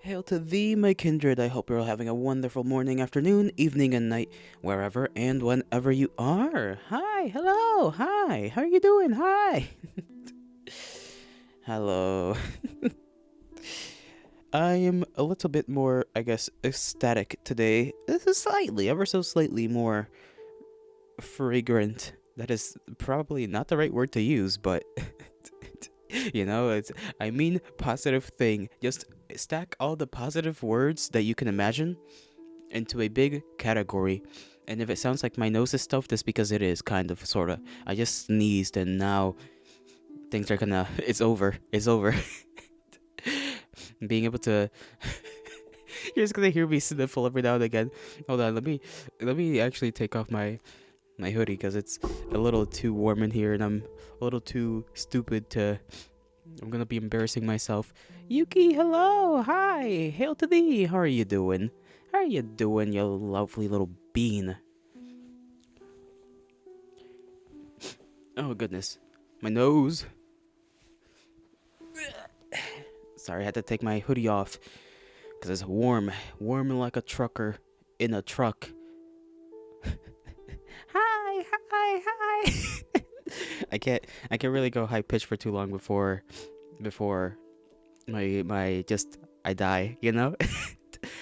Hail to thee, my kindred. I hope you're all having a wonderful morning, afternoon, evening, and night, wherever and whenever you are. Hi, hello, hi, how are you doing? Hi. Hello. I am a little bit more, I guess, ecstatic today. This is slightly, ever so slightly more fragrant. That is probably not the right word to use, but it's I mean positive thing. Just stack all the positive words that you can imagine into a big category. And if it sounds like my nose is stuffed, it's because it is, kind of, sorta. I just sneezed and now things are gonna. It's over. It's over. Being able to. You're just gonna hear me sniffle every now and again. Hold on, let me actually take off my hoodie because it's a little too warm in here and I'm a little too stupid to. I'm gonna be embarrassing myself. Yuki, hello, hi, hail to thee. How are you doing? How are you doing, you lovely little bean? Oh goodness, my nose. Sorry, I had to take my hoodie off because it's warm, warm like a trucker in a truck. Hi, hi, hi. I can't really go high pitch for too long before my just I die.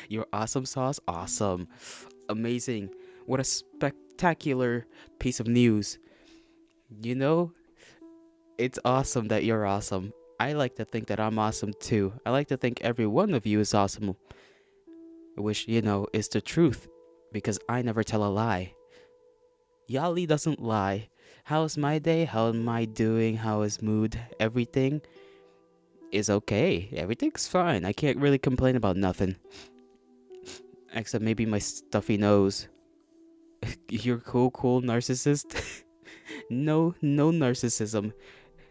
Your awesome sauce, awesome, amazing. What a spectacular piece of news. You know, it's awesome that you're awesome. I like to think that I'm awesome too. I like to think every one of you is awesome, which, is the truth, because I never tell a lie. Yali doesn't lie. How's my day? How am I doing? How is mood? Everything is okay. Everything's fine. I can't really complain about nothing. Except maybe my stuffy nose. You're cool, narcissist. No narcissism.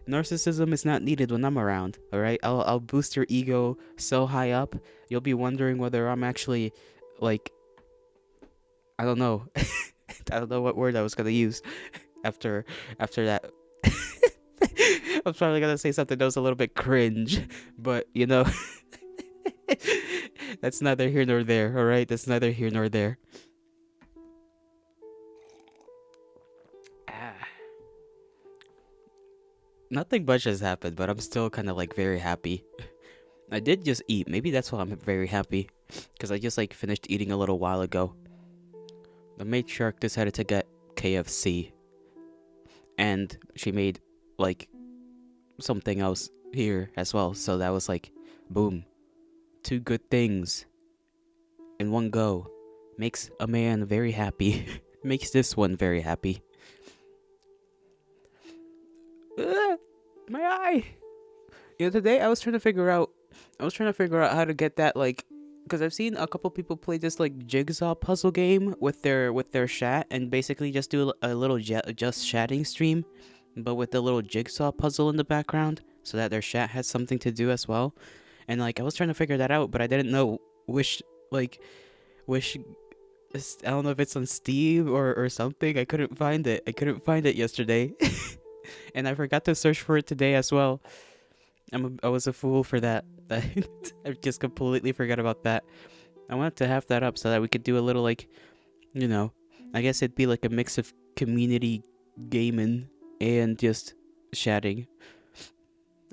Narcissism is not needed when I'm around, alright? I'll boost your ego so high up, you'll be wondering whether I'm actually, like, I don't know. I don't know what word I was gonna use after that. I was probably gonna say something that was a little bit cringe, but, that's neither here nor there, alright? That's neither here nor there. Ah. Nothing much has happened, but I'm still kind of like very happy. I did just eat. Maybe that's why I'm very happy. Because I just like finished eating a little while ago. The matriarch decided to get KFC. And she made like something else here as well. So that was like, boom. Two good things in one go. Makes a man very happy. Makes this one very happy. My eye. Today I was trying to figure out how to get that, like, because I've seen a couple people play this like jigsaw puzzle game with their chat and basically just do a little just chatting stream, but with the little jigsaw puzzle in the background, so that their chat has something to do as well. And like I was trying to figure that out, but I didn't know which I don't know if it's on Steam or something. I couldn't find it yesterday, and I forgot to search for it today as well. I was a fool for that. I just completely forgot about that. I wanted to have that up so that we could do a little, like, you know, I guess it'd be like a mix of community gaming and just chatting.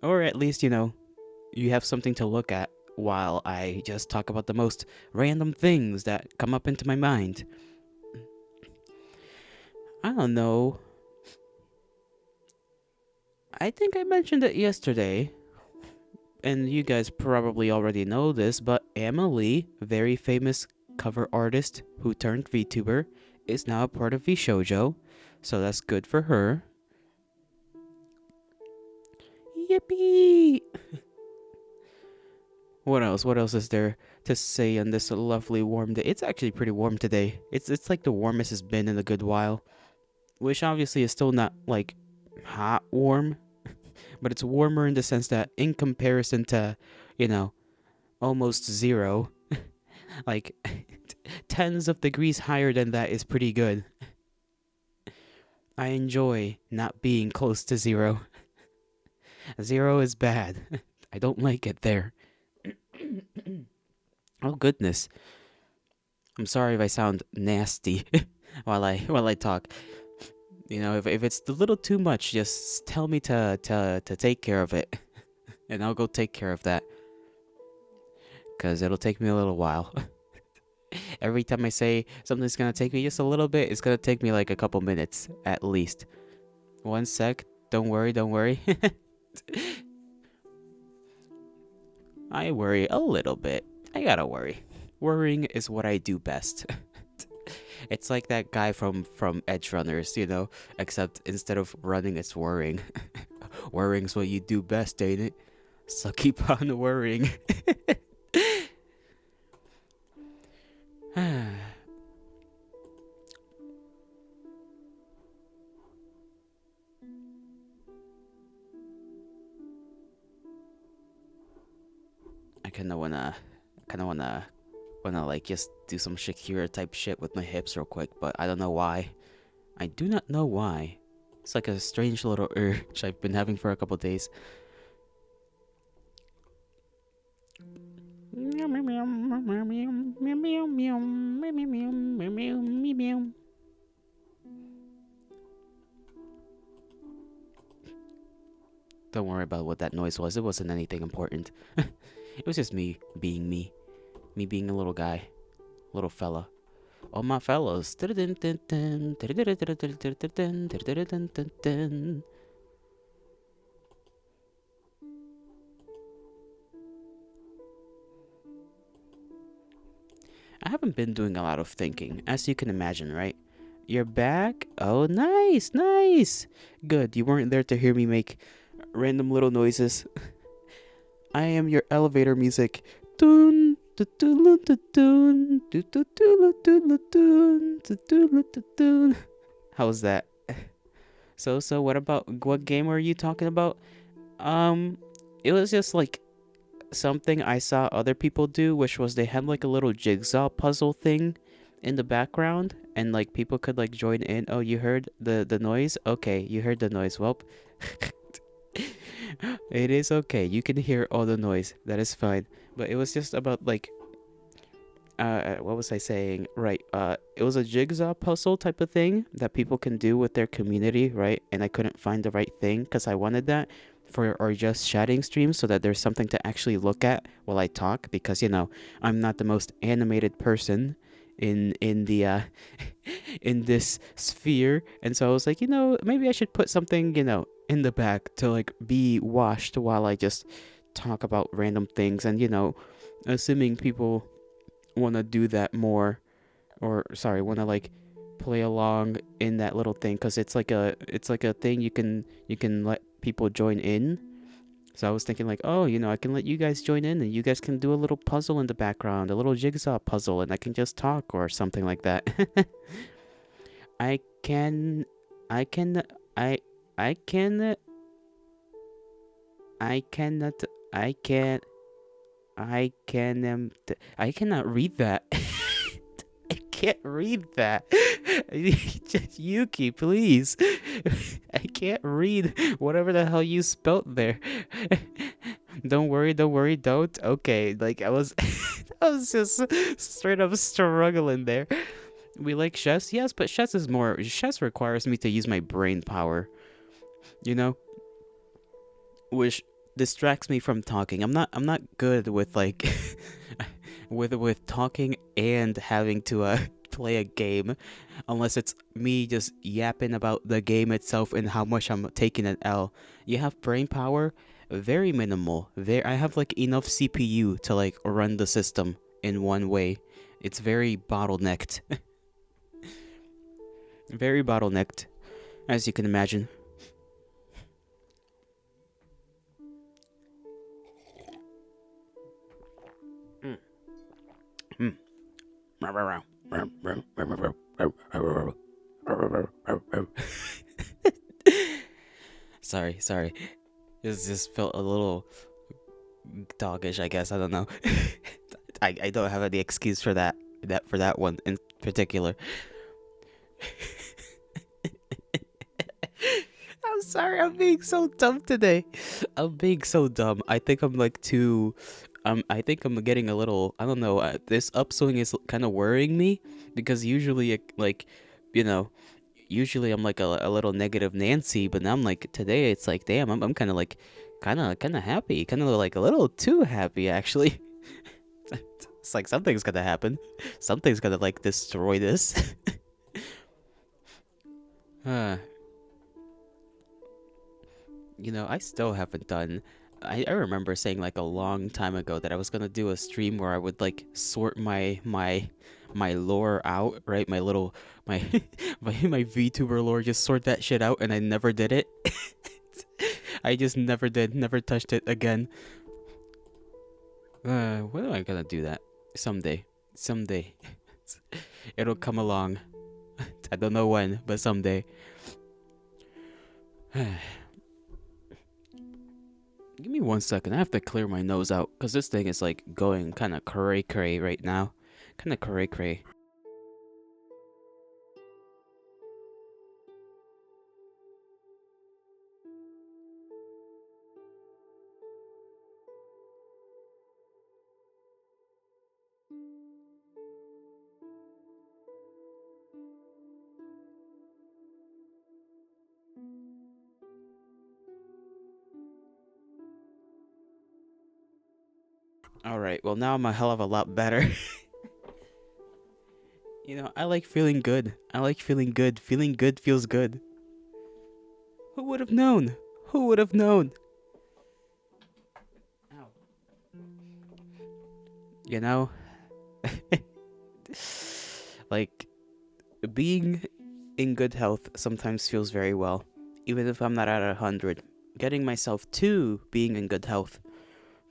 Or at least, you have something to look at while I just talk about the most random things that come up into my mind. I don't know. I think I mentioned it yesterday, and you guys probably already know this, but Emily, very famous cover artist who turned VTuber, is now a part of VShojo, so that's good for her. Yippee! What else? What else is there to say on this lovely warm day? It's actually pretty warm today. It's like the warmest it's been in a good while, which obviously is still not like hot warm, but it's warmer in the sense that in comparison to, you know, almost zero, like tens of degrees higher than that is pretty good. I enjoy not being close to zero. Zero is bad. I don't like it there. Oh goodness. I'm sorry if I sound nasty while I talk. If it's a little too much, just tell me to take care of it, and I'll go take care of that. Cause it'll take me a little while. Every time I say something's gonna take me just a little bit, it's gonna take me like a couple minutes at least. One sec. Don't worry. Don't worry. I worry a little bit. I gotta worry. Worrying is what I do best. It's like that guy from Edge Runners, except instead of running, it's worrying. Worrying's what you do best, ain't it? So keep on worrying. I kind of wanna like just do some Shakira type shit with my hips real quick, but I don't know why. I do not know why. It's like a strange little urge I've been having for a couple days. Don't worry about what that noise was. It wasn't anything important. It was just me being me. Me being a little guy. Little fella. All my fellows. I haven't been doing a lot of thinking, as you can imagine, right? You're back? Oh, nice, nice. Good, you weren't there to hear me make random little noises. I am your elevator music. Dun, dun, dun, dun, dun, dun, dun, dun, dun, dun, dun, dun, dun, dun. How's that? So what game were you talking about? Um, it was just like something I saw other people do, which was they had like a little jigsaw puzzle thing in the background, and like people could like join in. Oh, you heard the noise? Okay, you heard the noise. Well, it is okay. You can hear all the noise. That is fine. But it was just about like what was I saying? Right. It was a jigsaw puzzle type of thing that people can do with their community, right? And I couldn't find the right thing because I wanted that for our just chatting stream so that there's something to actually look at while I talk because I'm not the most animated person in the in this sphere, and so I was like, maybe I should put something in the back to like be watched while I just talk about random things, and assuming people want to do that more, or sorry, want to like play along in that little thing, because it's like a thing you can let people join in. So I was thinking like, oh, I can let you guys join in, and you guys can do a little puzzle in the background, a little jigsaw puzzle, and I can just talk or something like that. I can I can I I can I cannot I can I can I cannot read that. I can't read that. Just Yuki, please. I can't read whatever the hell you spelt there. Don't worry, don't. Okay, like I was I was just straight up struggling there. We like chess, yes, but chess requires me to use my brain power, you know, which distracts me from talking. I'm not good with like with talking and having to play a game, unless it's me just yapping about the game itself and how much I'm taking an L. You have brain power, very minimal. There, I have like enough CPU to like run the system in one way. It's very bottlenecked, very bottlenecked, as you can imagine. Mm. Sorry. This just felt a little doggish, I guess. I don't know. I don't have any excuse for that one in particular. I'm sorry, I'm being so dumb today. I'm being so dumb. I think I'm like too I think I'm getting a little. I don't know. This upswing is kind of worrying me because usually, like, you know, usually I'm like a little negative Nancy, but now I'm like today it's like, damn, I'm kind of like, kind of happy, kind of like a little too happy actually. It's like something's gonna happen. Something's gonna like destroy this. uh, I still haven't done. I remember saying like a long time ago that I was gonna do a stream where I would like sort my lore out, right? My little my my VTuber lore, just sort that shit out, and I never did it. I just never did, never touched it again. When am I gonna do that? Someday, someday, it'll come along. I don't know when, but someday. Give me 1 second. I have to clear my nose out because this thing is like going kind of cray cray right now. Kind of cray cray. All right. Well, now I'm a hell of a lot better. I like feeling good. I like feeling good. Feeling good feels good. Who would have known? Who would have known? Ow. You know, like being in good health sometimes feels very well, even if I'm not at 100. Getting myself to being in good health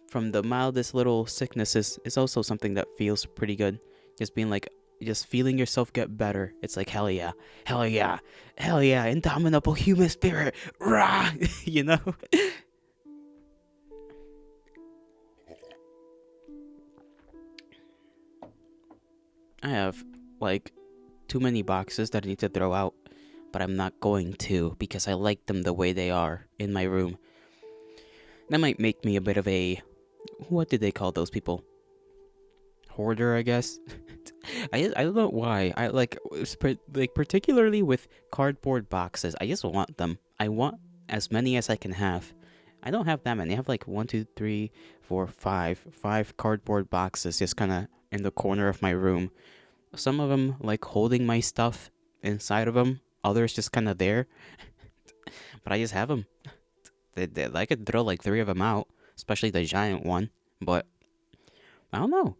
from the mildest little sicknesses is also something that feels pretty good. Just being like, just feeling yourself get better. It's like, hell yeah, hell yeah, hell yeah, indomitable human spirit, rah, you know? I have, like, too many boxes that I need to throw out, but I'm not going to because I like them the way they are in my room. That might make me a bit of a, what did they call those people? Hoarder, I guess. I don't know why. I like particularly with cardboard boxes. I just want them. I want as many as I can have. I don't have that many. I have like 5 cardboard boxes just kind of in the corner of my room. Some of them like holding my stuff inside of them. Others just kind of there. But I just have them. I could throw like 3 of them out, especially the giant one. But I don't know.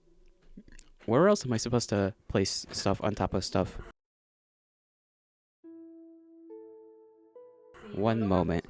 Where else am I supposed to place stuff on top of stuff? One moment.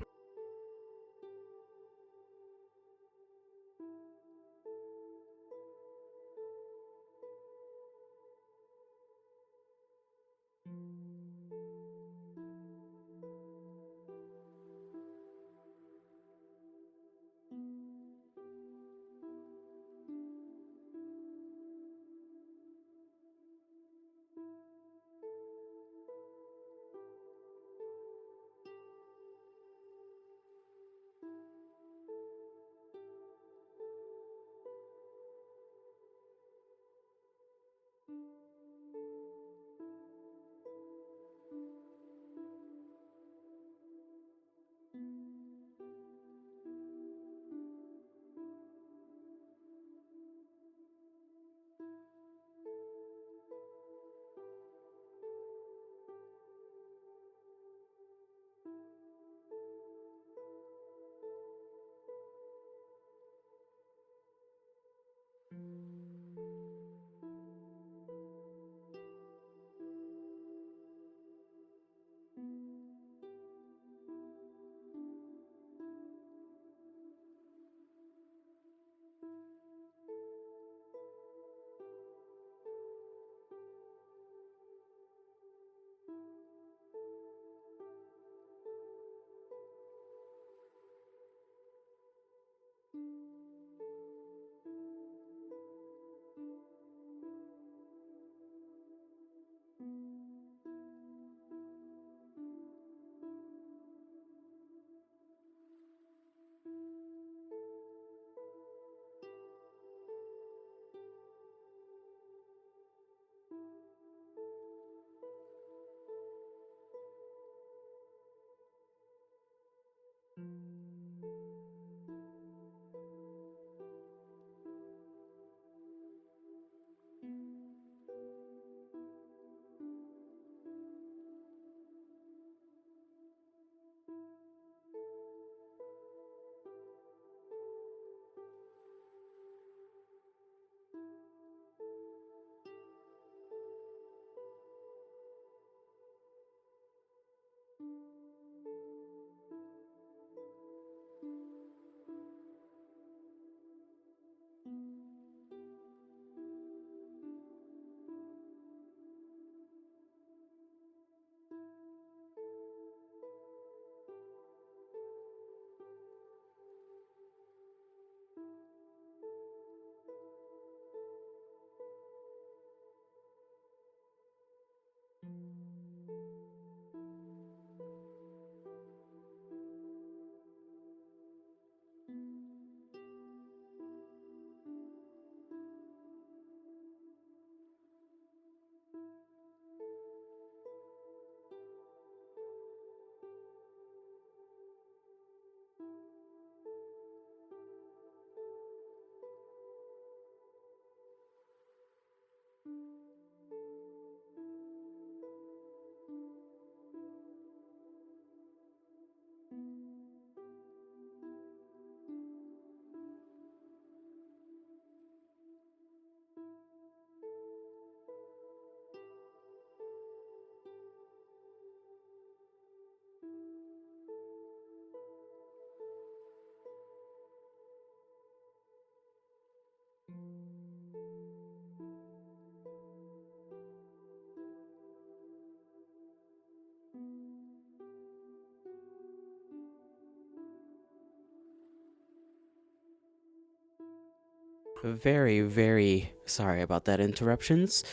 Very, very sorry about that interruptions.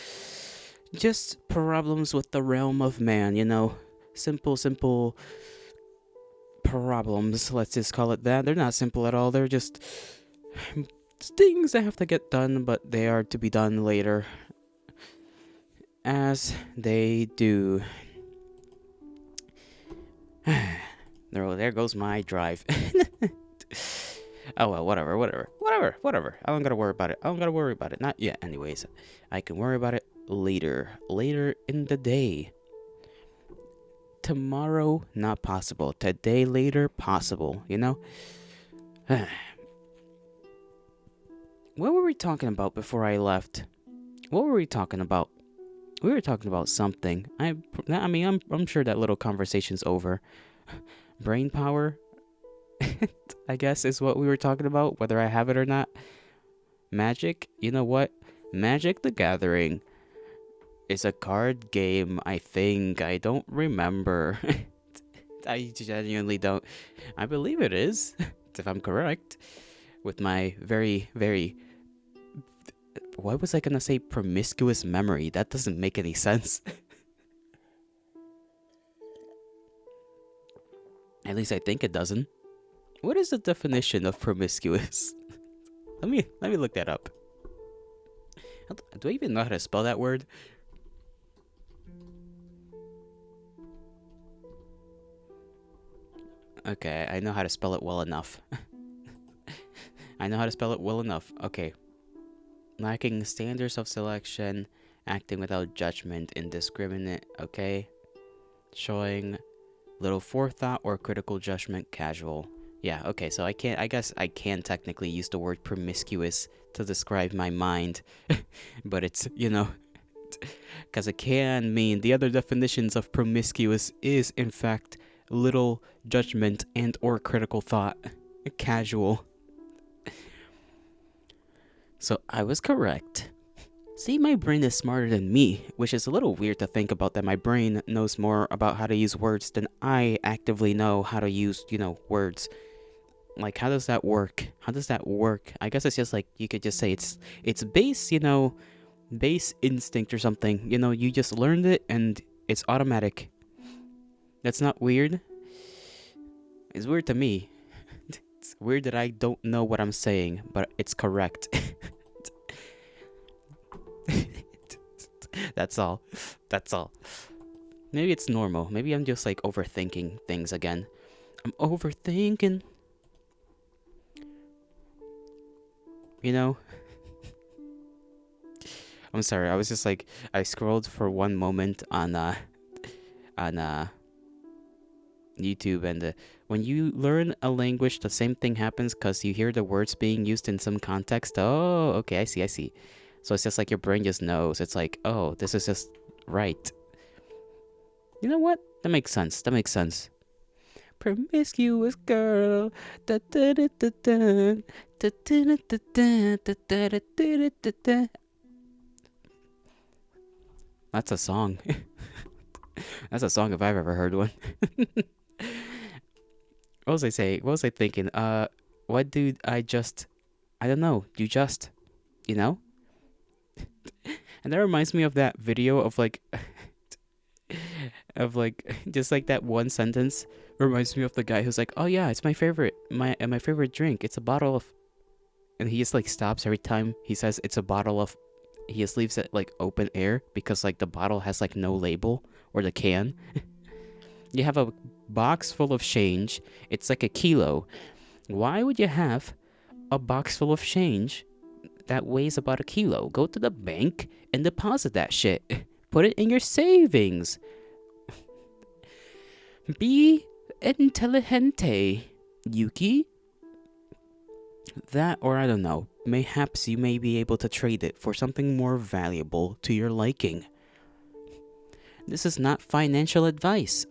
Just problems with the realm of man, you know. Simple problems, let's just call it that. They're not simple at all, they're just things that have to get done, but they are to be done later. As they do. There goes my drive. Oh well, whatever. I don't gotta worry about it. Not yet, anyways. I can worry about it later in the day. Tomorrow, not possible. Today, later, possible. You know. What were we talking about before I left? What were we talking about? We were talking about something. I'm sure that little conversation's over. Brain power, I guess, is what we were talking about, whether I have it or not. Magic, you know what? Magic the Gathering is a card game, I think. I don't remember. I genuinely don't. I believe it is, if I'm correct. With my very, very. Why was I gonna say promiscuous memory? That doesn't make any sense. At least I think it doesn't. What is the definition of promiscuous? Let me look that up. Do I even know how to spell that word? Okay, I know how to spell it well enough. Okay. Lacking standards of selection, acting without judgment, indiscriminate, okay? Showing little forethought or critical judgment, casual. Yeah, okay, so I guess I can technically use the word promiscuous to describe my mind. But it's, because it can mean the other definitions of promiscuous is, in fact, little judgment and or critical thought. Casual. So I was correct. See, my brain is smarter than me, which is a little weird to think about, that my brain knows more about how to use words than I actively know how to use, words. Like, how does that work? I guess it's just like, you could just say it's base, base instinct or something. You just learned it and it's automatic. That's not weird. It's weird to me. It's weird that I don't know what I'm saying, but it's correct. That's all. Maybe it's normal. Maybe I'm just like overthinking things again. I'm overthinking. I'm sorry. I was just like, I scrolled for one moment on YouTube, and when you learn a language, the same thing happens because you hear the words being used in some context. Oh, okay, I see. So it's just like your brain just knows. It's like, oh, this is just right. You know what? That makes sense. Promiscuous girl. That's a song. That's a song if I've ever heard one. What was I thinking? What do I don't know. And that reminds me of that video of like, just like that one sentence reminds me of the guy who's like, oh yeah, it's my favorite drink. It's a bottle of, and he just like stops every time he says it's a bottle of. He just leaves it like open air because like the bottle has like no label, or the can. You have a box full of change. It's like a kilo. Why would you have a box full of change that weighs about a kilo? Go to the bank and deposit that shit. Put it in your savings. Be intelligente, Yuki. That, or I don't know, mayhaps you may be able to trade it for something more valuable to your liking. This is not financial advice.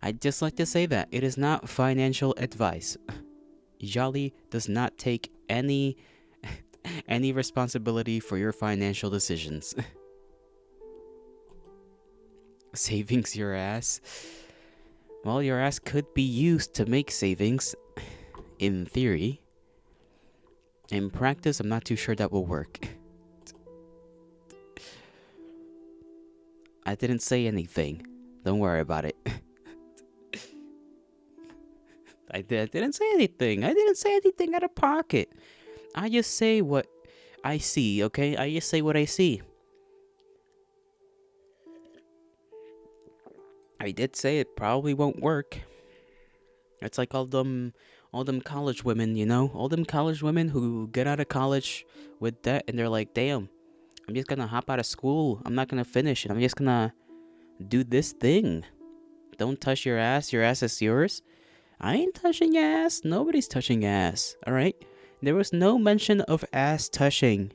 I'd just like to say that it is not financial advice. Jolly does not take any responsibility for your financial decisions. Savings your ass? Well, your ass could be used to make savings, in theory. In practice, I'm not too sure that will work. I didn't say anything. Don't worry about it. I didn't say anything. I didn't say anything out of pocket. I just say what I see, okay? I just say what I see. I did say it probably won't work. It's like all them college women, you know? All them college women who get out of college with debt and they're like, "Damn, I'm just going to hop out of school. I'm not going to finish it. I'm just going to do this thing. Don't touch your ass. Your ass is yours." I ain't touching ass. Nobody's touching ass. All right? There was no mention of ass touching.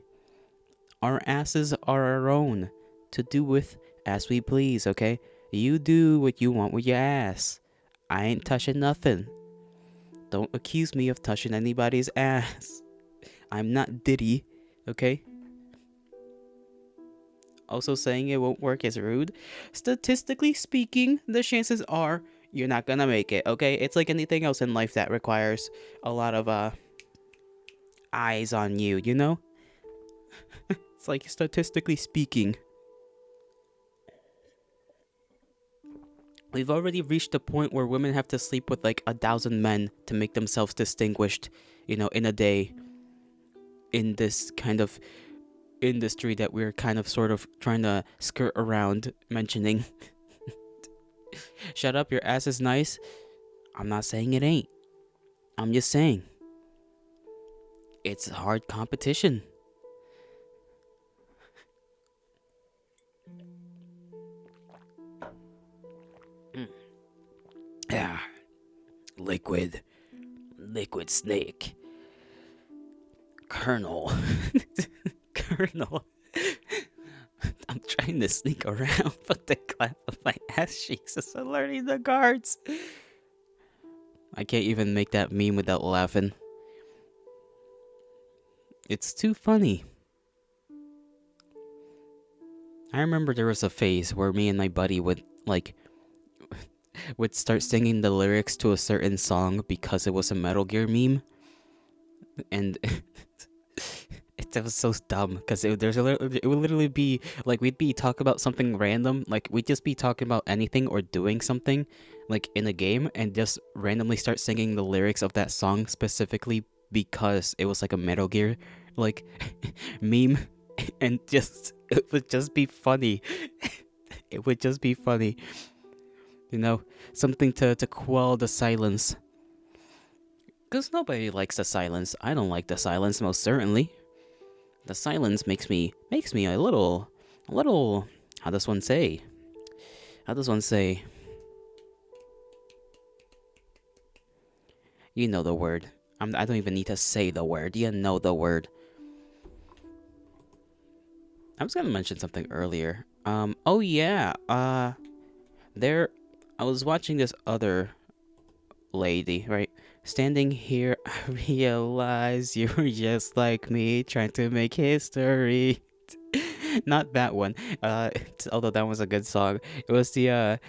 Our asses are our own to do with as we please, okay? You do what you want with your ass. I ain't touching nothing. Don't accuse me of touching anybody's ass. I'm not Diddy, okay? Also, saying it won't work is rude. Statistically speaking, the chances are you're not gonna make it, okay? It's like anything else in life that requires a lot of eyes on you, you know? It's like statistically speaking. We've already reached a point where women have to sleep with like 1,000 men to make themselves distinguished, you know, in a day, in this kind of industry that we're kind of sort of trying to skirt around mentioning. Shut up, your ass is nice. I'm not saying it ain't. I'm just saying it's hard competition. Yeah, liquid snake, Colonel. Colonel. I'm trying to sneak around, but the clap of my ass cheeks is alerting the guards. I can't even make that meme without laughing. It's too funny. I remember there was a phase where me and my buddy would start singing the lyrics to a certain song because it was a Metal Gear meme, and it was so dumb because it would literally be like we'd be talking about something random, like we'd just be talking about anything or doing something like in a game and just randomly start singing the lyrics of that song specifically because it was like a Metal Gear like meme, and just it would just be funny. It would just be funny, you know, something to quell the silence. Because nobody likes the silence. I don't like the silence, most certainly. The silence makes me a little, how does one say? You know the word. I don't even need to say the word. You know the word. I was gonna mention something earlier. Oh yeah. There, I was watching this other lady, right? Standing here, I realize you were just like me, trying to make history. Not that one. Although that was a good song. It was the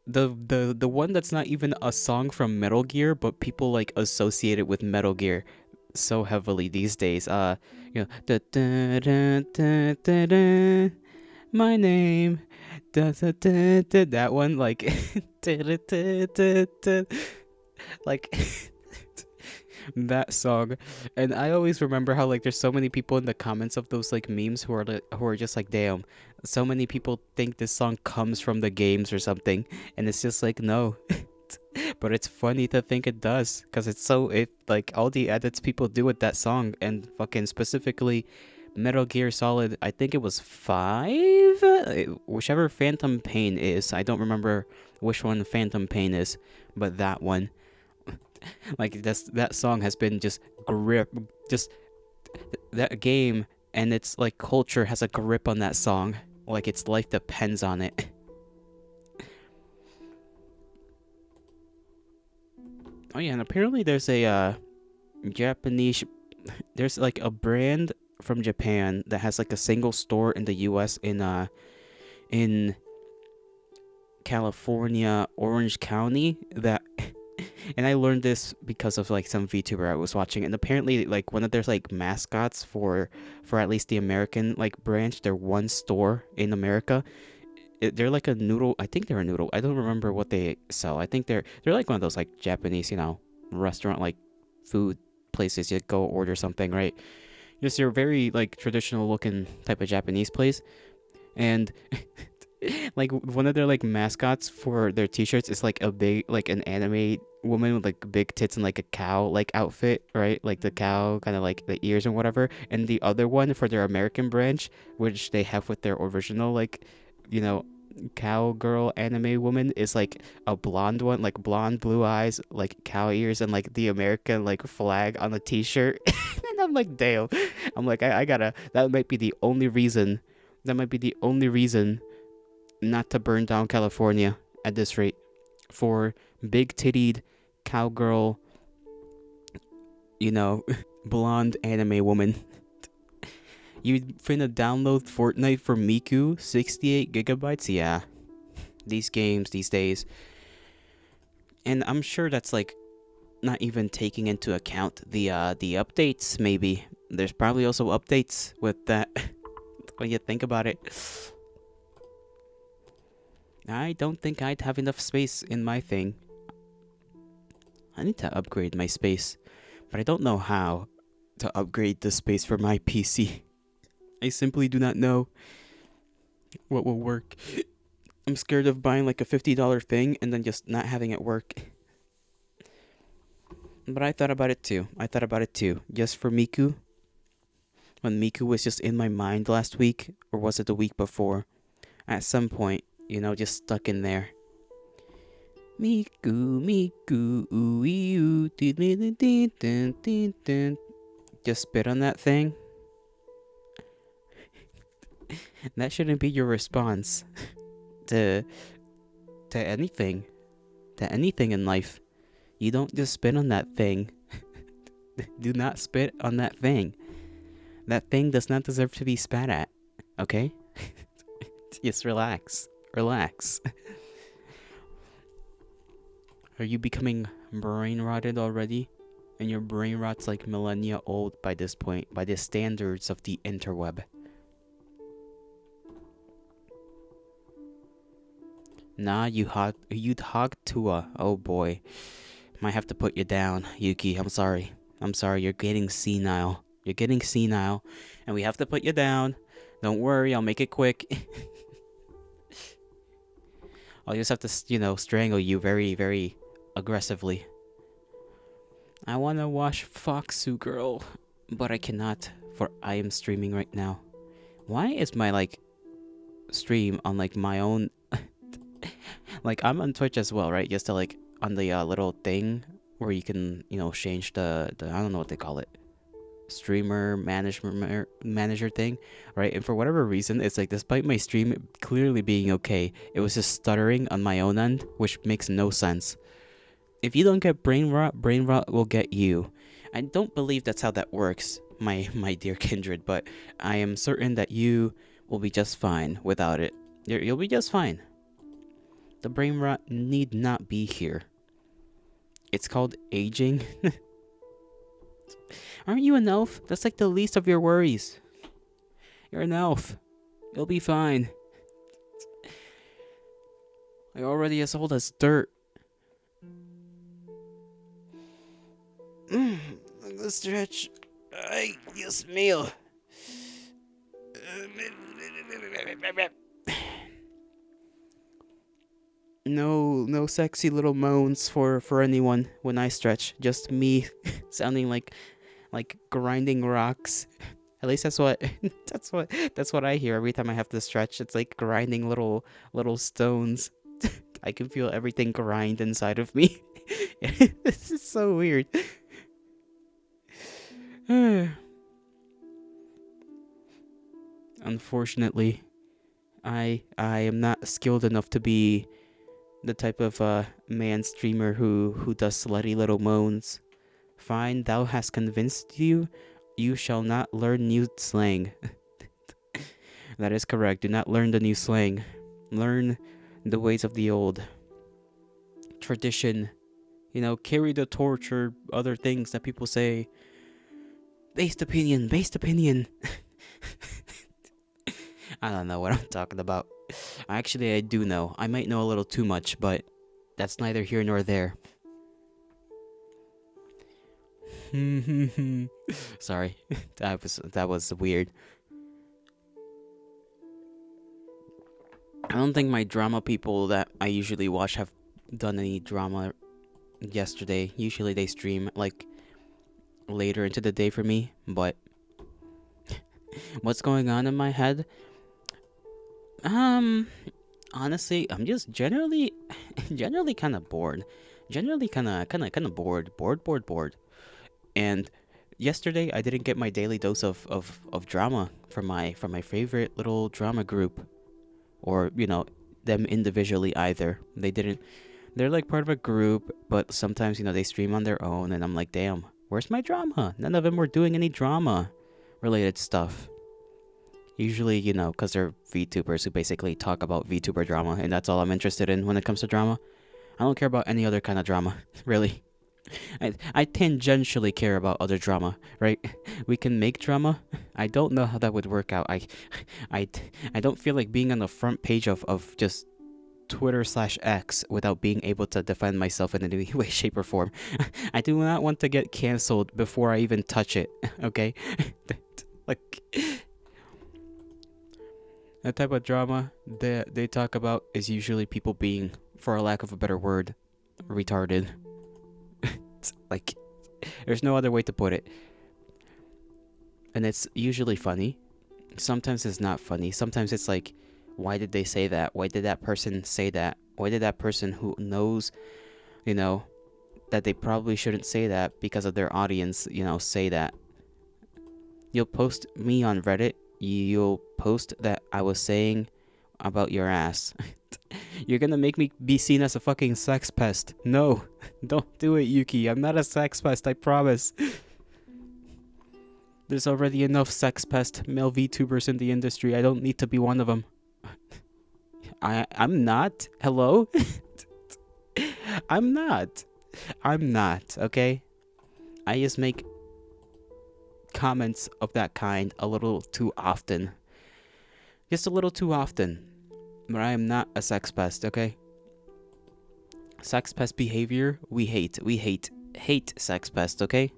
the one that's not even a song from Metal Gear, but people like associate it with Metal Gear so heavily these days. You know, da, da, da, da, da, da, my name, da, da, da, da, that one, like, da, da, da, da, da, like that song. And I always remember how like there's so many people in the comments of those like memes who are just like, damn, so many people think this song comes from the games or something, and it's just like, no. But it's funny to think it does, because it like all the edits people do with that song, and fucking specifically Metal Gear Solid, I think it was 5, whichever Phantom Pain is. I don't remember which one Phantom Pain is, but that one. Like that song has been just that game and its like culture has a grip on that song, like its life depends on it. Oh yeah, and apparently there's a Japanese, there's like a brand from Japan that has like a single store in the US in California, Orange County, that And I learned this because of like some VTuber I was watching, and apparently like one of their like mascots for at least the American like branch, their one store in America. They're like a noodle. I think they're a noodle. I don't remember what they sell. I think they're like one of those like Japanese, restaurant like food places. You go order something, right? Just your very like traditional looking type of Japanese place, and like one of their like mascots for their t-shirts is like a big like an anime woman with like big tits and like a cow like outfit, right? Like the cow kind of like the ears and whatever. And the other one for their American branch, which they have with their original like, you know, cowgirl anime woman, is like a blonde one, like blonde blue eyes, like cow ears, and like the American like flag on the t-shirt. And I'm like, damn. I'm like, I gotta, that might be the only reason, that might be the only reason not to burn down California at this rate, for big tittied cowgirl, you know, blonde anime woman. You finna download Fortnite for Miku, 68 gigabytes? Yeah. These games these days. And I'm sure that's like not even taking into account the updates, maybe. There's probably also updates with that when you think about it. I don't think I'd have enough space in my thing. I need to upgrade my space, but I don't know how to upgrade the space for my PC. I simply do not know what will work. I'm scared of buying like a $50 thing and then just not having it work. But I thought about it too. Just for Miku. When Miku was just in my mind last week, or was it the week before? At some point, just stuck in there. Miku, Miku, ooh, ooh, just spit on that thing. That shouldn't be your response to anything. To anything in life. You don't just spit on that thing. Do not spit on that thing. That thing does not deserve to be spat at. Okay? Just relax. Relax. Are you becoming brain rotted already? And your brain rot's like millennia old by this point, by the standards of the interweb. Nah, you'd hog Tua. Oh boy. Might have to put you down, Yuki. I'm sorry, you're getting senile. And we have to put you down. Don't worry, I'll make it quick. I'll just have to, strangle you very, very aggressively. I wanna watch Foxu Girl, but I cannot, for I am streaming right now. Why is my, stream on, my own... I'm on Twitch as well, right? Just to, on the little thing where you can, change the I don't know what they call it, streamer manager thing, right? And for whatever reason, it's despite my stream clearly being okay, it was just stuttering on my own end, which makes no sense. If you don't get brain rot will get you. I don't believe that's how that works, my dear kindred, but I am certain that you will be just fine without it. You'll be just fine. The brain rot need not be here. It's called aging. Aren't you an elf? That's the least of your worries. You're an elf. You'll be fine. You're already as old as dirt. The stretch. Ay, Dios mío. No sexy little moans for anyone when I stretch. Just me sounding like grinding rocks. At least that's what that's what I hear every time I have to stretch. It's like grinding little stones. I can feel everything grind inside of me. This is so weird. Unfortunately, I am not skilled enough to be the type of man streamer who does slutty little moans. Fine, thou hast convinced you. You shall not learn new slang. That is correct. Do not learn the new slang. Learn the ways of the old. Tradition carry the torch or other things that people say. Based opinion, based opinion. I don't know what I'm talking about. Actually, I do know. I might know a little too much, but that's neither here nor there. Sorry, that was weird. I don't think my drama people that I usually watch have done any drama yesterday. Usually they stream like later into the day for me, but what's going on in my head? Um Honestly, I'm just generally generally kind of bored. Generally kind of bored. And yesterday I didn't get my daily dose of drama from my favorite little drama group, or them individually either. They're like part of a group, but sometimes they stream on their own, and I'm like, damn, where's my drama? None of them were doing any drama related stuff. Usually, because they're VTubers who basically talk about VTuber drama, and that's all I'm interested in when it comes to drama. I don't care about any other kind of drama, really. I tangentially care about other drama, right? We can make drama. I don't know how that would work out. I, I don't feel like being on the front page of just Twitter/X without being able to defend myself in any way, shape, or form. I do not want to get canceled before I even touch it, okay? Like, that type of drama that they talk about is usually people being, for a lack of a better word, retarded. Like, there's no other way to put it. And it's usually funny. Sometimes it's not funny. Sometimes it's like, why did they say that? Why did that person say that? Why did that person who knows, that they probably shouldn't say that because of their audience, say that? You'll post me on Reddit. You'll post that I was saying about your ass. You're gonna make me be seen as a fucking sex pest. No, don't do it, Yuki. I'm not a sex pest, I promise. There's already enough sex pest male VTubers in the industry. I don't need to be one of them. I'm not. Hello? I'm not. Okay? I just make comments of that kind a little too often. Just a little too often. But I am not a sex pest, okay? Sex pest behavior, we hate. We hate sex pest, okay?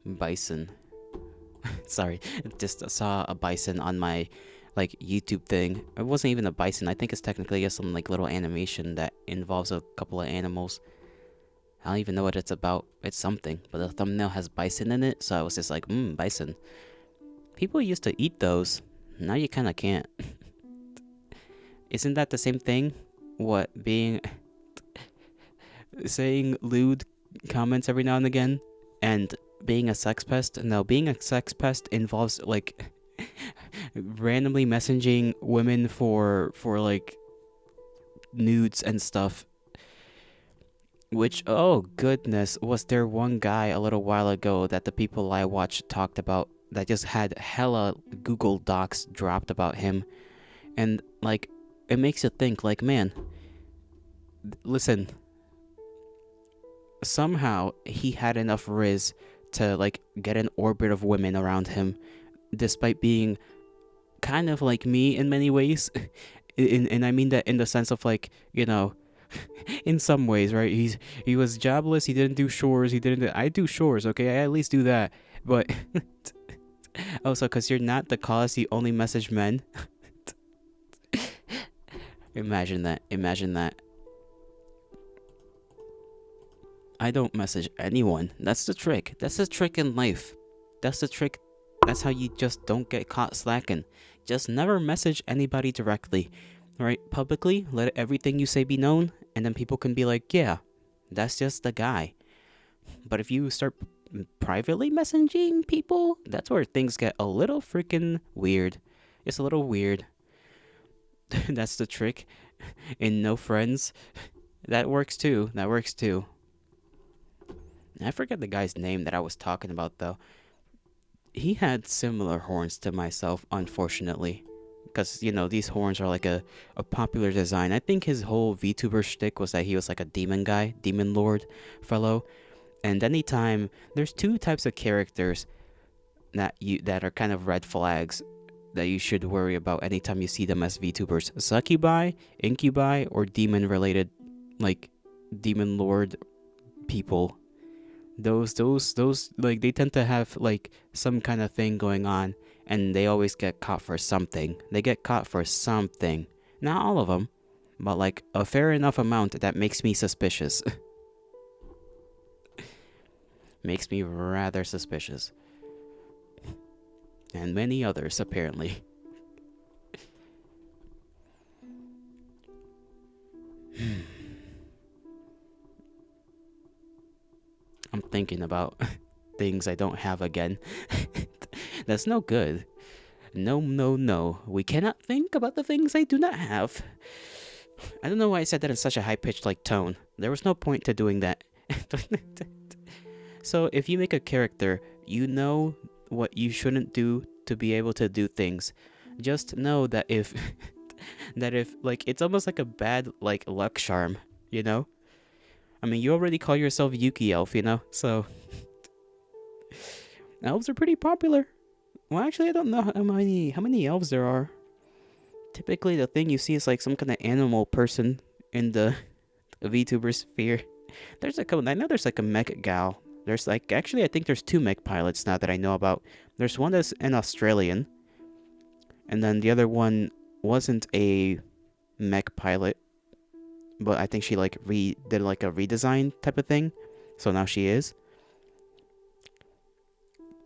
Bison. Sorry, just saw a bison on my YouTube thing. It wasn't even a bison. I think it's technically just some little animation that involves a couple of animals. I don't even know what it's about. It's something, but the thumbnail has bison in it, so I was just like, bison. People used to eat those. Now you kind of can't. Isn't that the same thing? What, saying lewd comments every now and again, and being a sex pest? No, being a sex pest involves randomly messaging women for nudes and stuff. Which, oh goodness, was there one guy a little while ago that the people I watched talked about that just had hella Google Docs dropped about him. And it makes you think, man, listen, somehow he had enough riz to get an orbit of women around him, despite being kind of like me in many ways. And I mean that in the sense of in some ways, right? He was jobless. He didn't do chores. I do chores, okay? I at least do that. But also, because you're not the cause, you only message men. Imagine that. I don't message anyone. That's the trick. That's the trick in life. That's the trick. That's how you just don't get caught slacking. Just never message anybody directly. Right? Publicly, let everything you say be known, and then people can be like, yeah, that's just the guy. But if you start privately messaging people, that's where things get a little freaking weird. It's a little weird. That's the trick. In no friends. That works too. I forget the guy's name that I was talking about, though. He had similar horns to myself, unfortunately. because these horns are like a popular design. I think his whole VTuber shtick was that he was like a demon guy, demon lord fellow. And anytime there's two types of characters that are kind of red flags that you should worry about anytime you see them as VTubers: succubi, incubi, or demon related, like demon lord people. Those like they tend to have like some kind of thing going on, and they always get caught for something. They get caught for something. Not all of them, but like a fair enough amount that makes me suspicious. Makes me rather suspicious. And many others, apparently. I'm thinking about things I don't have again. That's no good. No, no, no. We cannot think about the things I do not have. I don't know why I said that in such a high-pitched like tone. There was no point to doing that. So if you make a character, you know what you shouldn't do to be able to do things. Just know that if like it's almost like a bad like luck charm, you know? I mean, you already call yourself Yuki Elf, So elves are pretty popular. Well, actually, I don't know how many elves there are. Typically, the thing you see is like some kind of animal person in the VTuber sphere. There's like I know there's like a mech gal. There's like actually I think there's two mech pilots now that I know about. There's one that's an Australian, and then the other one wasn't a mech pilot, but I think she like did like a redesign type of thing, so now she is.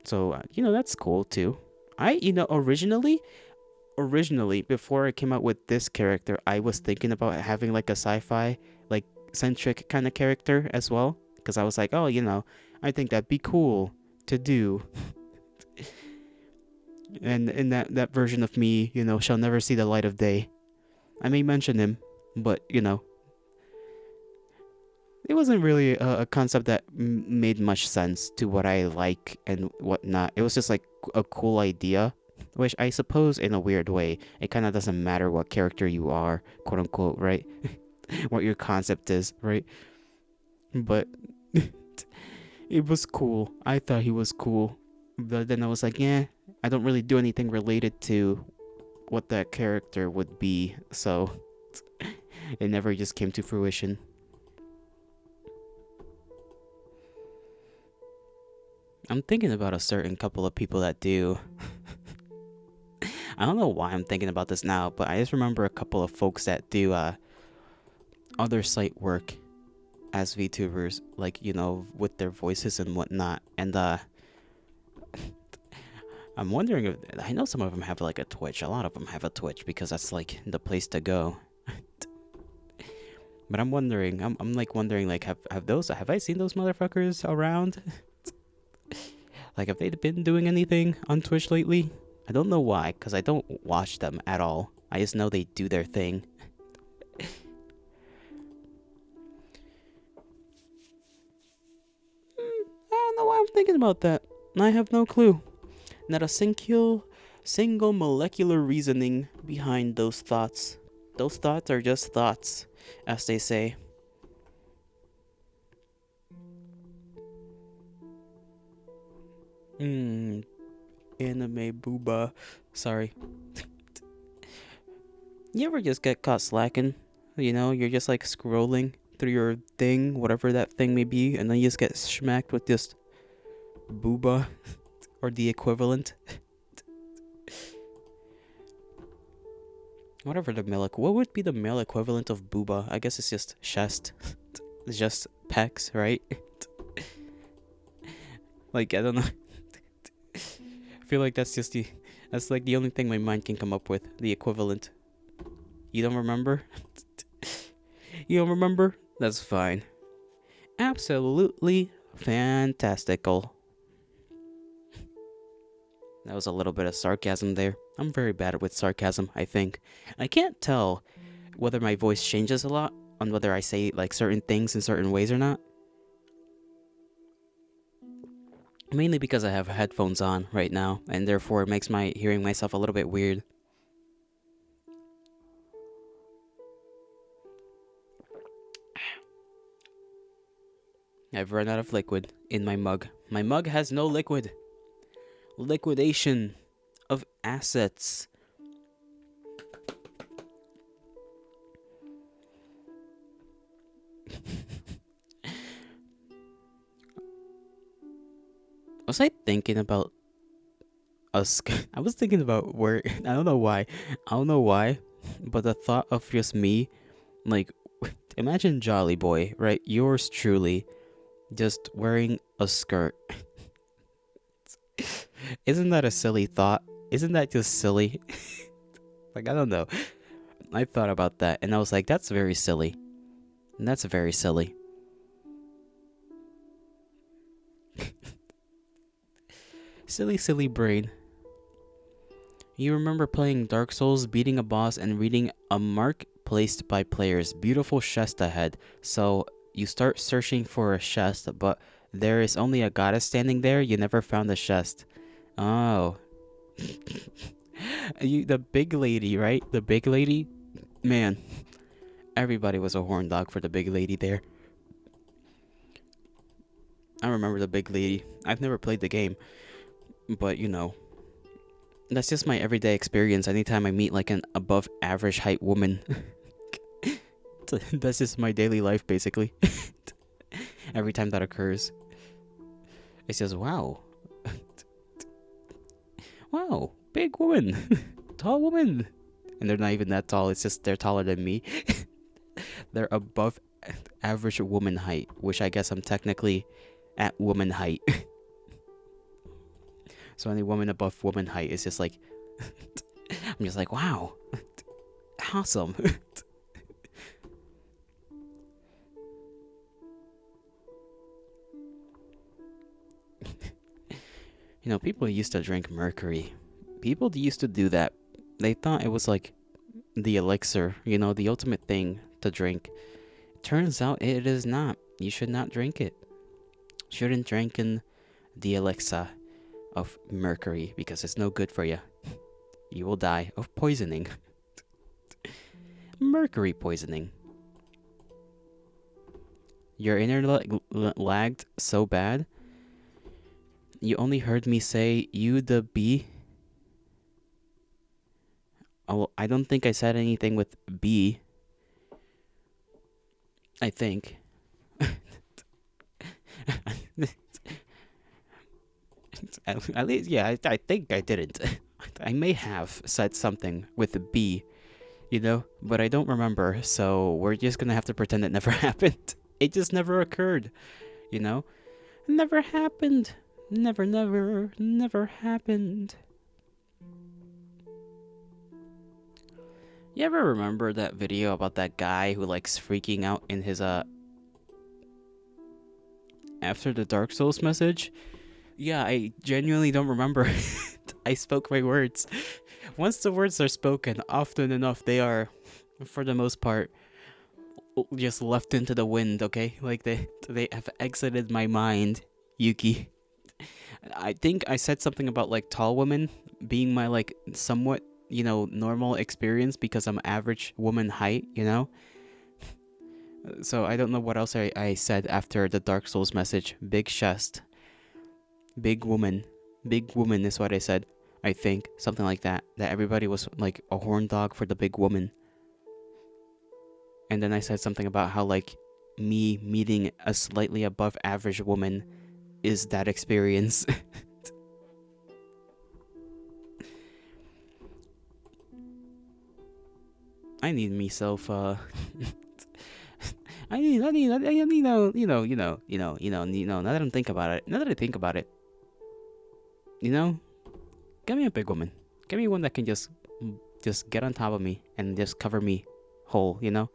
So that's cool too. I originally before I came out with this character, I was thinking about having like a sci-fi like centric kind of character as well, because I was like, oh, I think that'd be cool to do. And in that version of me, shall never see the light of day. I may mention him, but it wasn't really a concept that made much sense to what I like and whatnot. It was just like a cool idea, which I suppose in a weird way, it kind of doesn't matter what character you are, quote unquote, right? What your concept is, right? But it was cool. I thought he was cool. But then I was like, yeah, I don't really do anything related to what that character would be. So it never just came to fruition. I'm thinking about a certain couple of people that do. I don't know why I'm thinking about this now, but I just remember a couple of folks that do other site work as VTubers, like, with their voices and whatnot. And I'm wondering if I know some of them have like a Twitch. A lot of them have a Twitch because that's like the place to go. But I'm wondering, I'm like wondering, like, have I seen those motherfuckers around? Like, have they been doing anything on Twitch lately? I don't know why, because I don't watch them at all. I just know they do their thing. I don't know why I'm thinking about that. I have no clue. Not a single molecular reasoning behind those thoughts. Those thoughts are just thoughts, as they say. Anime booba. Sorry. You ever just get caught slacking? You're just like scrolling through your thing, whatever that thing may be, and then you just get smacked with just booba or the equivalent. Whatever what would be the male equivalent of booba? I guess it's just chest. It's just pecs, right? Like, I don't know. I feel like that's like the only thing my mind can come up with, the equivalent. You don't remember? You don't remember? That's fine. Absolutely fantastical. That was a little bit of sarcasm there. I'm very bad with sarcasm, I think. I can't tell whether my voice changes a lot on whether I say like certain things in certain ways or not. Mainly because I have headphones on right now, and therefore it makes my hearing myself a little bit weird. I've run out of liquid in my mug. My mug has no liquid. Liquidation of assets. Was I thinking about us? I was thinking about where. I don't know why. I don't know why. But the thought of just me, like, imagine Jolly Boy, right? Yours truly, just wearing a skirt. Isn't that a silly thought? Isn't that just silly? Like, I don't know. I thought about that and I was like, that's very silly. That's very silly. Silly, silly brain. You remember playing Dark Souls, beating a boss, and reading a mark placed by players. Beautiful chest ahead. So you start searching for a chest, but there is only a goddess standing there. You never found the chest. Oh. The big lady, right? The big lady? Man, everybody was a horn dog for the big lady there. I remember the big lady. I've never played the game, but you know, that's just my everyday experience. Anytime I meet like an above average height woman, that's just my daily life basically. Every time that occurs, it's just wow. Wow, big woman, tall woman. And they're not even that tall, it's just they're taller than me. They're above average woman height, which I guess I'm technically at woman height. So any woman above woman height is just like, I'm just like, wow, awesome. You know, people used to drink mercury. People used to do that. They thought it was like the elixir, you know, the ultimate thing to drink. Turns out it is not. You should not drink it. Shouldn't drink in the elixir of mercury because it's no good for you. You will die of poisoning. Mercury poisoning. Your internet lagged so bad. You only heard me say you the B. Oh, I don't think I said anything with B. I think. At least, yeah, I think I didn't. I may have said something with a B, you know, but I don't remember, so we're just gonna have to pretend it never happened. It just never occurred, you know? It never happened. Never, never, never happened. You ever remember that video about that guy who likes freaking out in his, after the Dark Souls message? Yeah, I genuinely don't remember. I spoke my words. Once the words are spoken, often enough, they are, for the most part, just left into the wind, okay? Like, they have exited my mind, Yuki. I think I said something about, like, tall women being my, like, somewhat, you know, normal experience because I'm average woman height, you know? So I don't know what else I said after the Dark Souls message. Big chest. Big woman. Big woman is what I said. I think. Something like that. That everybody was like a horn dog for the big woman. And then I said something about how like me meeting a slightly above average woman is that experience. I need myself I need now that I think about it, you know, get me a big woman. Get me one that can just get on top of me and just cover me whole, you know?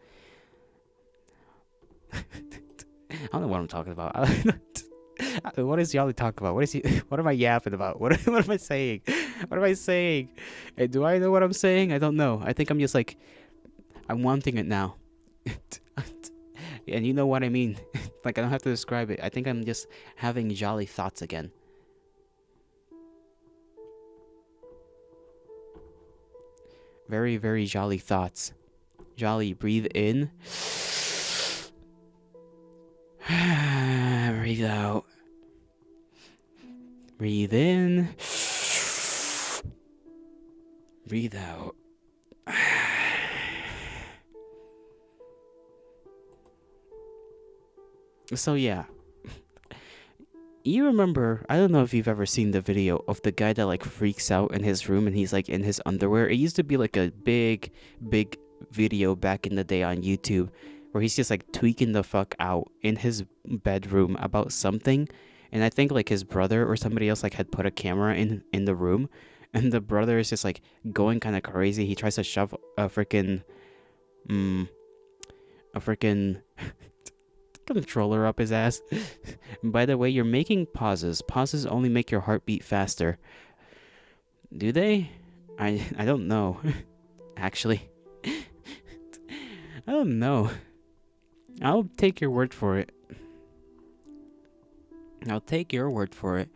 I don't know what I'm talking about. What is y'all talking about? What am I yapping about? What am I saying? What am I saying? Do I know what I'm saying? I don't know. I think I'm just like, I'm wanting it now. And you know what I mean. Like, I don't have to describe it. I think I'm just having jolly thoughts again. Very, very jolly thoughts. Jolly, breathe in. Breathe out. Breathe in. Breathe out. So yeah, you remember, I don't know if you've ever seen the video of the guy that like freaks out in his room and he's like in his underwear. It used to be like a big video back in the day on YouTube where he's just like tweaking the fuck out in his bedroom about something. And I think like his brother or somebody else like had put a camera in the room, and the brother is just like going kind of crazy. He tries to shove a freaking a freaking controller up his ass. By the way, you're making pauses. Pauses only make your heart beat faster. Do they? I don't know. Actually. I don't know. I'll take your word for it. I'll take your word for it.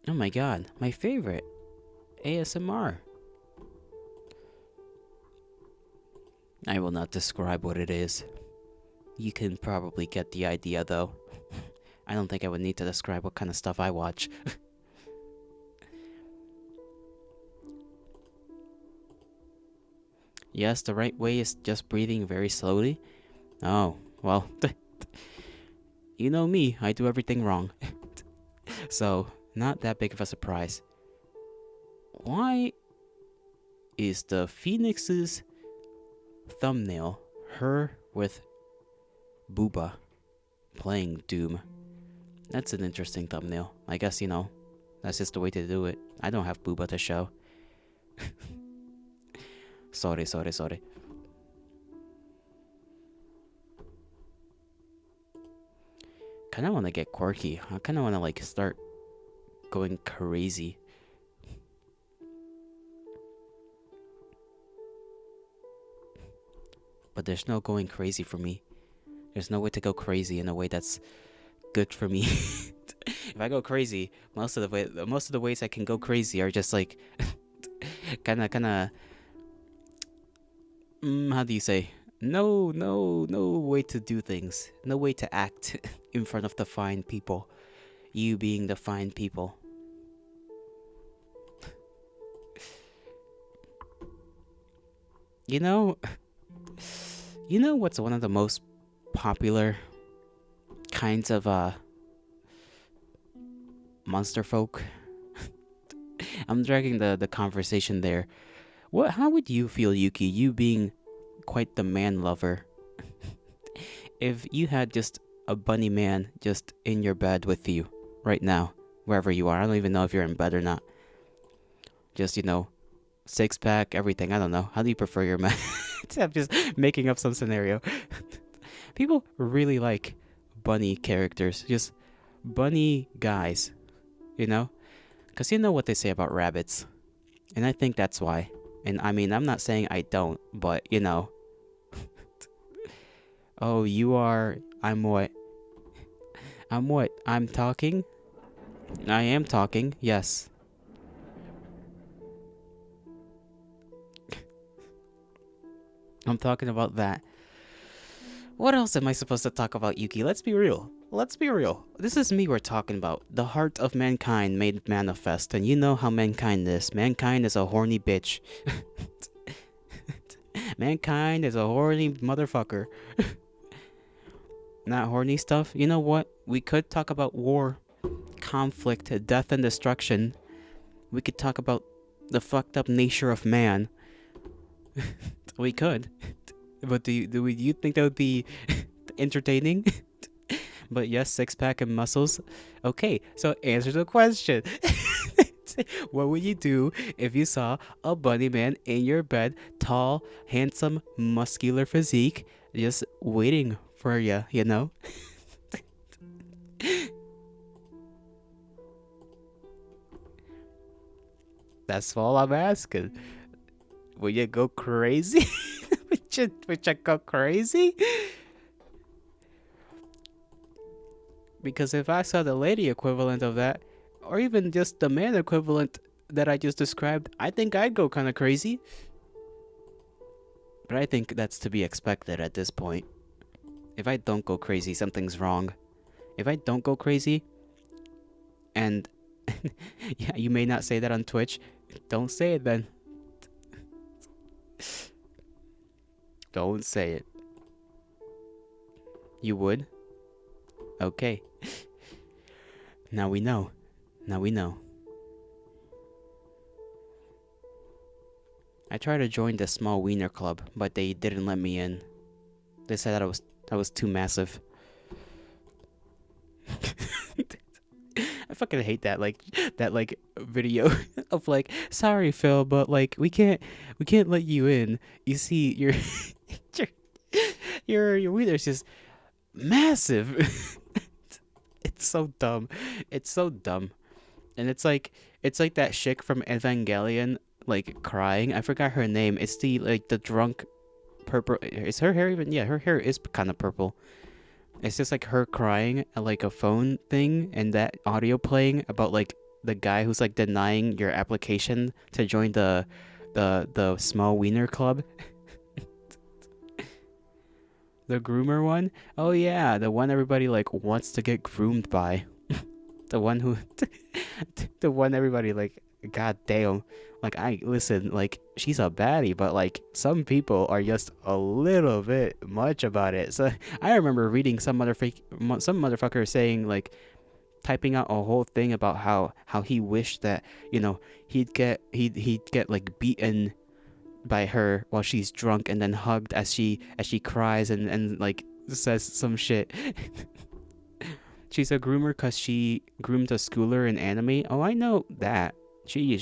Oh my god, my favorite. ASMR. I will not describe what it is. You can probably get the idea though. I don't think I would need to describe what kind of stuff I watch. Yes, the right way is just breathing very slowly. Oh, well, you know me, I do everything wrong. So, not that big of a surprise. Why is the Phoenix's thumbnail her with Booba playing Doom? That's an interesting thumbnail. I guess, you know, that's just the way to do it. I don't have Booba to show. Sorry. Kinda wanna get quirky. I kinda wanna like start going crazy. But there's no going crazy for me. There's no way to go crazy in a way that's good for me. If I go crazy, most of the ways I can go crazy are just like kinda how do you say? No way to do things. No way to act in front of the fine people. You being the fine people. You know what's one of the most popular kinds of monster folk? I'm dragging the conversation there. How would you feel, Yuki, you being quite the man lover, if you had just a bunny man just in your bed with you right now, wherever you are? I don't even know if you're in bed or not. Just, you know, six pack, everything. I don't know. How do you prefer your man? I'm just making up some scenario. People really like bunny characters, just bunny guys, you know? Because you know what they say about rabbits. And I think that's why. And I mean, I'm not saying I don't, but you know. Oh, I'm what? I'm what? I'm talking? I am talking, yes. I'm talking about that. What else am I supposed to talk about, Yuki? Let's be real. This is me we're talking about. The heart of mankind made manifest. And you know how mankind is. Mankind is a horny bitch. Mankind is a horny motherfucker. Not horny stuff. You know what? We could talk about war, conflict, death, and destruction. We could talk about the fucked up nature of man. We could. But do you think that would be entertaining? But yes, six pack and muscles. Okay, so answer the question. What would you do if you saw a bunny man in your bed, tall, handsome, muscular physique, just waiting for you, you know? That's all I'm asking. Would you go crazy? Would you go crazy? Because if I saw the lady equivalent of that, or even just the man equivalent that I just described, I think I'd go kind of crazy. But I think that's to be expected at this point. If I don't go crazy, something's wrong. if I don't go crazy, and yeah, you may not say that on Twitch. Don't say it then. Don't say it. You would? Okay. Now we know. Now we know. I tried to join the small wiener club, but they didn't let me in. They said that I was too massive. I fucking hate that like video of like, sorry Phil, but like we can't let you in. You see your your wiener's just massive. It's so dumb. It's so dumb. And it's like that chick from Evangelion like crying. I forgot her name. It's the like the drunk purple. Is her hair even? Yeah, her hair is kind of purple. It's just like her crying at like a phone thing, and that audio playing about like the guy who's like denying your application to join the small wiener club. The groomer one? Oh yeah, the one everybody like wants to get groomed by. The one who the one everybody like, god damn. Like, I listen, like, she's a baddie, but like some people are just a little bit much about it. So I remember reading some motherfucker saying like, typing out a whole thing about how he wished that, you know, he'd get like beaten by her while she's drunk, and then hugged as she cries and like says some shit. She's a groomer because she groomed a schooler in anime. Oh, I know that. She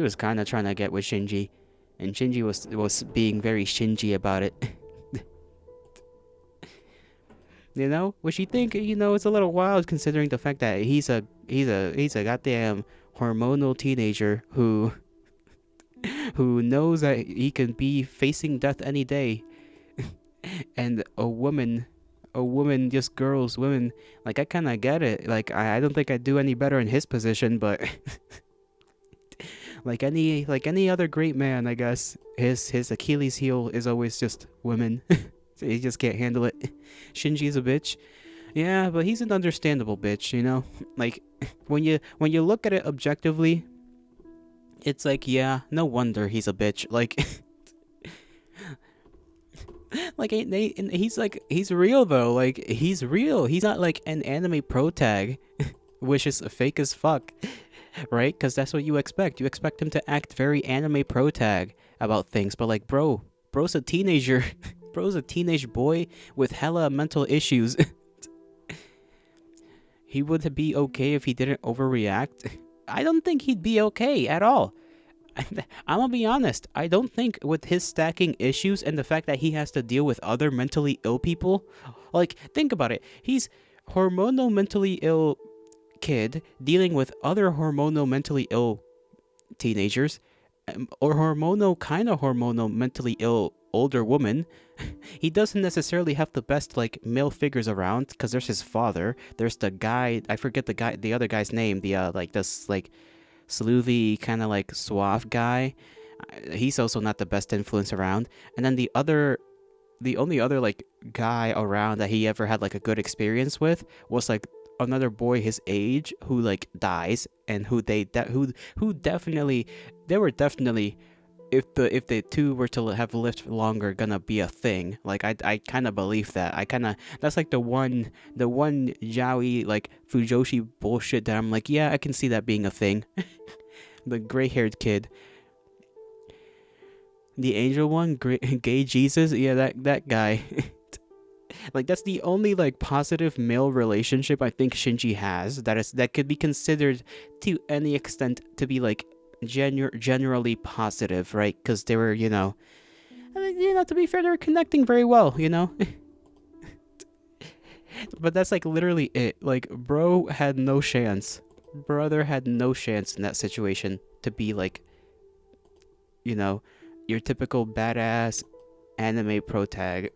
was kind of trying to get with Shinji, and Shinji was being very Shinji about it. You know, which you think, you know, it's a little wild considering the fact that he's a goddamn hormonal teenager who knows that he can be facing death any day. And a woman, just girls, women, like, I kind of get it. Like, I don't think I'd do any better in his position, but like any other great man, I guess his Achilles heel is always just women. So he just can't handle it. Shinji's a bitch. Yeah, but he's an understandable bitch, you know? Like, when you look at it objectively, it's like, yeah, no wonder he's a bitch. Like, like, he's real though. Like, he's real. He's not like an anime pro tag, which is fake as fuck, right? Because that's what you expect. You expect him to act very anime pro tag about things, but like, bro's a teenager. Bro's a teenage boy with hella mental issues. He would be okay if he didn't overreact. I don't think he'd be okay at all. I'm gonna be honest. I don't think with his stacking issues and the fact that he has to deal with other mentally ill people. Like, think about it. He's hormonal mentally ill kid dealing with other hormonal mentally ill teenagers, or hormonal mentally ill older woman. He doesn't necessarily have the best like male figures around, because there's his father, there's the guy, I forget the other guy's name, the like this like sleuthy kind of like suave guy. He's also not the best influence around. And then the only other like guy around that he ever had like a good experience with was like another boy his age who like dies, and who definitely, they were definitely, if the two were to have lived longer, gonna be a thing. Like, I kind of believe that. That's like the one yaoi like fujoshi bullshit that I'm like, yeah, I can see that being a thing. The gray-haired kid, the angel one, gay Jesus, yeah, that guy. Like, that's the only like positive male relationship I think Shinji has that could be considered to any extent to be like generally positive, right? Because they were, to be fair, they were connecting very well, you know. But that's like literally it. Like, brother had no chance in that situation to be like, your typical badass anime pro tag.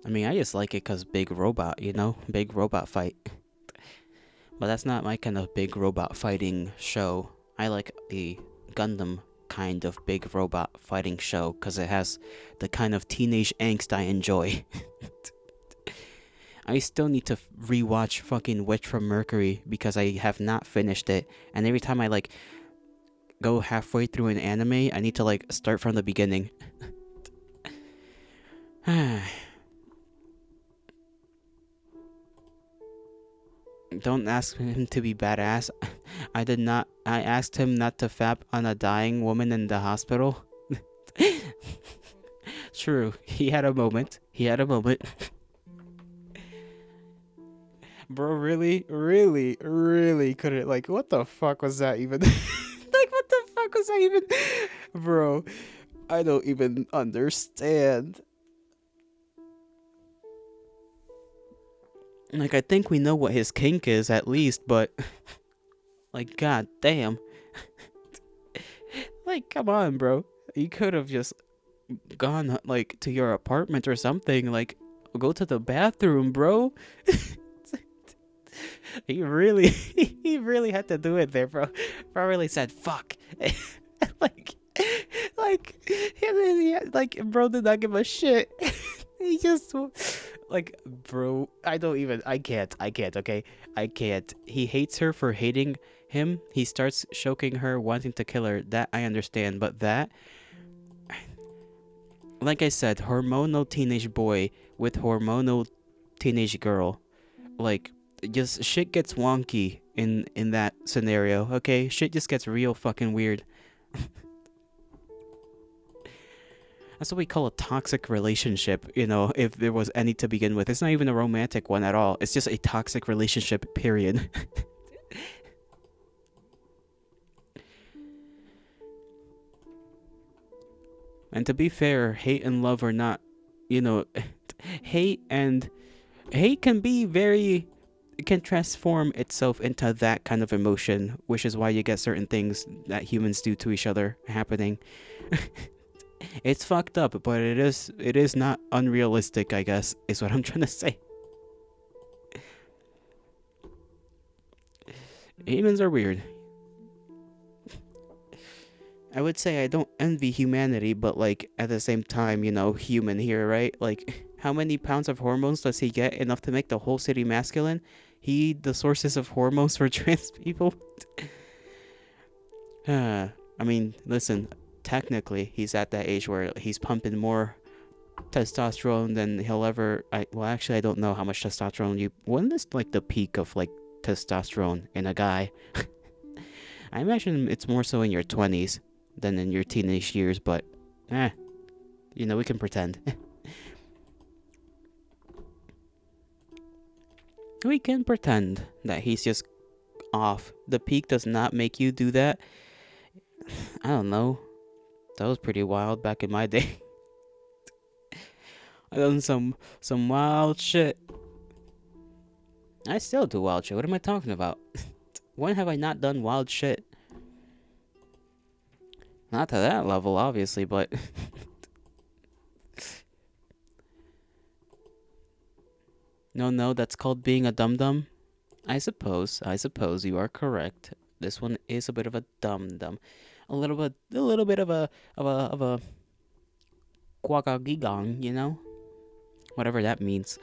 I mean, I just like it because big robot fight. But that's not my kind of big robot fighting show. I like the Gundam kind of big robot fighting show because it has the kind of teenage angst I enjoy. I still need to rewatch fucking Witch from Mercury because I have not finished it. And every time I like go halfway through an anime, I need to like start from the beginning. Don't ask him to be badass. I did not. I asked him not to fap on a dying woman in the hospital. True. He had a moment. Bro, really couldn't. Like, what the fuck was that even? Like, what the fuck was that even? Bro, I don't even understand. Like, I think we know what his kink is at least, but like, god damn. Like, come on, bro. You could have just gone like to your apartment or something. Like, go to the bathroom, bro. he really had to do it there, bro. Bro really said fuck. like, like, bro did not give a shit. He just, like, bro, I can't, okay? I can't. He hates her for hating him. He starts choking her, wanting to kill her. That I understand, but that, like I said, hormonal teenage boy with hormonal teenage girl. Like, just shit gets wonky in that scenario, okay? Shit just gets real fucking weird. That's what we call a toxic relationship, you know, if there was any to begin with. It's not even a romantic one at all. It's just a toxic relationship, period. And to be fair, hate and love are not, you know, hate can be very, it can transform itself into that kind of emotion, which is why you get certain things that humans do to each other happening. It's fucked up, but it is not unrealistic, I guess, is what I'm trying to say. Humans are weird. I would say I don't envy humanity, but like at the same time, you know, human here, right? Like, how many pounds of hormones does he get? Enough to make the whole city masculine? He the sources of hormones for trans people? I mean, listen, technically he's at that age where he's pumping more testosterone than he'll ever. Well, actually, I don't know how much testosterone when is like the peak of like testosterone in a guy? I imagine it's more so in your 20s than in your teenage years, but you know, we can pretend. We can pretend that he's just off. The peak does not make you do that. I don't know. That was pretty wild back in my day. I done some wild shit. I still do wild shit. What am I talking about? When have I not done wild shit? Not to that level, obviously, but no, that's called being a dum-dum. I suppose you are correct. This one is a bit of a dum-dum. A little bit of a quagagigong, you know? Whatever that means.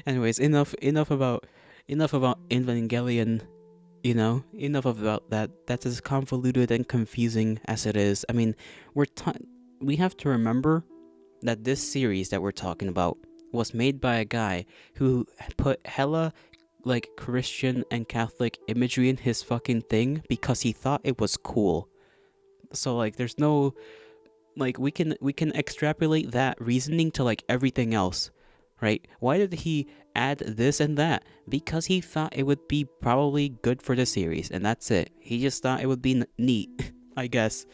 Anyways, enough about Evangelion, you know? Enough about that. That's as convoluted and confusing as it is. I mean, we have to remember that this series that we're talking about was made by a guy who put hella like Christian and Catholic imagery in his fucking thing because he thought it was cool. So like there's no like we can extrapolate that reasoning to like everything else, right? Why did he add this and that? Because he thought it would be probably good for the series, and that's it. He just thought it would be neat, I guess.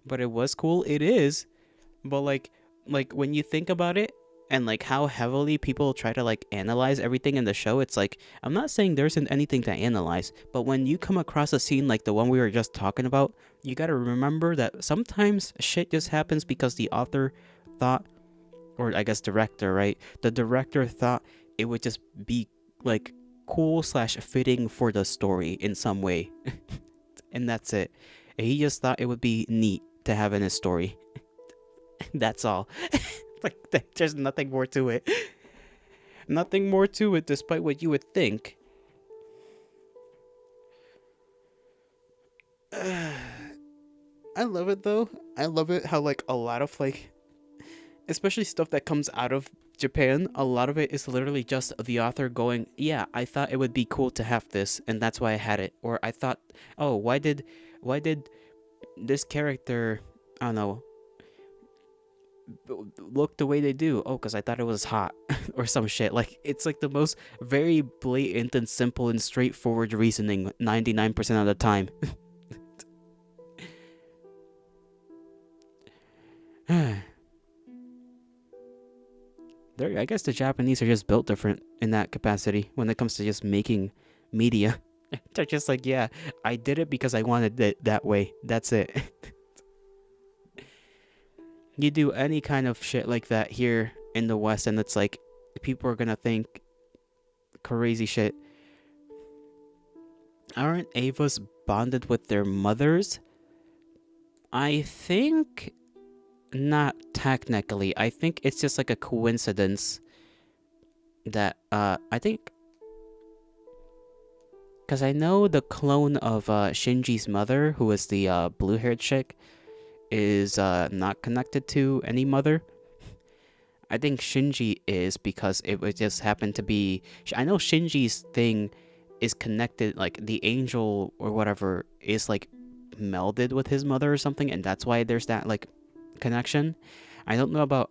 But it was cool. It is. But like when you think about it, and like how heavily people try to like analyze everything in the show. It's like, I'm not saying there isn't anything to analyze, but when you come across a scene like the one we were just talking about, you gotta remember that sometimes shit just happens because the author thought, or I guess director, right? The director thought it would just be like cool slash fitting for the story in some way. And that's it. He just thought it would be neat to have in his story. That's all. Like, there's nothing more to it. Nothing more to it, despite what you would think. I love it though. I love it how like a lot of like, especially stuff that comes out of Japan, a lot of it is literally just the author going, yeah, I thought it would be cool to have this, and that's why I had it. Or I thought, oh, why did this character, I don't know, look the way they do? Oh, because I thought it was hot. Or some shit. Like, it's like the most very blatant and simple and straightforward reasoning 99% of the time. I guess the Japanese are just built different in that capacity when it comes to just making media. They're just like, yeah, I did it because I wanted it that way. That's it. You do any kind of shit like that here in the West, and it's like, people are gonna think crazy shit. Aren't Avas bonded with their mothers? I think not technically. I think it's just like a coincidence that I think, because I know the clone of Shinji's mother, who is the blue-haired chick, is not connected to any mother. I think Shinji is, because it would just happen to be. I know Shinji's thing is connected, like the angel or whatever is like melded with his mother or something, and that's why there's that like connection. I don't know about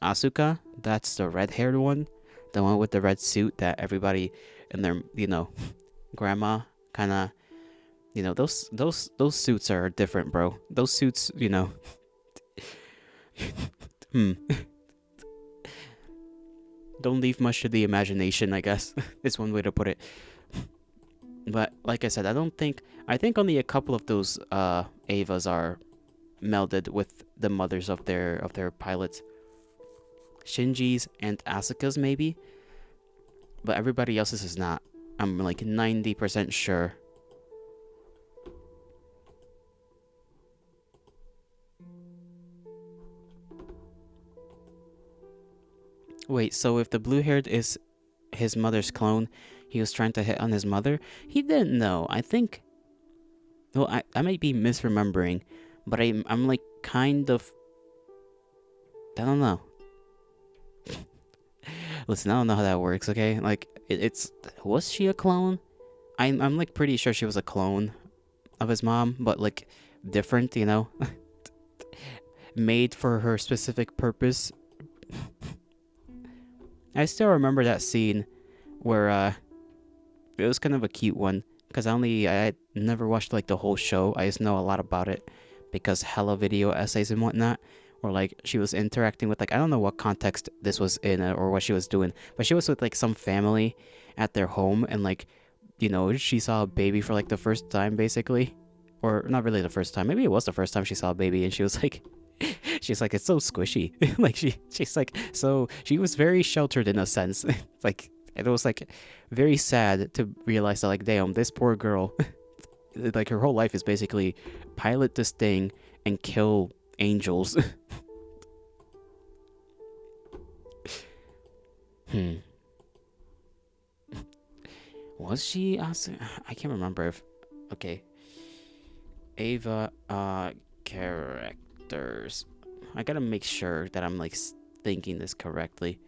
Asuka. That's the red-haired one, the one with the red suit that everybody and their grandma kind of, those suits are different, bro. Those suits, don't leave much to the imagination, I guess. Is one way to put it. But like I said, I think only a couple of those Avas are melded with the mothers of their pilots. Shinji's and Asuka's maybe, but everybody else's is not. I'm like 90% sure. Wait, so if the blue-haired is his mother's clone, he was trying to hit on his mother? He didn't know. I think. Well, I might be misremembering, but I'm like kind of. I don't know. Listen, I don't know how that works. Okay, like it's was she a clone? I'm like pretty sure she was a clone of his mom, but like different, made for her specific purpose. I still remember that scene where it was kind of a cute one, because I never watched like the whole show. I just know a lot about it because hella video essays and whatnot, where like she was interacting with, like, I don't know what context this was in or what she was doing, but she was with like some family at their home, and like, she saw a baby for like the first time basically, or not really the first time, maybe it was the first time she saw a baby, and she was like, she's like, it's so squishy. Like she's like, so she was very sheltered in a sense. Like, it was like very sad to realize that, like, damn, this poor girl, like her whole life is basically pilot this thing and kill angels. Was she also, I can't remember if, okay, Ava characters. I gotta make sure that I'm like thinking this correctly.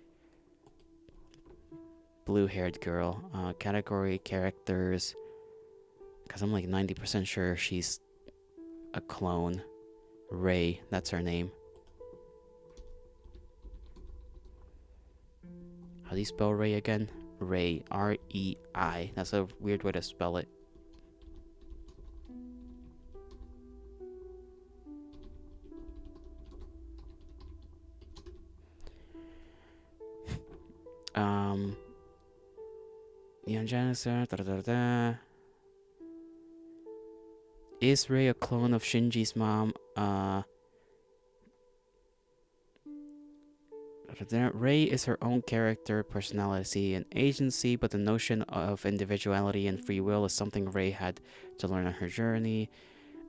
Blue-haired girl, category characters, because I'm like 90% sure she's a clone. Ray, that's her name. How do you spell Ray again? Ray, R-E-I. That's a weird way to spell it. Um, Neon Genesis. Da, da, da, da. Is Rei a clone of Shinji's mom? Rei is her own character, personality, and agency, but the notion of individuality and free will is something Rei had to learn on her journey.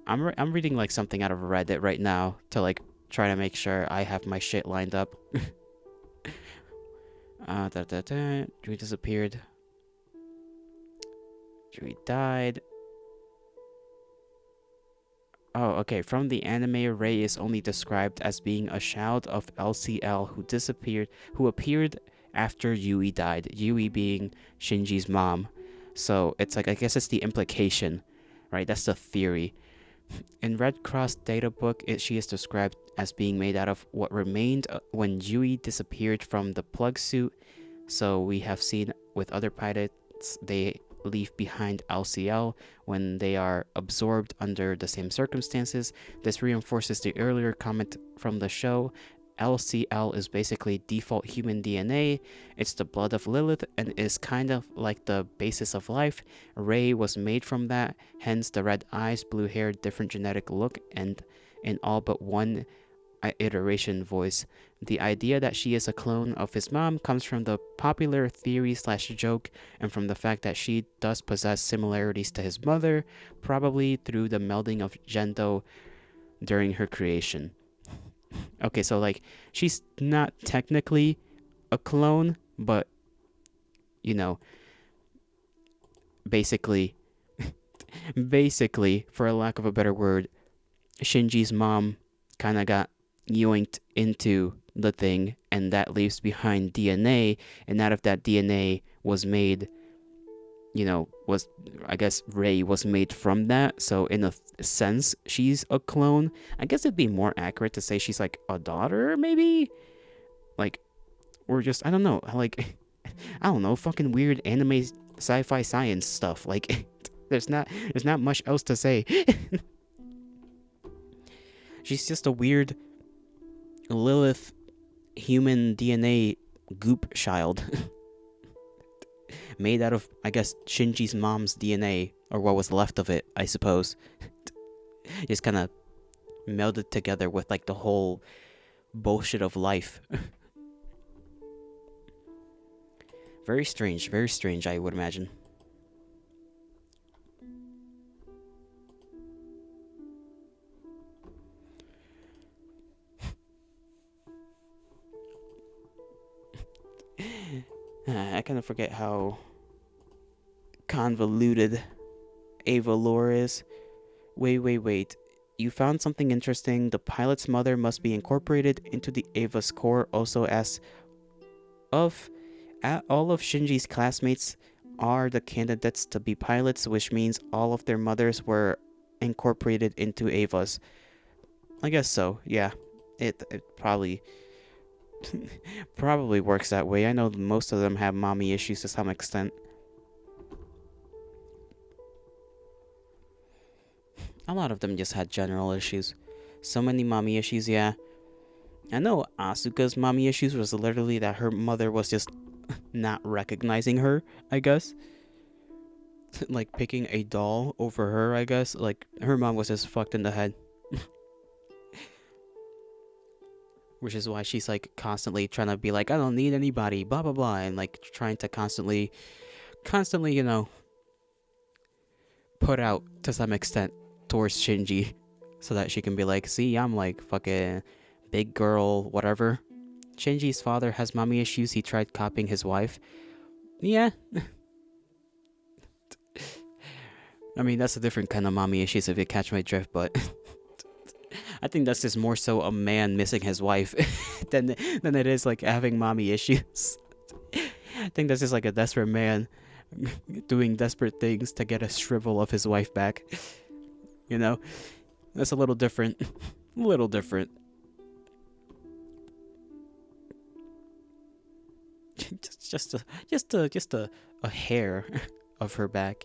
I'm reading like something out of Reddit right now to like try to make sure I have my shit lined up. Jui disappeared. Jui died. Oh, okay. From the anime, Rei is only described as being a child of LCL who appeared after Yui died. Yui being Shinji's mom. So it's like, I guess it's the implication, right? That's the theory. In Red Cross data book, she is described as being made out of what remained when Yui disappeared from the plug suit. So we have seen with other pilots, they leave behind LCL when they are absorbed under the same circumstances. This reinforces the earlier comment from the show. LCL is basically default human DNA. It's the blood of Lilith and is kind of like the basis of life. Rei was made from that, hence the red eyes, blue hair, different genetic look, and in all but one iteration voice. The idea that she is a clone of his mom comes from the popular theory slash joke and from the fact that she does possess similarities to his mother, probably through the melding of Gendo during her creation. Okay, so like she's not technically a clone, but you know, basically for a lack of a better word, Shinji's mom kind of got yoinked into the thing, and that leaves behind DNA, and out of that DNA was made, was, I guess, Rei was made from that. So in a sense, she's a clone. I guess it'd be more accurate to say she's like a daughter, maybe, like, or just, I don't know, like, I don't know, fucking weird anime sci-fi science stuff. Like, there's not much else to say. She's just a weird Lilith human DNA goop child. Made out of, I guess, Shinji's mom's DNA, or what was left of it, I suppose. Just kind of melded together with, like, the whole bullshit of life. Very strange, I would imagine. I kind of forget how convoluted Ava lore is. Wait. You found something interesting. The pilot's mother must be incorporated into the Ava's core, also as of all of Shinji's classmates are the candidates to be pilots, which means all of their mothers were incorporated into Ava's. I guess so, yeah. It probably probably works that way. I know most of them have mommy issues to some extent. A lot of them just had general issues. So many mommy issues, yeah. I know Asuka's mommy issues was literally that her mother was just not recognizing her, I guess. Like picking a doll over her, I guess. Like her mom was just fucked in the head. Which is why she's like constantly trying to be like, I don't need anybody, blah blah blah, and like trying to constantly, put out to some extent towards Shinji, so that she can be like, see, I'm like fucking big girl, whatever. Shinji's father has mommy issues. He tried copying his wife. Yeah. I mean, that's a different kind of mommy issues if you catch my drift, but I think that's just more so a man missing his wife than it is like having mommy issues. I think that's just like a desperate man doing desperate things to get a shrivel of his wife back. That's a little different. A little different. just a hair of her back.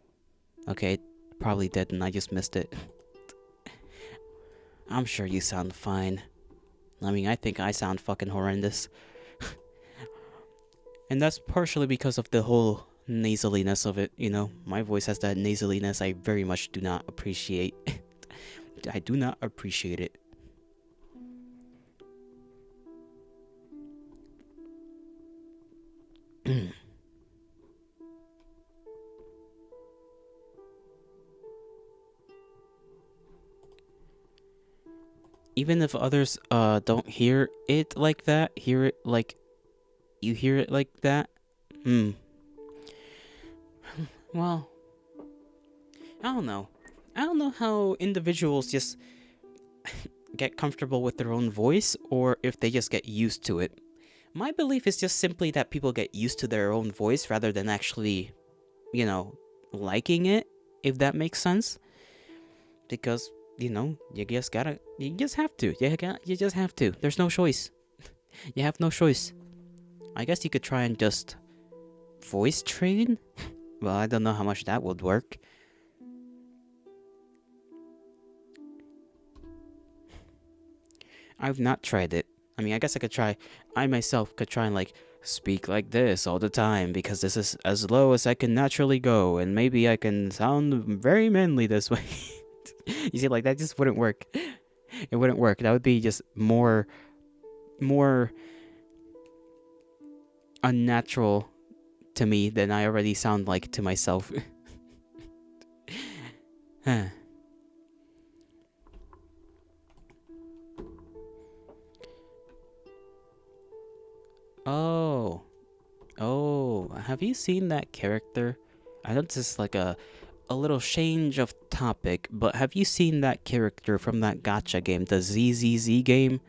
Okay, it probably did and I just missed it. I'm sure you sound fine. I mean, I think I sound fucking horrendous. And that's partially because of the whole nasaliness of it, you know? My voice has that nasaliness I very much do not appreciate. I do not appreciate it. Even if others don't hear it like that, hear it like you hear it like that, well, I don't know. I don't know how individuals just get comfortable with their own voice or if they just get used to it. My belief is just simply that people get used to their own voice rather than actually, you know, liking it, if that makes sense. Because, you know, you just have to. You just have to. There's no choice. You have no choice. I guess you could try and just voice train? Well, I don't know how much that would work. I've not tried it. I mean, I guess I myself could try and like speak like this all the time because this is as low as I can naturally go and maybe I can sound very manly this way. You see, like that just wouldn't work. It wouldn't work. That would be just more unnatural to me than I already sound like to myself. Huh. Oh, have you seen that character? I know this is like a little change of topic, but have you seen that character from that gacha game, the ZZZ game?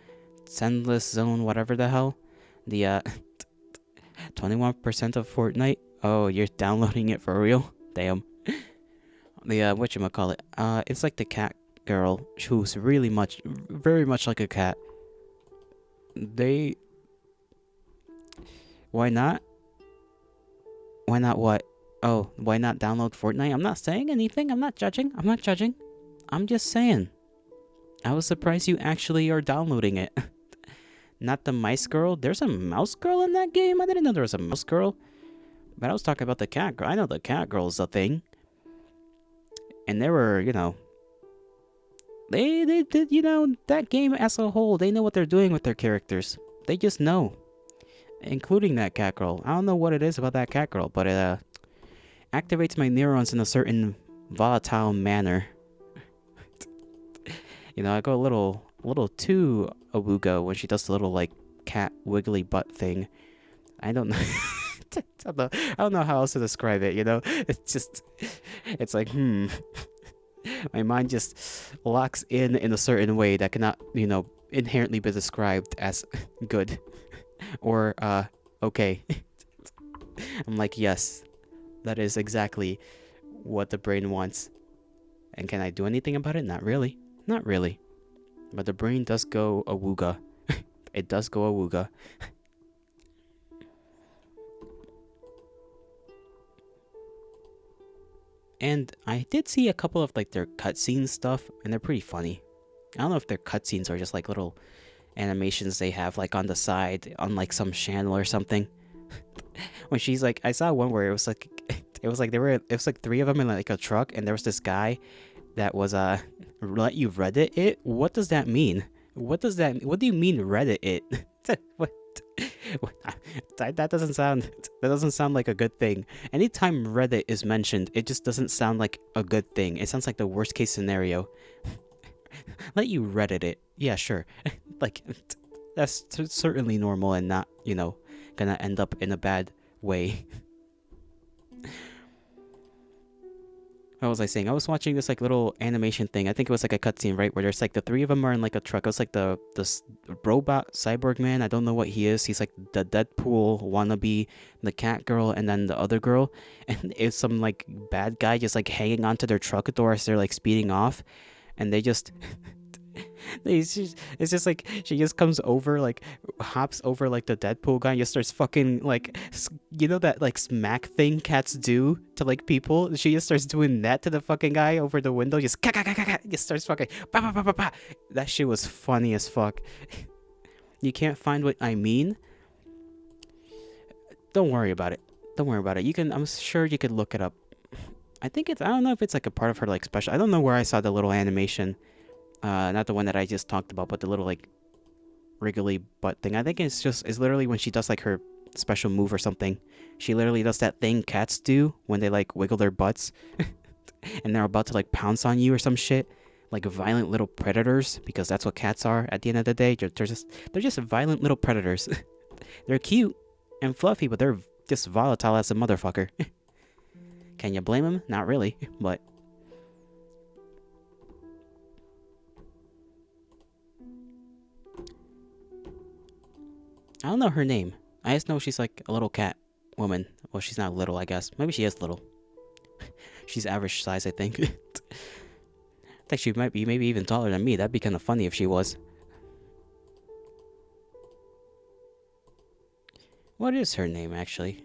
Endless Zone, whatever the hell? The 21% of Fortnite? Oh, you're downloading it for real? Damn. The whatchamacallit? It's like the cat girl who's very much like a cat. They Why not? Why not what? Oh, why not download Fortnite? I'm not saying anything. I'm not judging. I'm just saying. I was surprised you actually are downloading it. Not the mice girl. There's a mouse girl in that game? I didn't know there was a mouse girl. But I was talking about the cat girl. I know the cat girl's a thing. And they were, you know... They did, you know, that game as a whole, they know what they're doing with their characters. They just know. Including that cat girl. I don't know what it is about that cat girl, but it activates my neurons in a certain volatile manner. You know, I go a little too awooga when she does the little like cat wiggly butt thing. I don't know. I don't know how else to describe it, you know? It's like, my mind just locks in a certain way that cannot, you know, inherently be described as good or okay. I'm like, yes, that is exactly what the brain wants. And can I do anything about it? Not really. Not really. But the brain does go awooga. It does go awooga. And I did see a couple of like their cutscene stuff, and they're pretty funny. I don't know if their cutscenes are just like little animations they have like on the side on like some channel or something. When she's like, I saw one where it was like it was like three of them in like a truck, and there was this guy that was let you Reddit it. What does that mean? What do you mean Reddit it? What? That doesn't sound like a good thing. Anytime Reddit is mentioned, it just doesn't sound like a good thing. It sounds like the worst case scenario. Let you Reddit it. Yeah, sure. Like, that's certainly normal and not, you know, gonna end up in a bad way. What was I saying? I was watching this like little animation thing. I think it was like a cutscene, right? Where there's like the three of them are in like a truck. It was like the robot cyborg man. I don't know what he is. He's like the Deadpool wannabe, the cat girl, and then the other girl. And it's some like bad guy just like hanging onto their truck door as they're like speeding off. And they just It's just like she just comes over, like hops over like the Deadpool guy, and just starts fucking like you know that like smack thing cats do to like people. She just starts doing that to the fucking guy over the window. Just just starts fucking ba ba ba ba ba. That shit was funny as fuck. You can't find what I mean? Don't worry about it. Don't worry about it. You can. I'm sure you could look it up. I think it's. I don't know if it's like a part of her like special. I don't know where I saw the little animation. Not the one that I just talked about, but the little like wriggly butt thing. I think it's literally when she does like her special move or something. She literally does that thing cats do when they like wiggle their butts and they're about to like pounce on you or some shit. Like violent little predators, because that's what cats are at the end of the day. They're just violent little predators. They're cute and fluffy, but they're just volatile as a motherfucker. Can you blame them? Not really, but I don't know her name. I just know she's like a little cat woman. Well, she's not little, I guess. Maybe she is little. She's average size, I think. I think she might be maybe even taller than me. That'd be kind of funny if she was. What is her name, actually?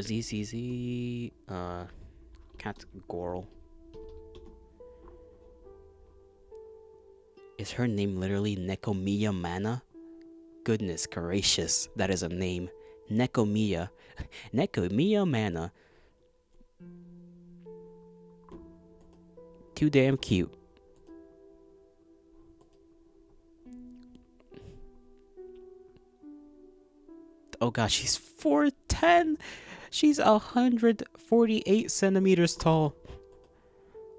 ZZZ, Cat Goral. Is her name literally Nekomiya Mana? Goodness gracious, that is a name. Nekomiya. Nekomiya Mana. Too damn cute. Oh gosh, she's 4'10". She's 148 centimeters tall.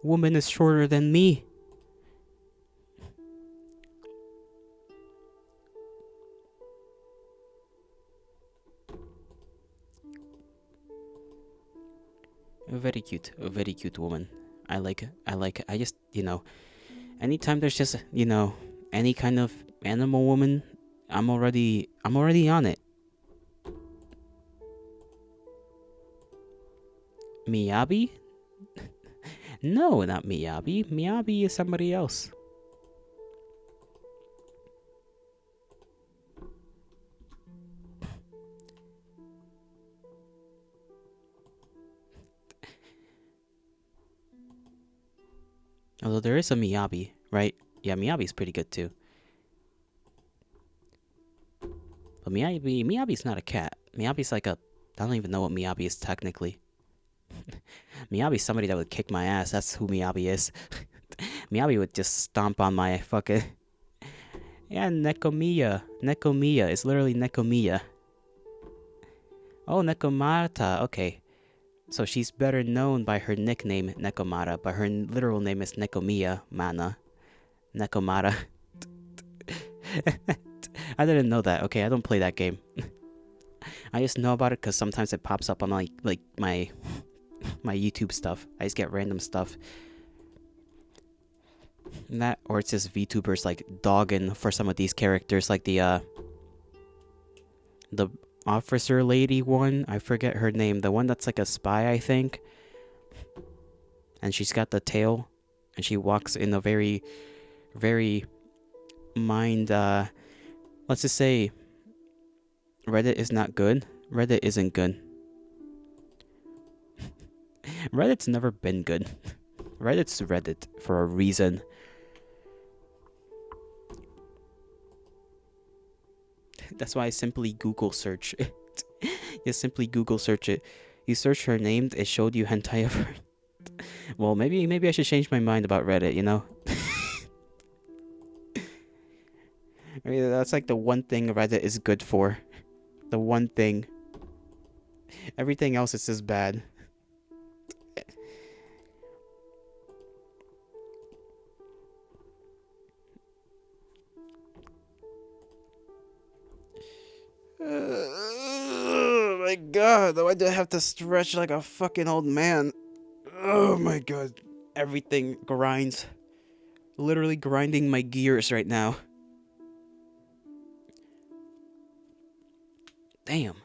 Woman is shorter than me. A very cute woman. I like it. I just, anytime there's just, any kind of animal woman, I'm already on it. Miyabi? No, not Miyabi. Miyabi is somebody else. Although there is a Miyabi, right? Yeah, Miyabi's pretty good too. But Miyabi's not a cat. Miyabi's like a... I don't even know what Miyabi is technically. Miyabi's somebody that would kick my ass. That's who Miyabi is. Miyabi would just stomp on my fucking... Yeah, Nekomiya. Nekomiya. It's literally Nekomiya. Oh, Nekomata. Okay. So she's better known by her nickname Nekomata, but her literal name is Nekomiya Mana. Nekomata. I didn't know that. Okay, I don't play that game. I just know about it because sometimes it pops up on my YouTube stuff. I just get random stuff. And that, or it's just VTubers like dogging for some of these characters, like the officer lady one. I forget her name. The one that's like a spy, I think. And she's got the tail, and she walks in a very, very let's just say Reddit is not good. Reddit isn't good. Reddit's never been good. Reddit's Reddit for a reason. That's why I simply Google search it. You simply Google search it. You search her name, it showed you hentai of her. Well, maybe I should change my mind about Reddit, you know? I mean, that's like the one thing Reddit is good for. The one thing. Everything else is just bad. Oh my god, why do I have to stretch like a fucking old man? Oh my god. Everything grinds. Literally grinding my gears right now. Damn.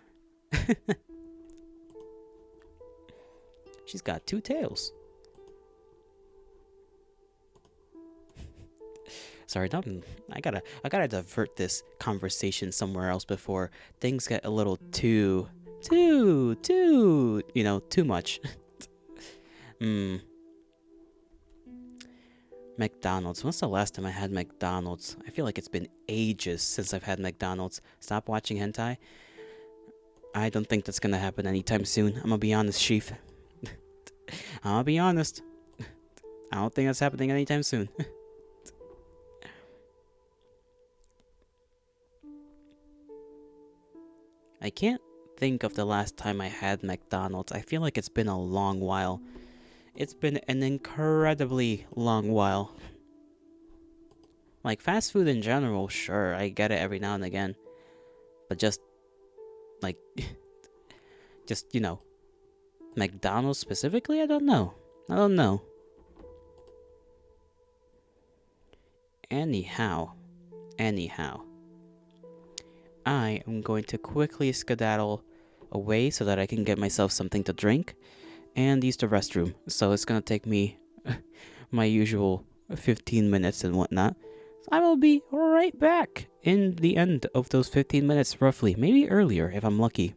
She's got two tails. Sorry, I gotta divert this conversation somewhere else before things get a little too much. Hmm. McDonald's. When's the last time I had McDonald's? I feel like it's been ages since I've had McDonald's. Stop watching hentai. I don't think that's gonna happen anytime soon. I'm gonna be honest, Chief. I'm gonna be honest. I don't think that's happening anytime soon. I can't think of the last time I had McDonald's. I feel like it's been a long while. It's been an incredibly long while. Like, fast food in general, sure, I get it every now and again. But just, like, just, McDonald's specifically? I don't know. Anyhow. I am going to quickly skedaddle away so that I can get myself something to drink and use the restroom. So it's gonna take me my usual 15 minutes and whatnot. So I will be right back in the end of those 15 minutes, roughly. Maybe earlier if I'm lucky.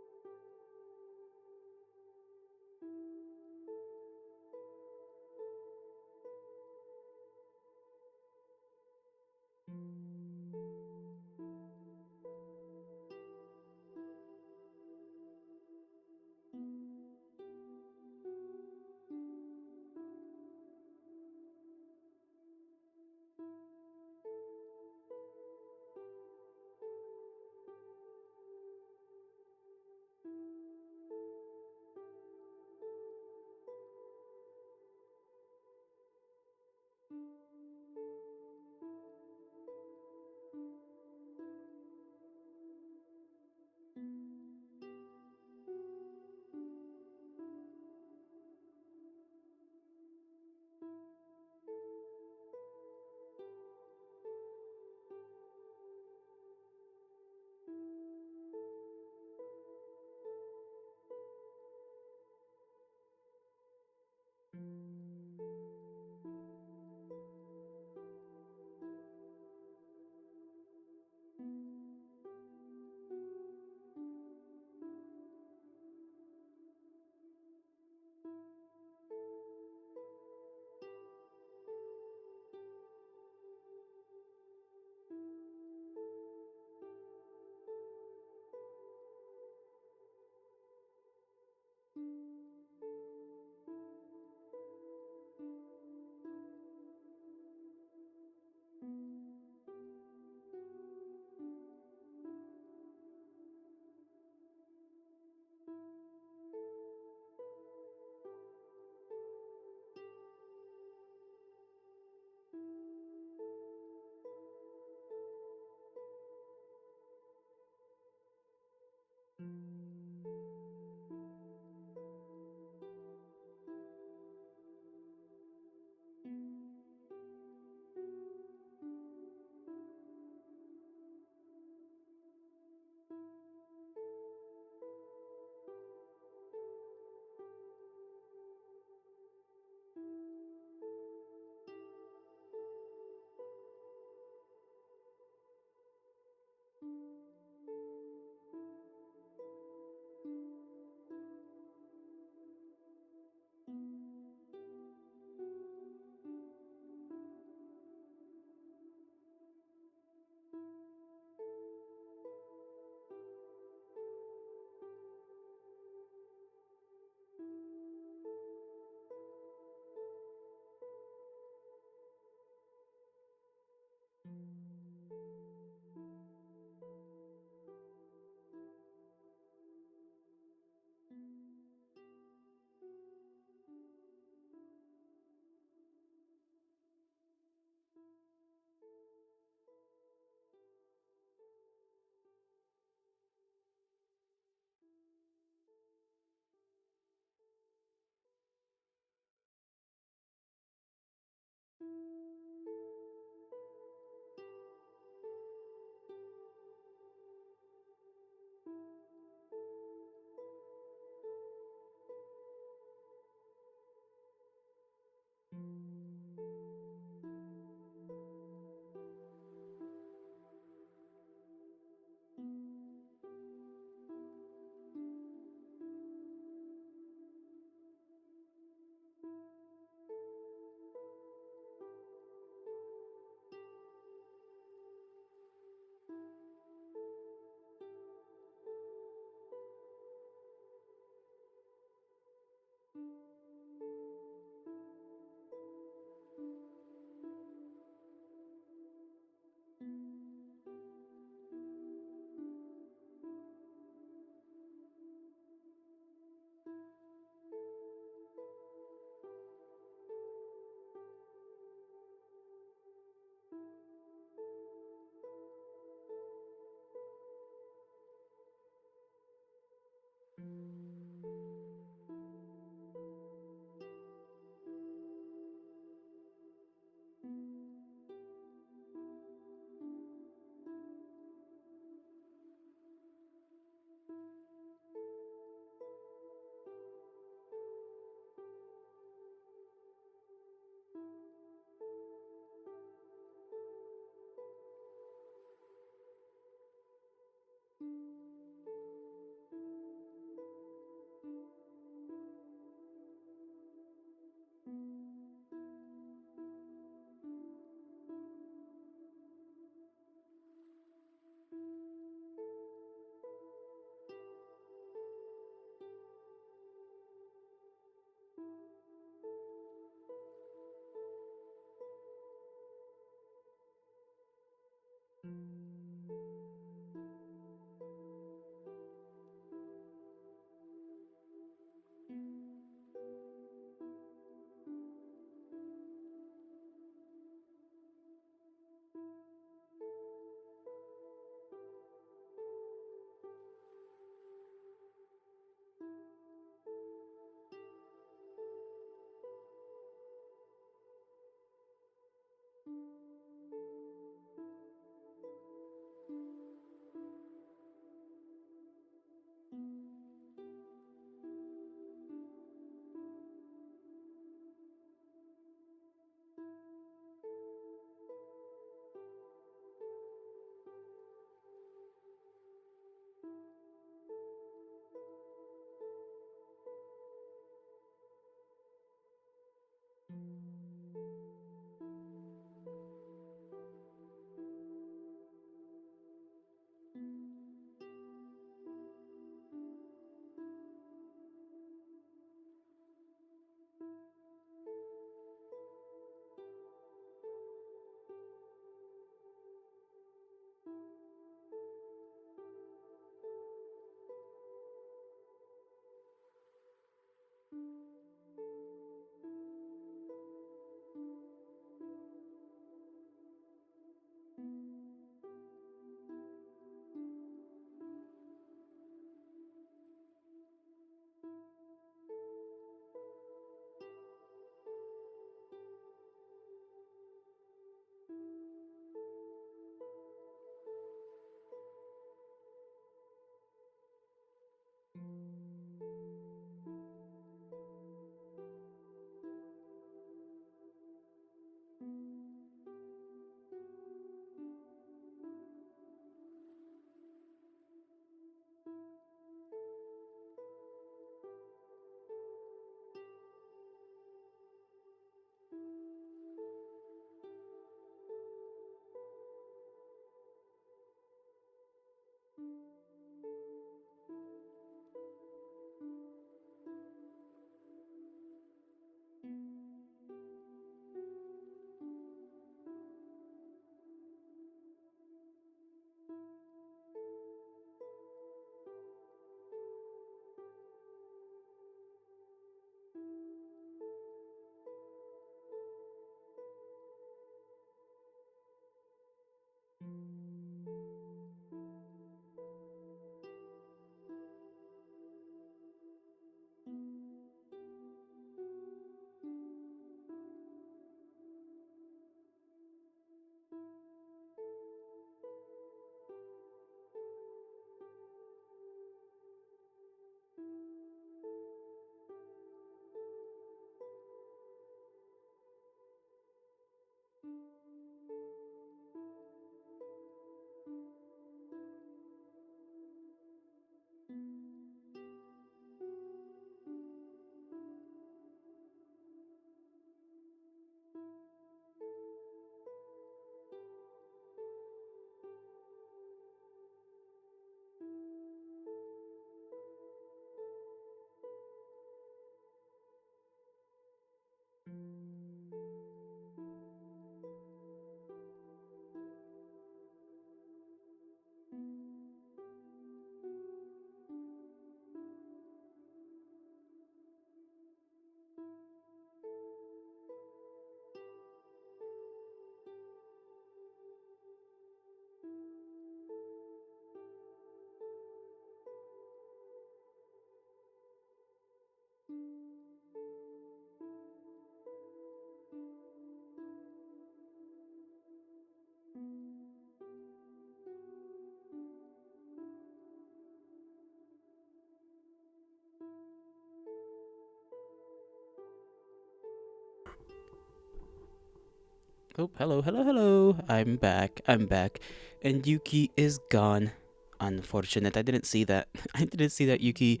Oh, hello, hello, hello. I'm back. I'm back. And Yuki is gone. Unfortunate. I didn't see that. I didn't see that Yuki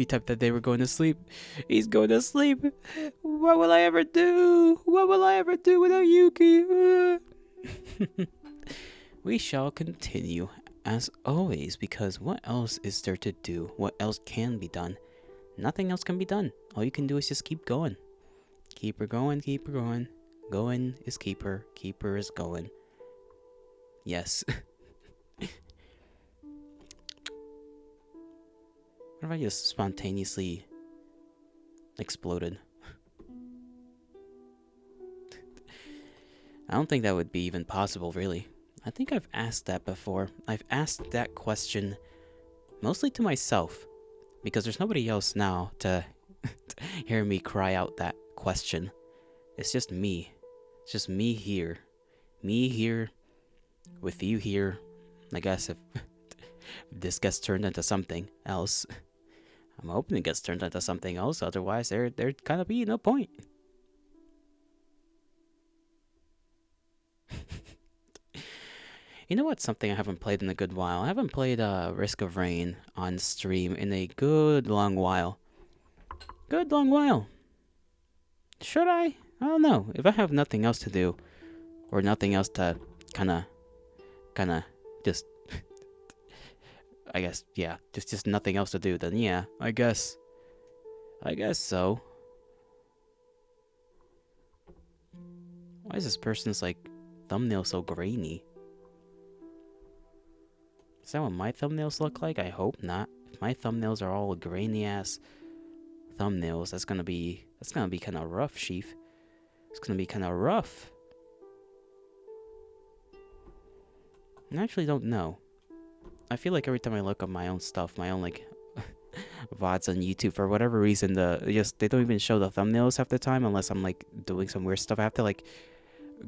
typed that they were going to sleep. He's going to sleep. What will I ever do? What will I ever do without Yuki? We shall continue as always, because what else is there to do? What else can be done? Nothing else can be done. All you can do is just keep going. Keep her going, keep her going. Going is keep her is going. Yes. What if I just spontaneously exploded? I don't think that would be even possible, really. I think I've asked that before. I've asked that question mostly to myself, because there's nobody else now to hear me cry out that question. It's just me. It's just me here. Me here with you here. I guess if this gets turned into something else, I'm hoping it gets turned into something else. Otherwise, there'd kind of be no point. You know what's something I haven't played in a good while? I haven't played Risk of Rain on stream in a good long while. Good long while. Should I? I don't know. If I have nothing else to do, or nothing else to kinda just, I guess, yeah, just nothing else to do, then yeah, I guess so. Why is this person's, like, thumbnail so grainy? Is that what my thumbnails look like? I hope not. If my thumbnails are all grainy ass thumbnails, that's gonna be kind of rough, Sheaf. It's gonna be kind of rough. I actually don't know. I feel like every time I look up my own stuff, my own like VODs on YouTube, for whatever reason, they don't even show the thumbnails half the time unless I'm like doing some weird stuff. I have to like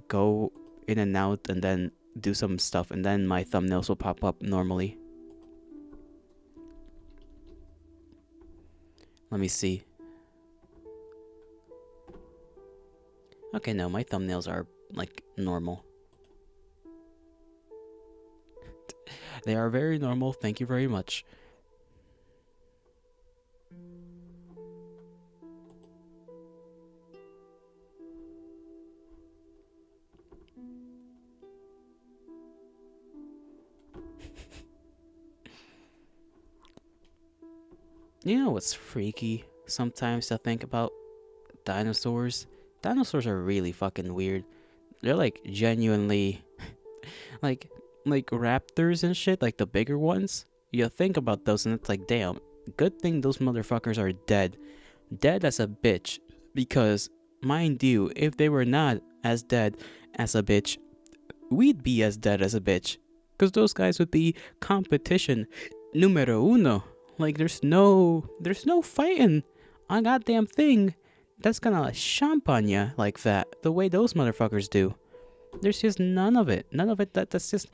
go in and out and then do some stuff, and then my thumbnails will pop up normally. Let me see. Okay, no, my thumbnails are like normal. They are very normal, thank you very much. You know what's freaky sometimes to think about dinosaurs? Dinosaurs are really fucking weird. They're like genuinely like raptors and shit, like the bigger ones. You think about those and it's like, damn, good thing those motherfuckers are dead. Dead as a bitch. Because, mind you, if they were not as dead as a bitch, we'd be as dead as a bitch. Because those guys would be competition numero uno. Like, there's no fighting a goddamn thing that's gonna chomp on ya like that, the way those motherfuckers do. There's just none of it. None of it. That's just,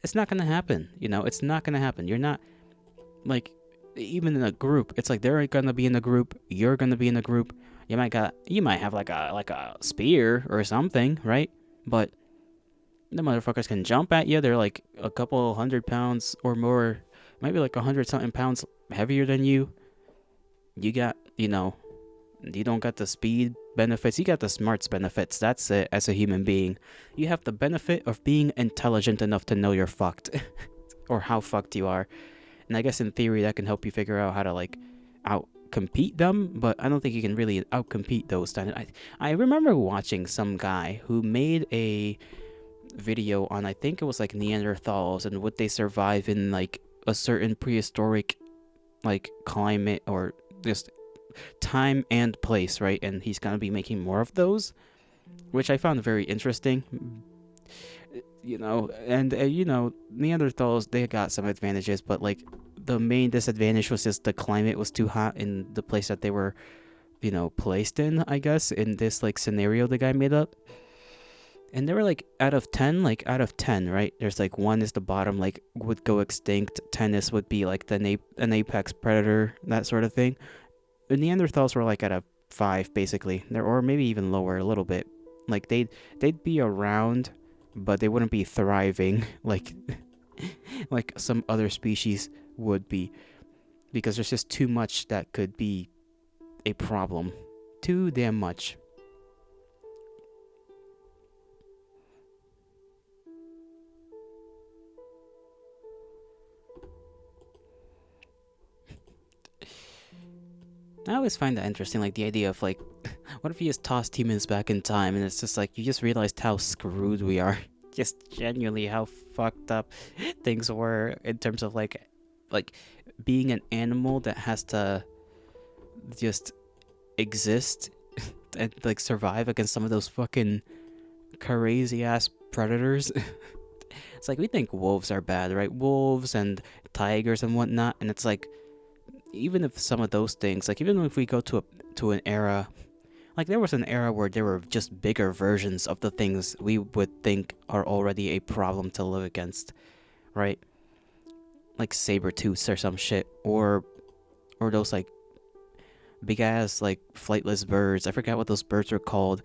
it's not gonna happen. You know, it's not gonna happen. You're not, like, even in a group, it's like they're gonna be in a group, you're gonna be in a group. You might have like a spear or something, right? But the motherfuckers can jump at you. They're like a couple 100 pounds or more, maybe like 100 something pounds heavier than you. You got, you don't got the speed benefits, you got the smarts benefits. That's it. As a human being, you have the benefit of being intelligent enough to know you're fucked or how fucked you are. And I guess in theory that can help you figure out how to like out compete them, but I don't think you can really out compete those. I remember watching some guy who made a video on, I think it was like Neanderthals and would they survive in like a certain prehistoric like climate or just time and place, right? And he's gonna be making more of those, which I found very interesting. And Neanderthals, they got some advantages, but like the main disadvantage was just the climate was too hot in the place that they were, placed in, I guess, in this like scenario the guy made up. And they were like out of 10, right? There's like 1 is the bottom, like would go extinct. 10 is would be like an apex predator, that sort of thing. The Neanderthals were like at a 5 basically, or maybe even lower a little bit. Like they'd be around, but they wouldn't be thriving like like some other species would be, because there's just too much that could be a problem. Too damn much. I always find that interesting, like the idea of like, what if you just tossed humans back in time and it's just like, you just realized how screwed we are. just genuinely how fucked up things were in terms of like being an animal that has to just exist and like survive against some of those fucking crazy ass predators. It's like we think wolves are bad, right? Wolves and tigers and whatnot, and it's like even if some of those things, like even if we go to an era, like there was an era where there were just bigger versions of the things we would think are already a problem to live against, right? Like saber tooths or some shit, or those like big ass like flightless birds. I forgot what those birds were called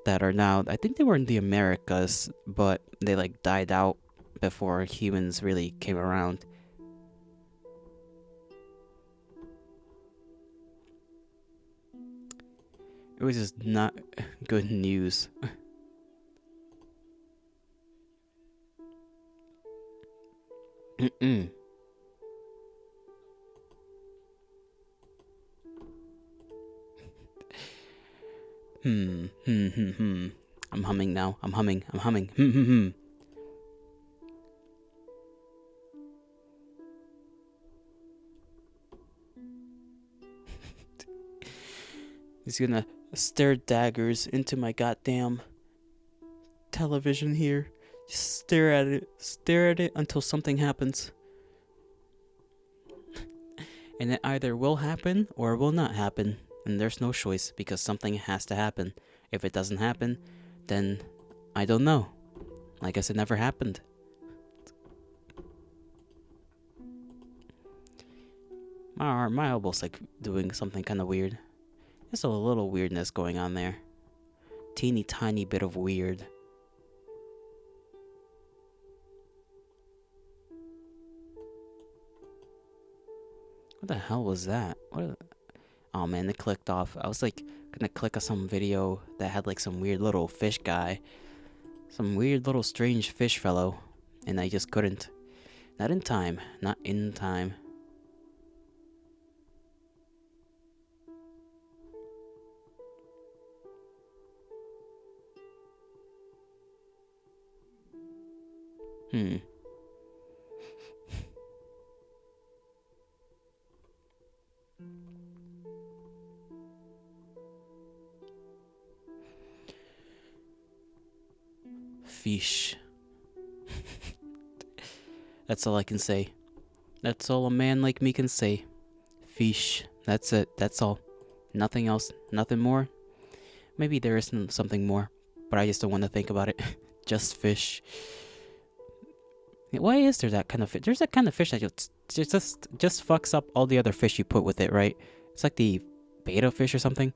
that are now. I think they were in the Americas, but they like died out before humans really came around. It was just not good news. Mm-mm. Hmm. I'm humming now. I'm humming. I'm humming. Hmm. He's gonna stare daggers into my goddamn television here. Just stare at it. Stare at it until something happens. And it either will happen or will not happen. And there's no choice because something has to happen. If it doesn't happen, then I don't know. I guess it never happened. My elbow's like doing something kind of weird. There's a little weirdness going on there. Teeny tiny bit of weird. What the hell was that? Oh man, it clicked off. I was like gonna click on some video that had like some weird little fish guy. Some weird little strange fish fellow. And I just couldn't. Not in time. Not in time. Hmm. Fish. That's all I can say. That's all a man like me can say. Fish. That's it. That's all. Nothing else. Nothing more. Maybe there is something more, but I just don't want to think about it. Just fish. Why is there that kind of fish? There's that kind of fish that just fucks up all the other fish you put with it, right? It's like the beta fish or something.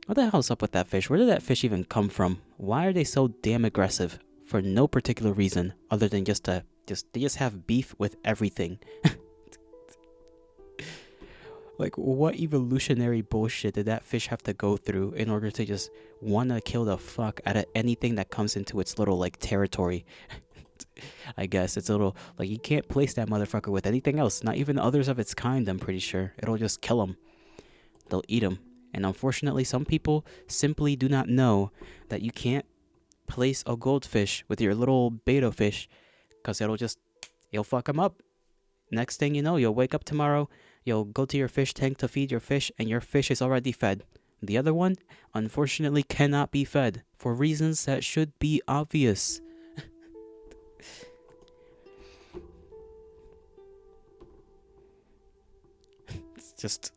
What the hell's up with that fish? Where did that fish even come from? Why are they so damn aggressive for no particular reason other than they just have beef with everything? Like, what evolutionary bullshit did that fish have to go through in order to just want to kill the fuck out of anything that comes into its little, like, territory? I guess it's a little, like, you can't place that motherfucker with anything else. Not even others of its kind, I'm pretty sure. It'll just kill them. They'll eat them. And unfortunately, some people simply do not know that you can't place a goldfish with your little beta fish because you'll fuck them up. Next thing you know, you'll wake up tomorrow, you'll go to your fish tank to feed your fish, and your fish is already fed. The other one, unfortunately, cannot be fed for reasons that should be obvious. It's just,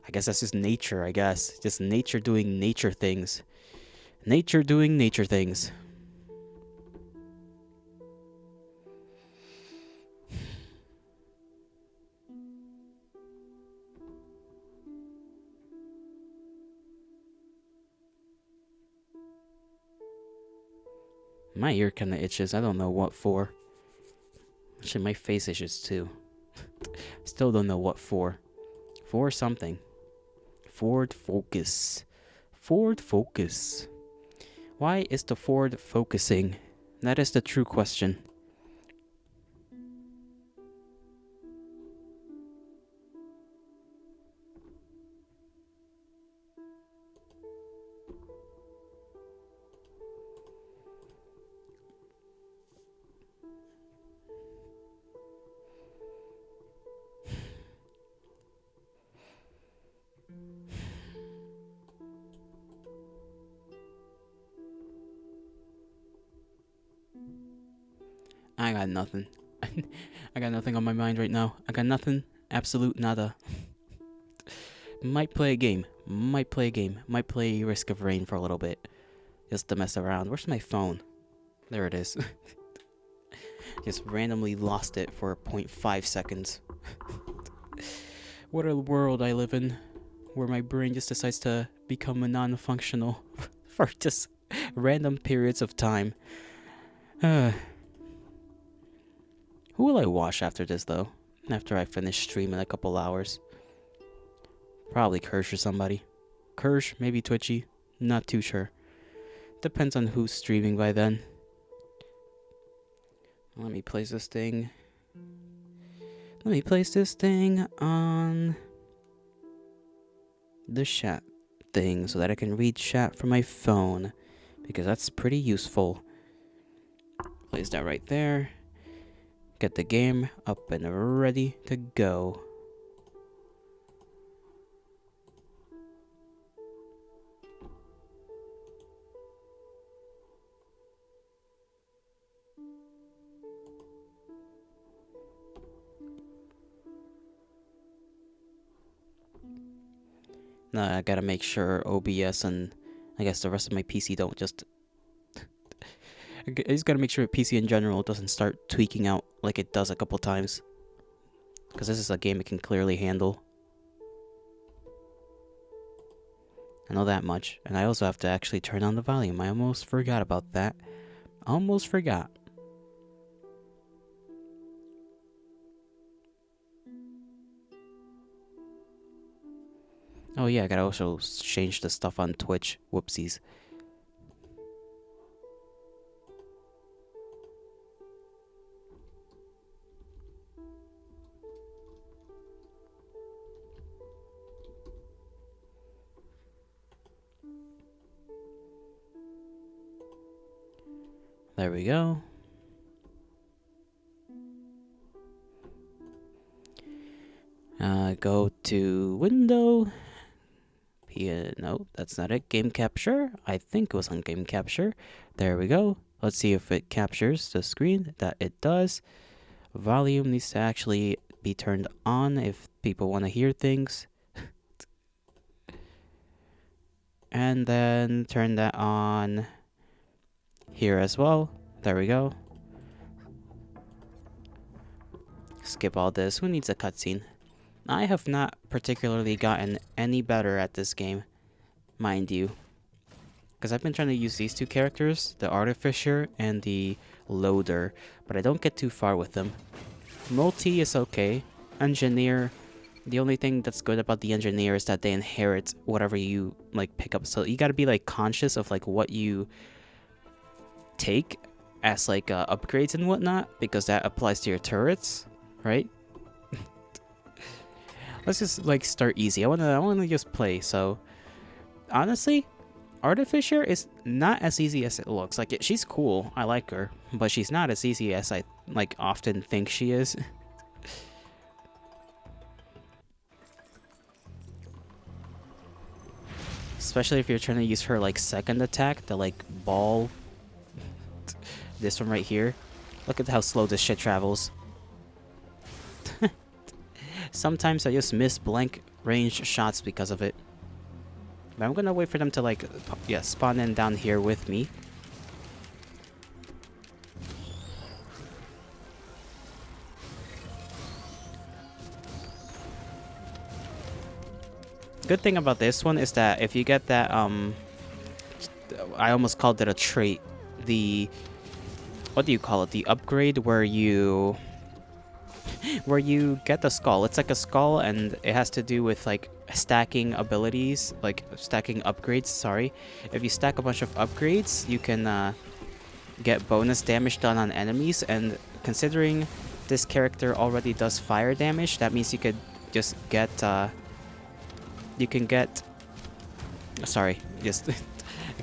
I guess that's just nature, I guess. Just nature doing nature things. Nature doing nature things. My ear kind of itches. I don't know what for. Actually, my face itches too. Still don't know what for. For something. Ford Focus. Ford Focus. Why is the Ford focusing? That is the true question. I got nothing. I got nothing on my mind right now. I got nothing. Absolute nada. Might play a game. Might play Risk of Rain for a little bit. Just to mess around. Where's my phone? There it is. Just randomly lost it for 0.5 seconds. What a world I live in. Where my brain just decides to become a non-functional for just random periods of time. Who will I watch after this, though? After I finish streaming a couple hours. Probably Kirsch or somebody. Kirsch, maybe Twitchy. Not too sure. Depends on who's streaming by then. Let me place this thing. Let me place this thing on the chat thing so that I can read chat from my phone. Because that's pretty useful. Place that right there. Get the game up and ready to go. Now I gotta make sure OBS and I guess the rest of my PC don't just... I just gotta make sure PC in general doesn't start tweaking out like it does a couple times. Because this is a game it can clearly handle. I know that much. And I also have to actually turn on the volume. I almost forgot about that. Almost forgot. Oh yeah, I gotta also change the stuff on Twitch. Whoopsies. There we go. Go to window. No, that's not it. Game capture. I think it was on game capture. There we go. Let's see if it captures the screen. That it does. Volume needs to actually be turned on if people want to hear things. And then turn that on here as well. There we go. Skip all this. Who needs a cutscene? I have not particularly gotten any better at this game, mind you. Because I've been trying to use these two characters, the Artificer and the Loader, but I don't get too far with them. Multi is okay. Engineer, the only thing that's good about the Engineer is that they inherit whatever you like pick up. So you gotta be like conscious of like what you take as like upgrades and whatnot, because that applies to your turrets, right? Let's just like start easy. I wanna just play. So honestly, Artificer is not as easy as it looks. Like she's cool. I like her, but she's not as easy as I like often think she is. Especially if you're trying to use her like second attack, the like ball. This one right here. Look at how slow this shit travels. Sometimes I just miss blank range shots because of it. But I'm gonna wait for them to like, yeah, spawn in down here with me. Good thing about this one is that if you get that, I almost called it a trait. The, what do you call it? The upgrade where you get the skull. It's like a skull, and it has to do with like stacking abilities, like stacking upgrades, sorry. If you stack a bunch of upgrades, you can get bonus damage done on enemies, and considering this character already does fire damage, that means you could just get you can get, sorry, just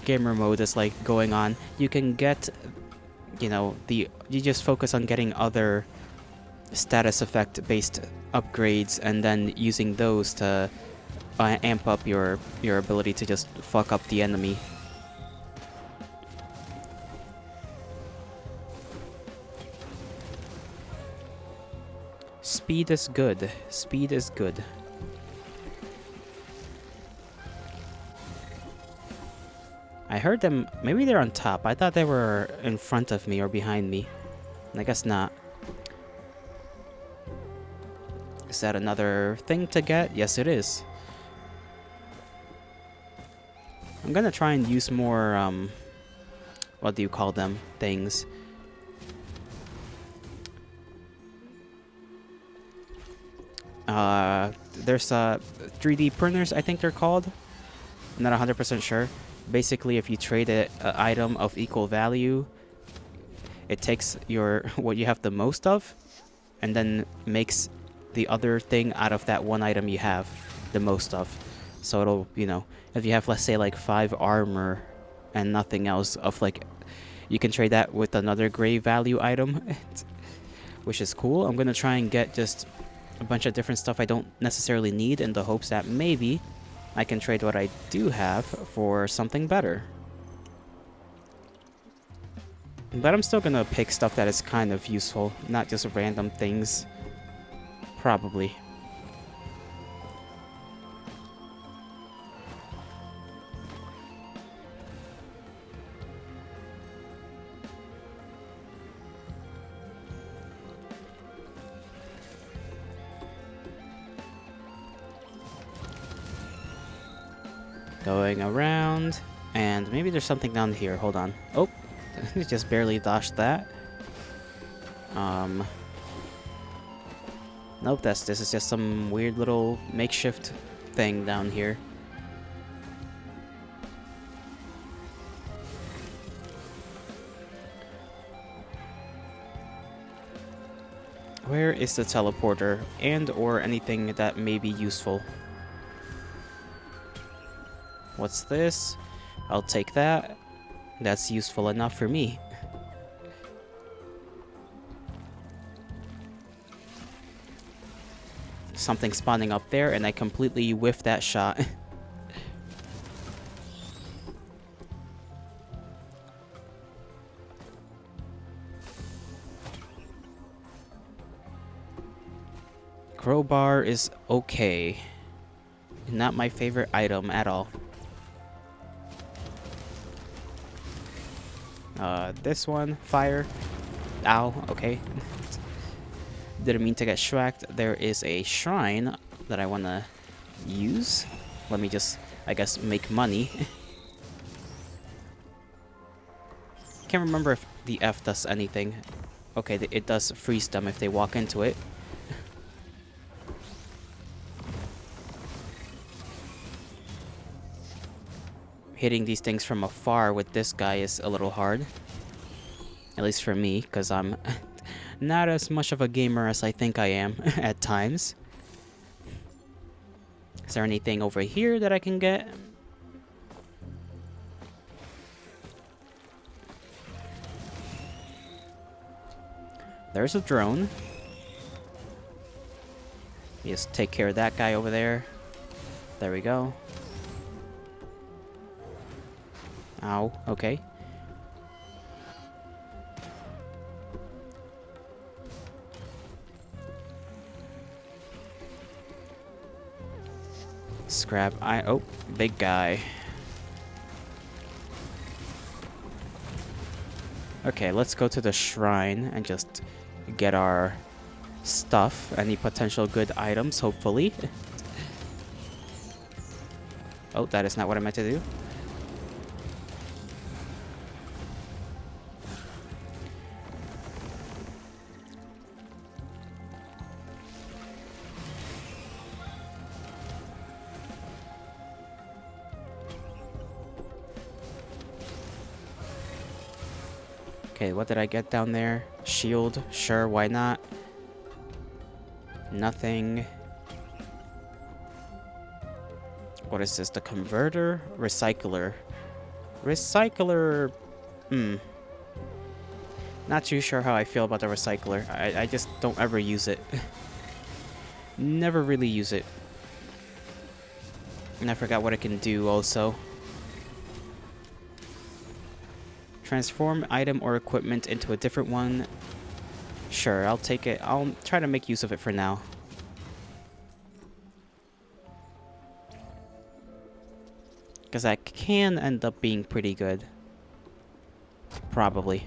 gamer mode is like going on. You can get, you know, you just focus on getting other status effect based upgrades and then using those to amp up your ability to just fuck up the enemy. Speed is good. Speed is good. I heard them. Maybe they're on top. I thought they were in front of me or behind me. I guess not. Is that another thing to get? Yes, it is. I'm gonna try and use more, what do you call them? Things. There's 3D printers, I think they're called. I'm not 100% sure. Basically, if you trade an item of equal value, it takes your what you have the most of, and then makes the other thing out of that one item you have the most of. So it'll, you know, if you have, let's say, like 5 armor and nothing else of, like, you can trade that with another gray value item, which is cool. I'm gonna try and get just a bunch of different stuff I don't necessarily need in the hopes that maybe I can trade what I do have for something better. But I'm still gonna pick stuff that is kind of useful, not just random things. Probably. Going around, and maybe there's something down here. Hold on. Oh, just barely dodged that. Nope, this is just some weird little makeshift thing down here. Where is the teleporter and or anything that may be useful? What's this? I'll take that. That's useful enough for me. Something spawning up there, and I completely whiffed that shot. Crowbar is okay. Not my favorite item at all. This one, fire. Ow, okay. Didn't mean to get shracked. There is a shrine that I want to use. Let me just, I guess, make money. Can't remember if the F does anything. Okay, it does freeze them if they walk into it. Hitting these things from afar with this guy is a little hard. At least for me, because I'm not as much of a gamer as I think I am at times. Is there anything over here that I can get? There's a drone. Just take care of that guy over there. There we go. Ow, okay. Scrap, oh, big guy. Okay, let's go to the shrine and just get our stuff. Any potential good items, hopefully. Oh, that is not what I meant to do. Okay, what did I get down there? Shield, sure, why not? Nothing. What is this? The converter? Recycler. Recycler. Not too sure how I feel about the recycler. I just don't ever use it. Never really use it. And I forgot what it can do also. Transform item or equipment into a different one. Sure, I'll take it. I'll try to make use of it for now. Because that can end up being pretty good. Probably.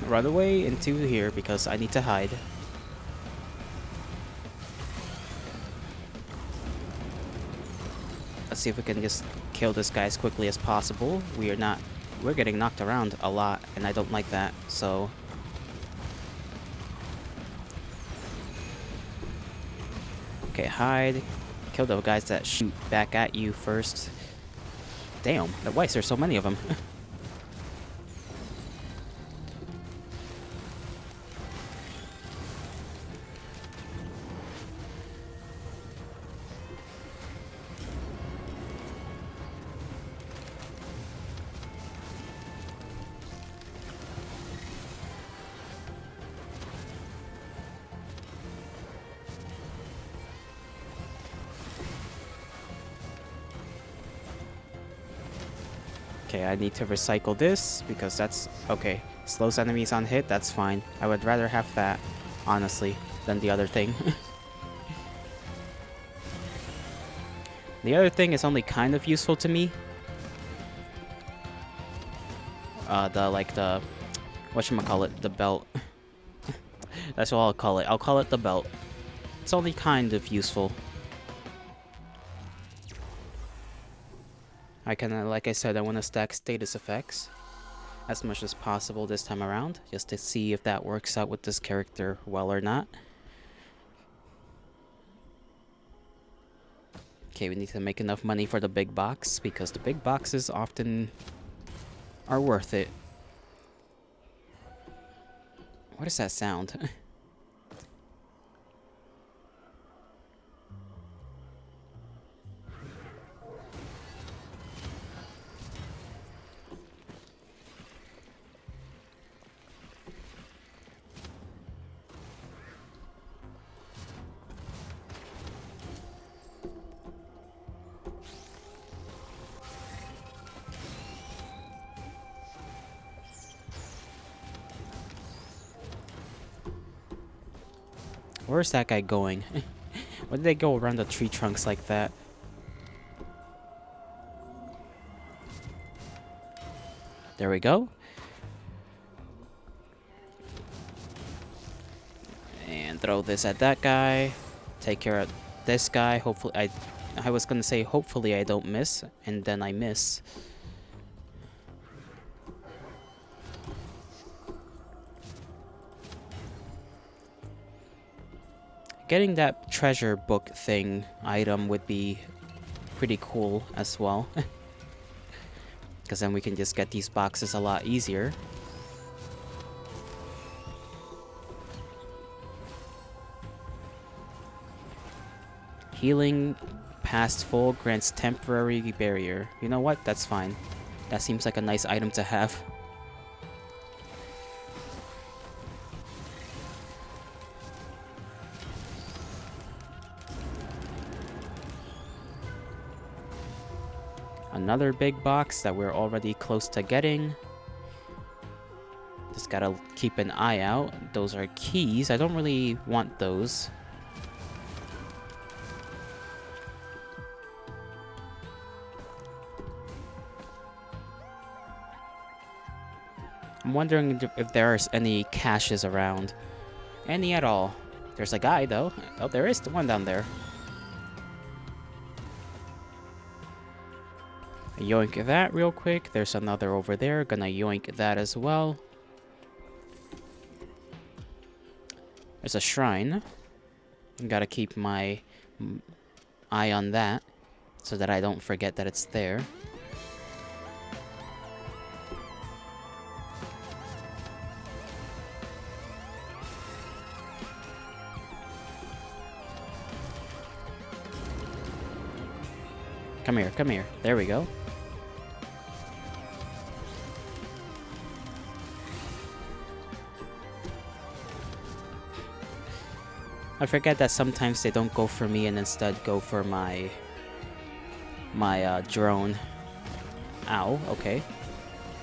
Run away into here because I need to hide. Let's see if we can just kill this guy as quickly as possible. We're getting knocked around a lot, and I don't like that, so... Okay, hide. Kill the guys that shoot back at you first. Damn, why is there so many of them? Okay, I need to recycle this because that's... Okay, slows enemies on hit, that's fine. I would rather have that, honestly, than the other thing. The other thing is only kind of useful to me. Whatchamacallit, the belt. That's what I'll call it. I'll call it the belt. It's only kind of useful. Like I said, I want to stack status effects as much as possible this time around, just to see if that works out with this character well or not. Okay, we need to make enough money for the big box, because the big boxes often are worth it. What is that sound? Where's that guy going? Why did they go around the tree trunks like that? There we go. And throw this at that guy. Take care of this guy. Hopefully I was gonna say hopefully I don't miss, and then I miss. Getting that treasure book thing item would be pretty cool as well. Because then we can just get these boxes a lot easier. Healing past full grants temporary barrier. You know what? That's fine. That seems like a nice item to have. Another big box that we're already close to getting. Just gotta keep an eye out. Those are keys. I don't really want those. I'm wondering if there's any caches around. Any at all. There's a guy though. Oh, there is the one down there. Yoink that real quick. There's another over there. Gonna yoink that as well. There's a shrine. Gotta keep my eye on that so that I don't forget that it's there. Come here, come here. There we go. I forget that sometimes they don't go for me and instead go for my drone. Ow, okay.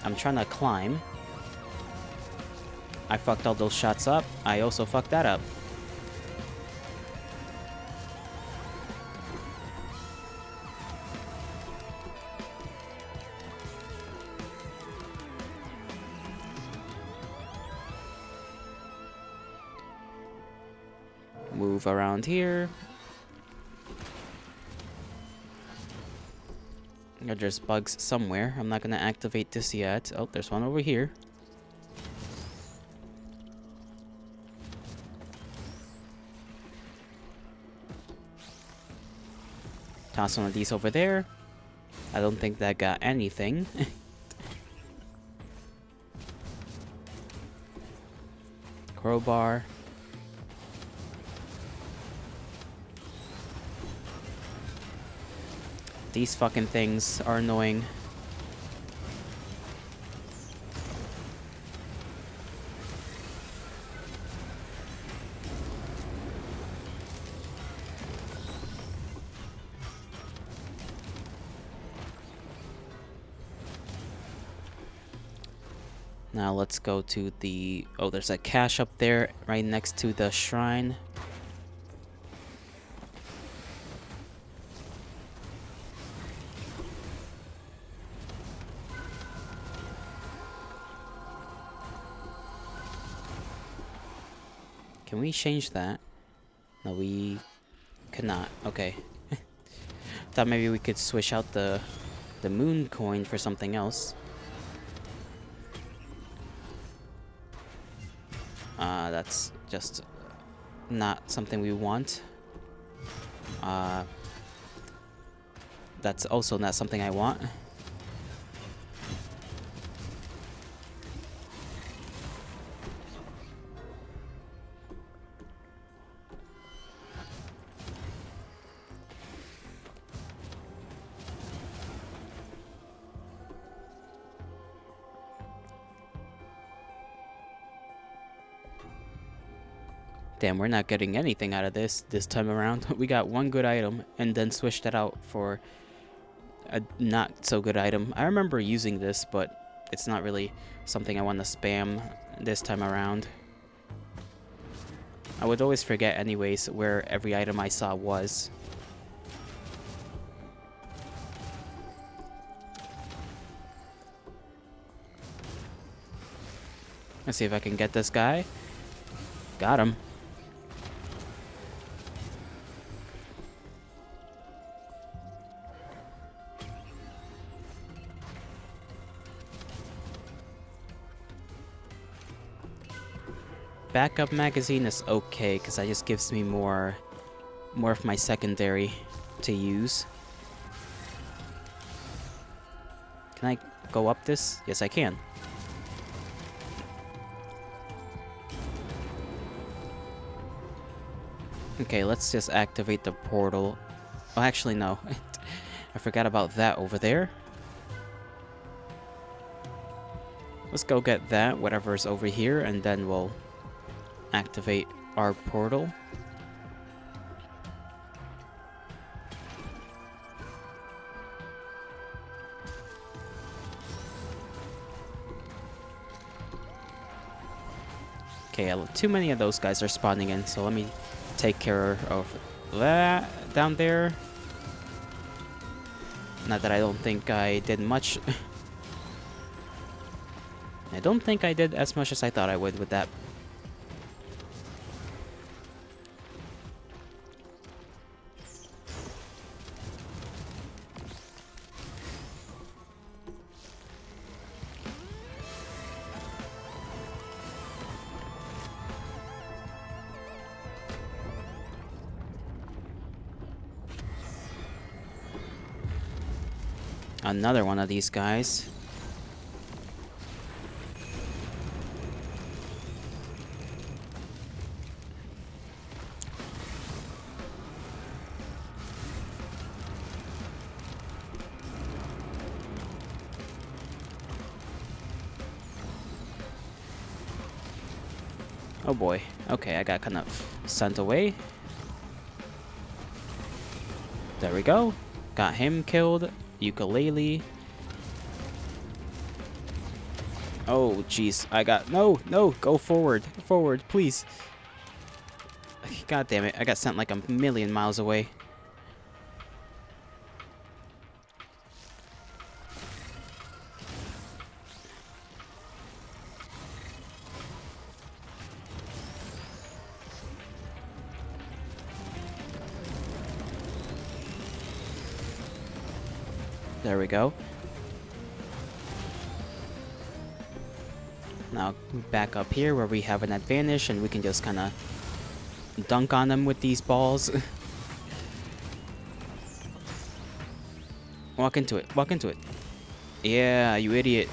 I'm trying to climb. I fucked all those shots up. I also fucked that up. Move around here. There's bugs somewhere. I'm not gonna activate this yet. Oh, there's one over here. Toss one of these over there. I don't think that got anything. Crowbar. These fucking things are annoying. Now let's go to the... Oh, there's a cache up there right next to the shrine. Can we change that? No, we cannot. Okay. Thought maybe we could switch out the moon coin for something else. That's just not something we want. That's also not something I want. Damn, we're not getting anything out of this time around. We got one good item and then switched it out for a not so good item. I remember using this, but it's not really something I want to spam this time around. I would always forget anyways where every item I saw was. Let's see if I can get this guy. Got him. Backup magazine is okay because that just gives me more of my secondary to use. Can I go up this? Yes, I can. Okay, let's just activate the portal. Oh, actually, no. I forgot about that over there. Let's go get that, whatever's over here, and then we'll activate our portal. Okay, too many of those guys are spawning in, so let me take care of that down there. Not that I don't think I did much. I don't think I did as much as I thought I would with that. Another one of these guys. Oh boy. Okay, I got kind of sent away. There we go. Got him killed. Ukulele. Oh, jeez. I got... No, no. Go forward. Forward, please. God damn it. I got sent like a million miles away. There we go. Now back up here where we have an advantage and we can just kind of dunk on them with these balls. Walk into it. Walk into it. Yeah, you idiot.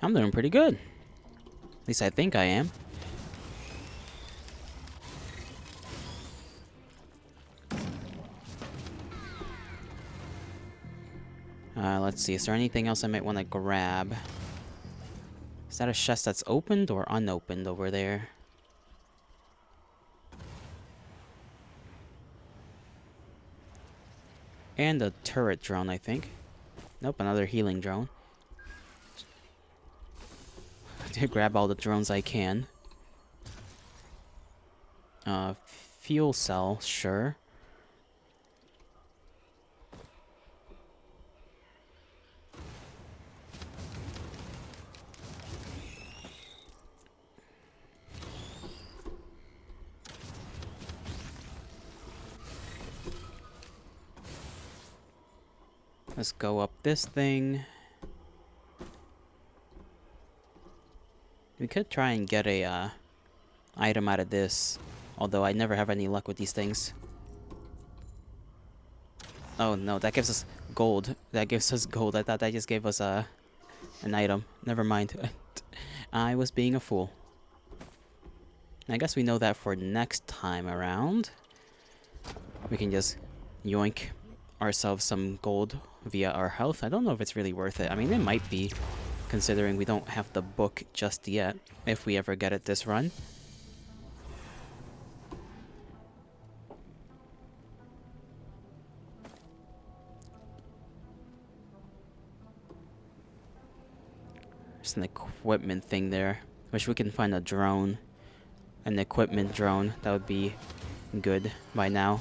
I'm doing pretty good. At least I think I am. Let's see. Is there anything else I might want to grab? Is that a chest that's opened or unopened over there? And a turret drone, I think. Nope, another healing drone. To grab all the drones I can. Fuel cell, sure. Let's go up this thing. We could try and get a item out of this, although I never have any luck with these things. Oh no, that gives us gold. That gives us gold. I thought that just gave us an item. Never mind. I was being a fool. I guess we know that for next time around. We can just yoink ourselves some gold via our health. I don't know if it's really worth it. I mean, it might be, considering we don't have the book just yet, if we ever get it this run. There's an equipment thing there. Wish we can find a drone. An equipment drone. That would be good by now.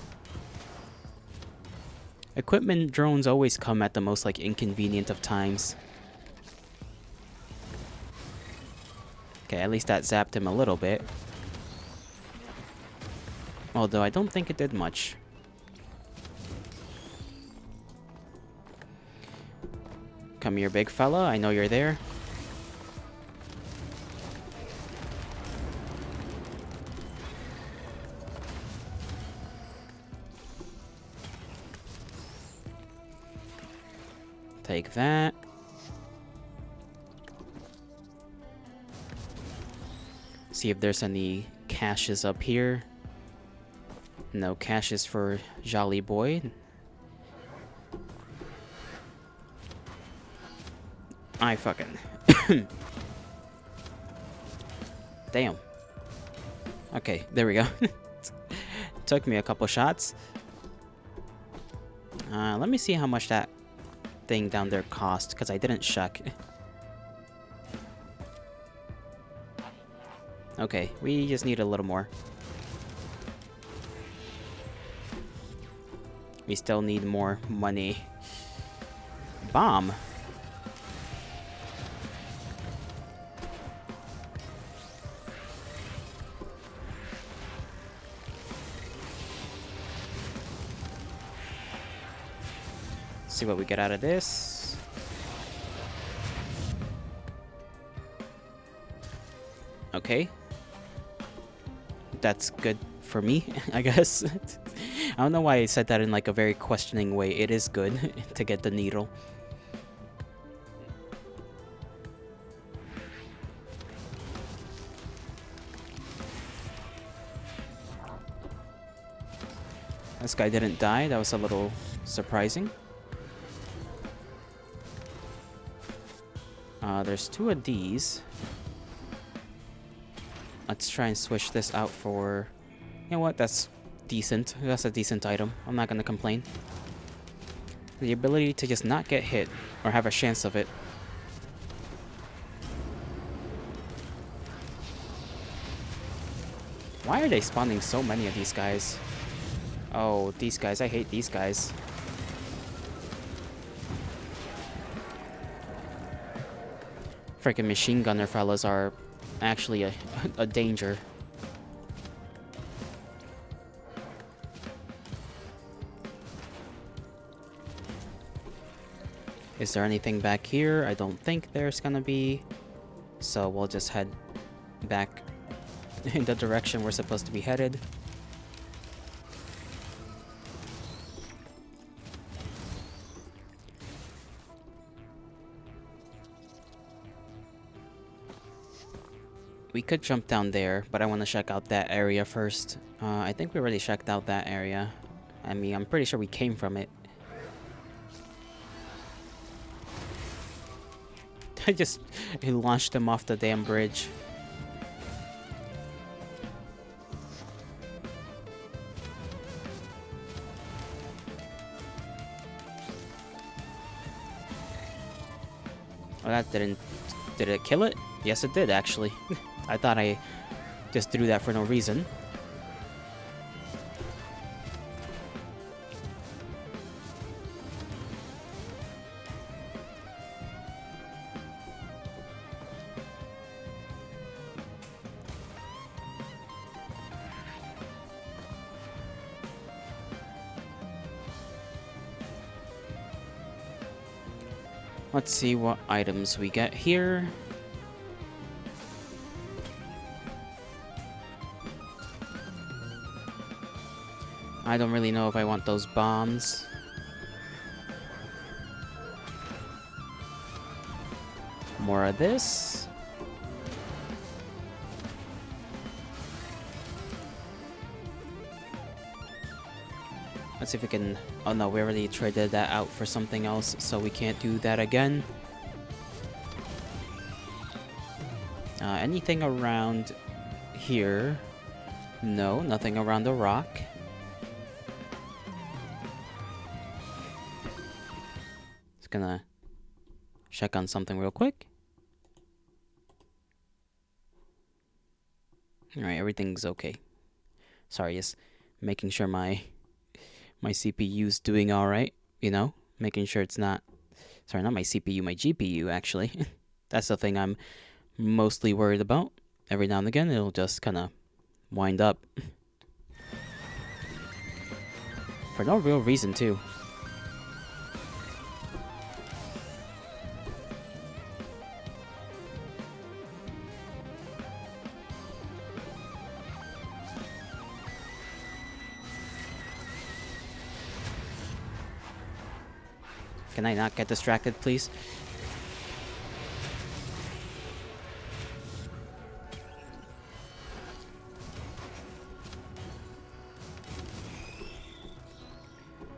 Equipment drones always come at the most, like, inconvenient of times. Okay, at least that zapped him a little bit. Although I don't think it did much. Come here, big fella. I know you're there. Take that. See if there's any caches up here. No caches for Jolly Boy. I fucking... Damn. Okay, there we go. Took me a couple shots. Let me see how much that thing down there cost, because I didn't check. Okay, we just need a little more. We still need more money. Bomb. See what we get out of this. Okay. That's good for me, I guess. I don't know why I said that in like a very questioning way. It is good to get the needle. This guy didn't die. That was a little surprising. There's 2 of these. Let's try and switch this out for... You know what? That's decent. That's a decent item. I'm not gonna complain. The ability to just not get hit or have a chance of it. Why are they spawning so many of these guys? Oh, these guys. I hate these guys. Freaking machine gunner fellas are actually a danger. Is there anything back here? I don't think there's gonna be. So we'll just head back in the direction we're supposed to be headed. We could jump down there, but I want to check out that area first. I think we already checked out that area. I mean, I'm pretty sure we came from it. I just launched him off the damn bridge. Oh, that didn't... Did it kill it? Yes, it did, actually. I thought I just threw that for no reason. Let's see what items we get here. I don't really know if I want those bombs. More of this. Let's see if we can... Oh no, we already traded that out for something else, so we can't do that again. Anything around here? No, nothing around the rock. Just gonna check on something real quick. Alright, everything's okay. Sorry, just making sure my CPU's doing alright, you know? Making sure it's not... Sorry, not my CPU, my GPU, actually. That's the thing I'm mostly worried about. Every now and again, it'll just kind of wind up. For no real reason, too. Can I not get distracted, please?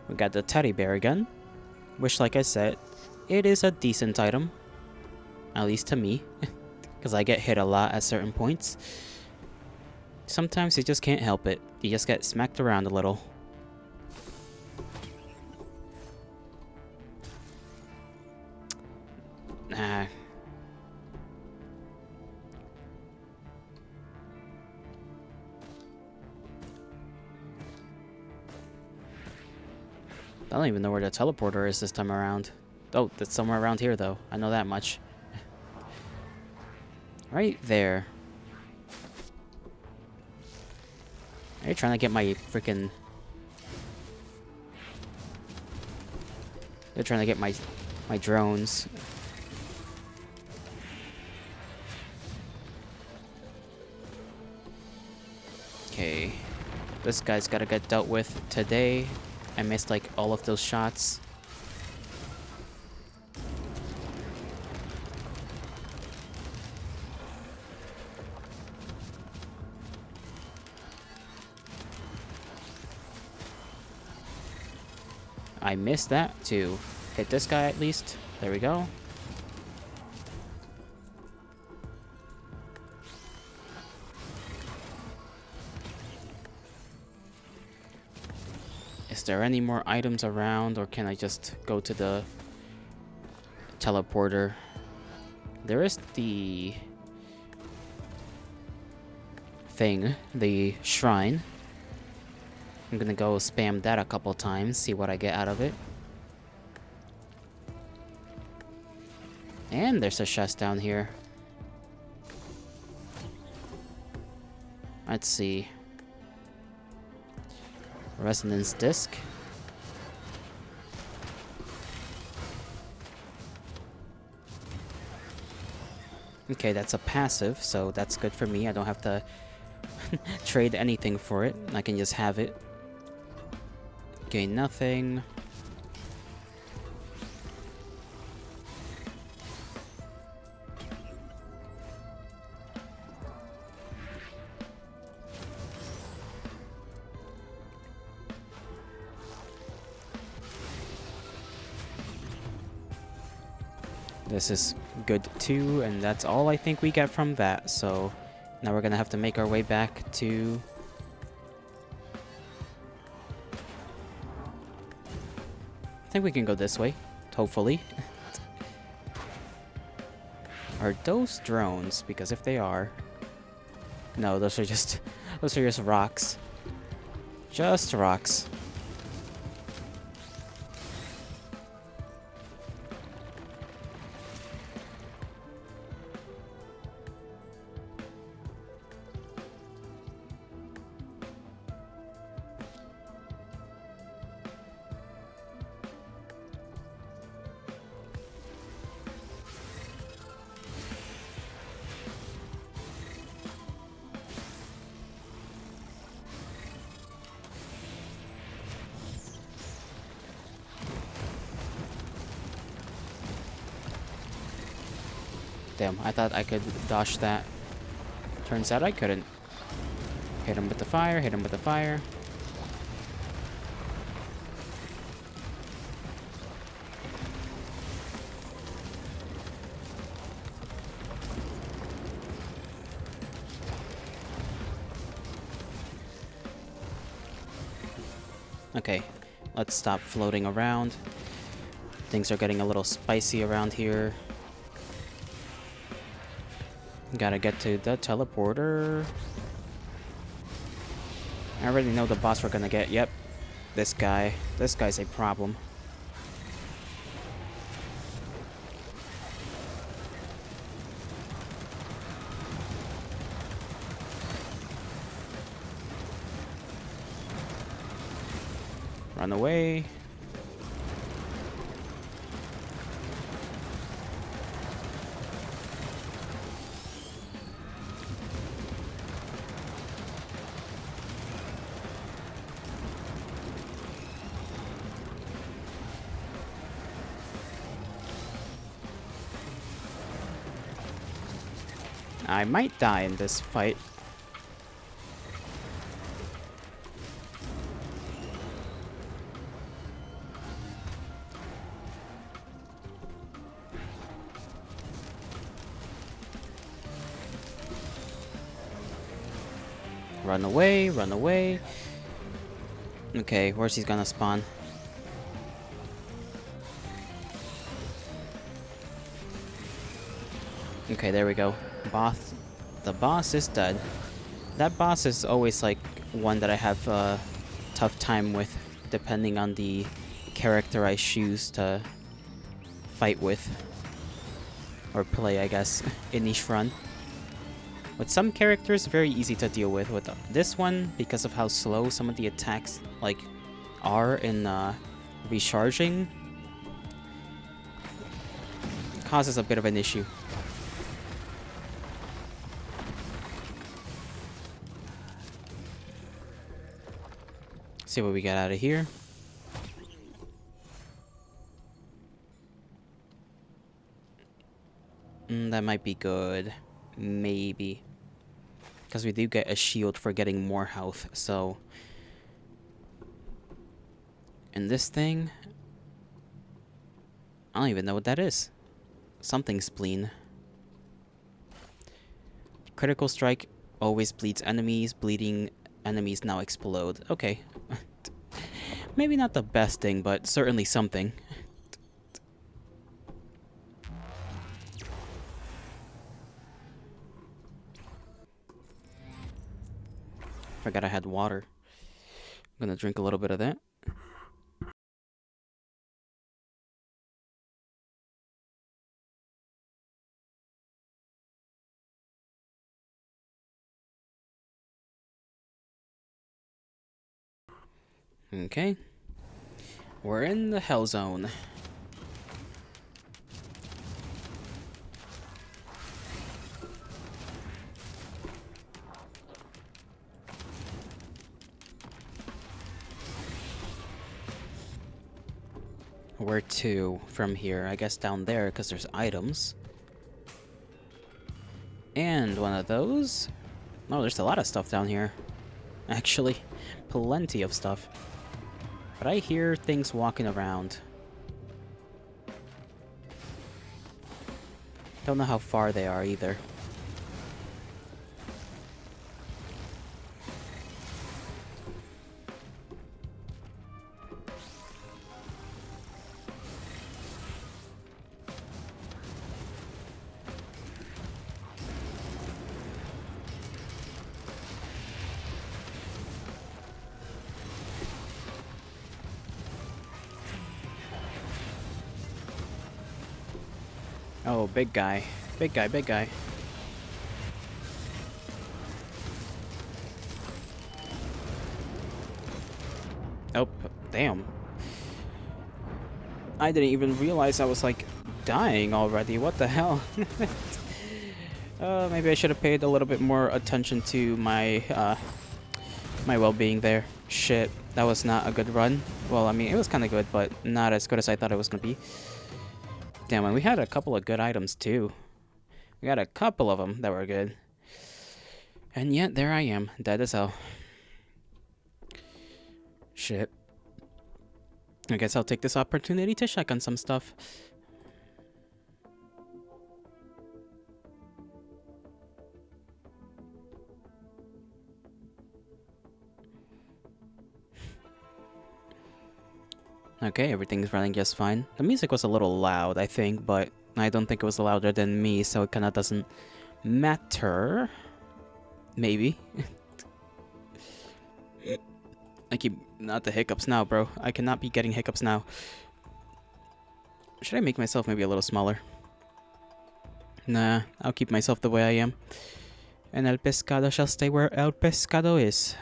We got the teddy bear again, which, like I said, it is a decent item. At least to me, because I get hit a lot at certain points. Sometimes you just can't help it. You just get smacked around a little. Nah. I don't even know where the teleporter is this time around. Oh, it's somewhere around here, though. I know that much. Right there. Are you trying to get my freaking... They're trying to get my drones. Okay. This guy's gotta get dealt with today. I missed like all of those shots. I missed that to hit this guy at least. There we go. Is there any more items around, or can I just go to the teleporter? There is the thing, the shrine. I'm gonna go spam that a couple times, see what I get out of it. And there's a chest down here. Let's see. Resonance disc. Okay, that's a passive, so that's good for me. I don't have to trade anything for it. I can just have it. Gain nothing. This is good too, and that's all I think we get from that. So now we're gonna have to make our way back to... I think we can go this way, hopefully. Are those drones? Because if they are... No, those are just rocks. Just rocks. Damn, I thought I could dodge that. Turns out I couldn't. Hit him with the fire, hit him with the fire. Okay, let's stop floating around. Things are getting a little spicy around here. Gotta get to the teleporter. I already know the boss we're gonna get. Yep. This guy. This guy's a problem. Run away. I might die in this fight. Run away, run away. Okay, where's he gonna spawn? Okay, there we go. Boss. The boss is dead. That boss is always like one that I have a tough time with, depending on the character I choose to fight with. Or play, I guess, in each run. With some characters, very easy to deal with. With this one, because of how slow some of the attacks like are in recharging, causes a bit of an issue. See what we get out of here. That might be good. Maybe. Because we do get a shield for getting more health, so... And this thing... I don't even know what that is. Something spleen. Critical strike always bleeds enemies. Bleeding enemies now explode. Okay. Maybe not the best thing, but certainly something. Forgot I had water. I'm gonna drink a little bit of that. Okay. We're in the hell zone. Where to from here? I guess down there, because there's items. And one of those. Oh, there's a lot of stuff down here. Actually, plenty of stuff. But I hear things walking around. Don't know how far they are either. Oh, big guy. Big guy, big guy. Oh, damn. I didn't even realize I was, like, dying already. What the hell? Maybe I should have paid a little bit more attention to my, my well-being there. Shit, that was not a good run. Well, I mean, it was kind of good, but not as good as I thought it was gonna be. Damn, and we had a couple of good items, too. We got a couple of them that were good. And yet, there I am, dead as hell. Shit. I guess I'll take this opportunity to check on some stuff. Okay, everything's running just fine. The music was a little loud, I think, but I don't think it was louder than me, so it kinda doesn't matter. Maybe. I keep... Not the hiccups now, bro. I cannot be getting hiccups now. Should I make myself maybe a little smaller? Nah, I'll keep myself the way I am. And El Pescado shall stay where El Pescado is.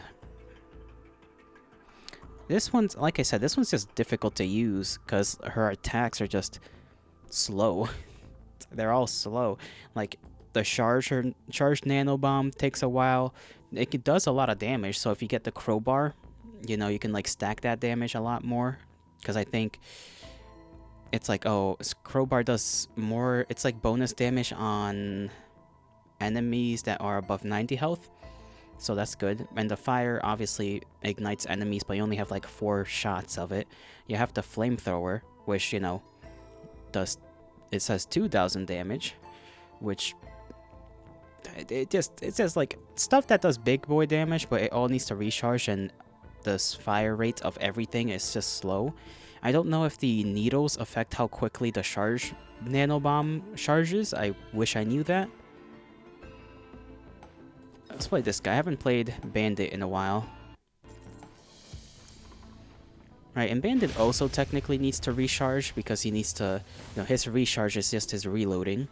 This one's, like I said, this one's just difficult to use because her attacks are just slow. They're all slow. Like, the charged nano bomb takes a while. It does a lot of damage, so if you get the crowbar, you know, you can, like, stack that damage a lot more. Because I think it's like, oh, crowbar does more, it's like bonus damage on enemies that are above 90 health. So that's good. And the fire obviously ignites enemies, but you only have like 4 shots of it. You have the flamethrower, which, you know, does, it says 2,000 damage, which it says like stuff that does big boy damage, but it all needs to recharge, and the fire rate of everything is just slow. I don't know if the needles affect how quickly the charge nanobomb charges. I wish I knew that. Let's play this guy. I haven't played Bandit in a while. Right, and Bandit also technically needs to recharge because he needs to, you know, his recharge is just his reloading.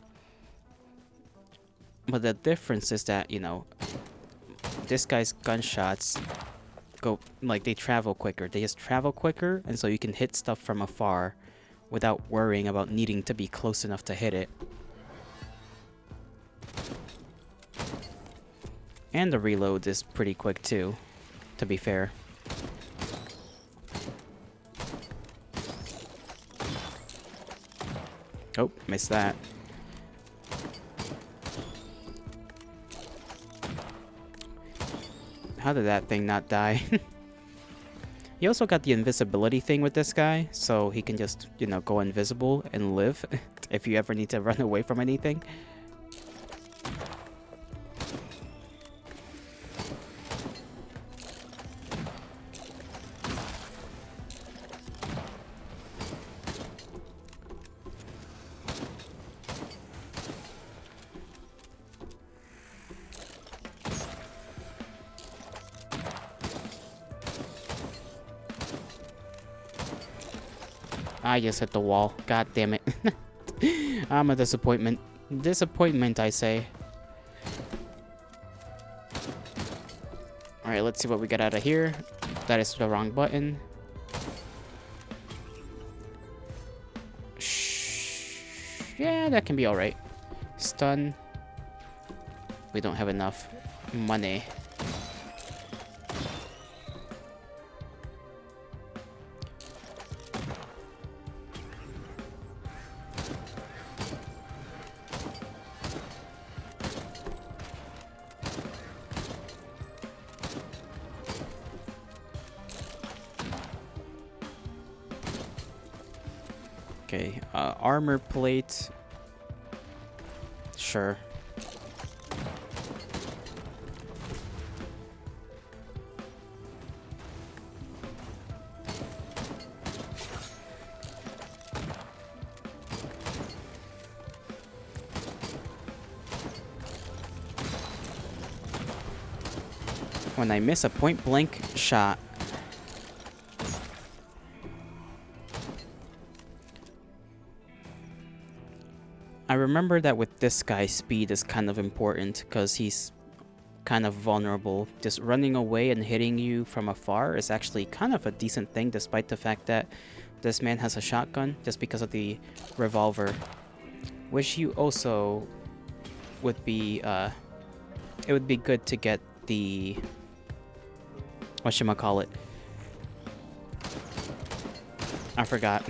But the difference is that, you know, this guy's gunshots go, like, they travel quicker. They just travel quicker, and so you can hit stuff from afar without worrying about needing to be close enough to hit it. And the reload is pretty quick too, to be fair. Oh, missed that. How did that thing not die? He also got the invisibility thing with this guy, so he can just, you know, go invisible and live if you ever need to run away from anything. I just hit the wall. God damn it. I'm a disappointment. Disappointment, I say. Alright, let's see what we get out of here. That is the wrong button. Yeah, that can be alright. Stun. We don't have enough money. Okay, armor plate. Sure. When I miss a point blank shot. I remember that with this guy, speed is kind of important because he's kind of vulnerable. Just running away and hitting you from afar is actually kind of a decent thing, despite the fact that this man has a shotgun, just because of the revolver. Which you also would be, it would be good to get the, whatchamacallit? I forgot.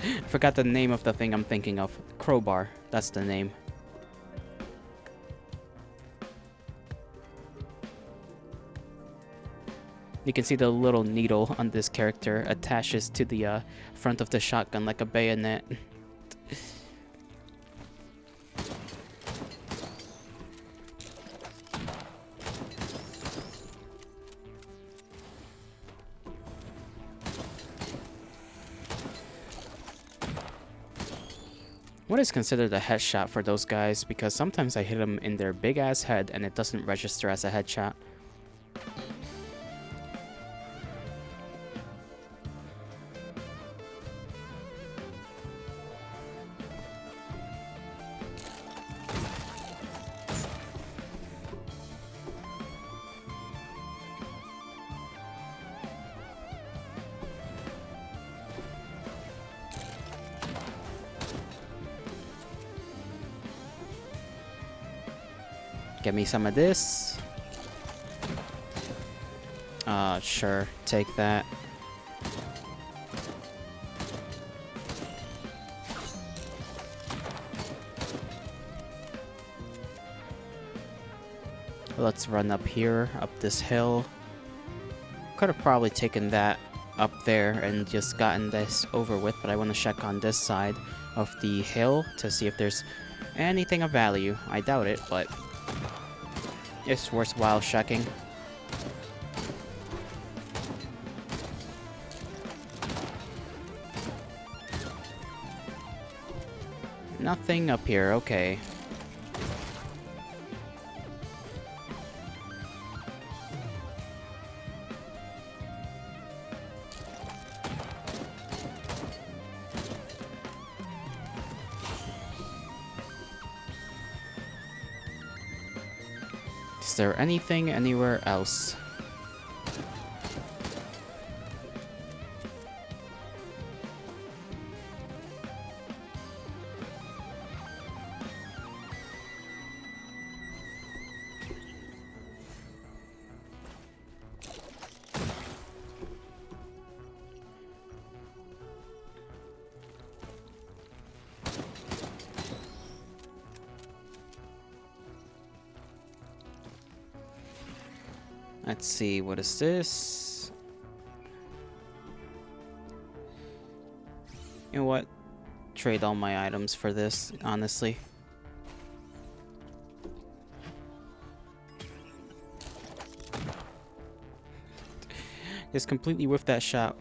I forgot the name of the thing I'm thinking of. Crowbar, that's the name. You can see the little needle on this character attaches to the front of the shotgun like a bayonet. What is considered a headshot for those guys? Because sometimes I hit them in their big ass head and it doesn't register as a headshot. Get me some of this. Sure, take that. Let's run up here, up this hill. Could have probably taken that up there and just gotten this over with, but I want to check on this side of the hill to see if there's anything of value. I doubt it, but it's worthwhile checking. Nothing up here, okay. Is there anything anywhere else? Let's see, what is this? You know what? Trade all my items for this, honestly. Just completely whiffed that shot.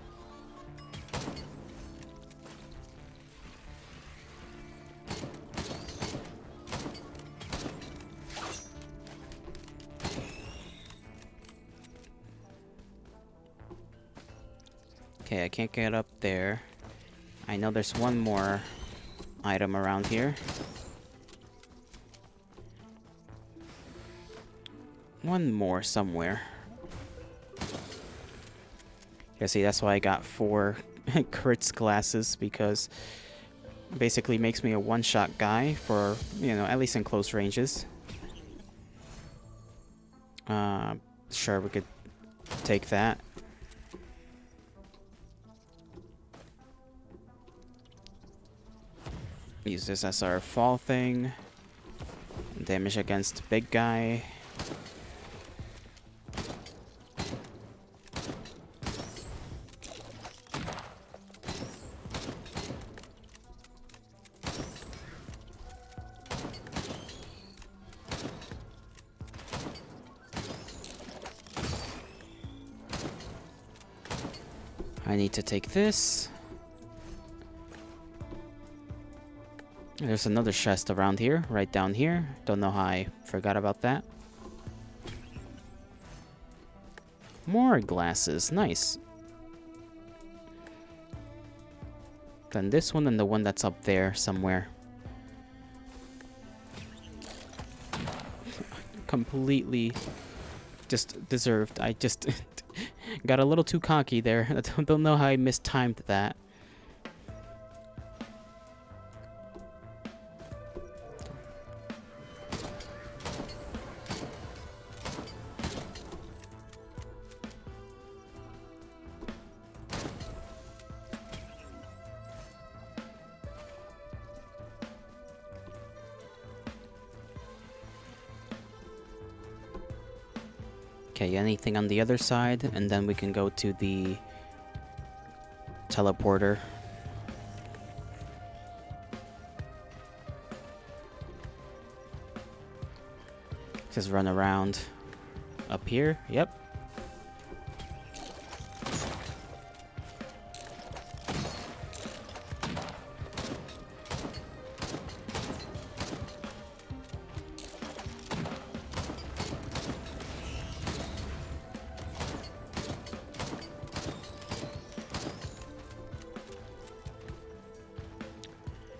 Okay, I can't get up there. I know there's one more item around here. One more somewhere. Yeah, see, that's why I got 4 crits glasses, because basically makes me a one-shot guy for, you know, at least in close ranges. Sure, we could take that. Use this as our fall thing. Damage against big guy. I need to take this. There's another chest around here, right down here. Don't know how I forgot about that. More glasses, nice. Then this one and the one that's up there somewhere. Completely just deserved. I just got a little too cocky there. I don't know how I mistimed that. Okay, anything on the other side, and then we can go to the teleporter. Just run around up here. Yep.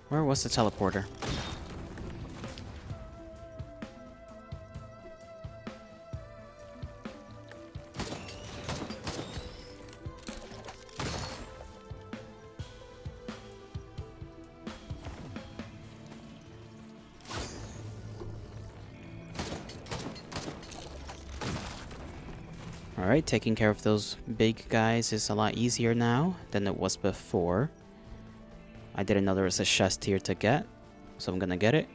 Where was the teleporter? Alright, taking care of those big guys is a lot easier now than it was before. I didn't know there was a chest here to get, so I'm gonna get it.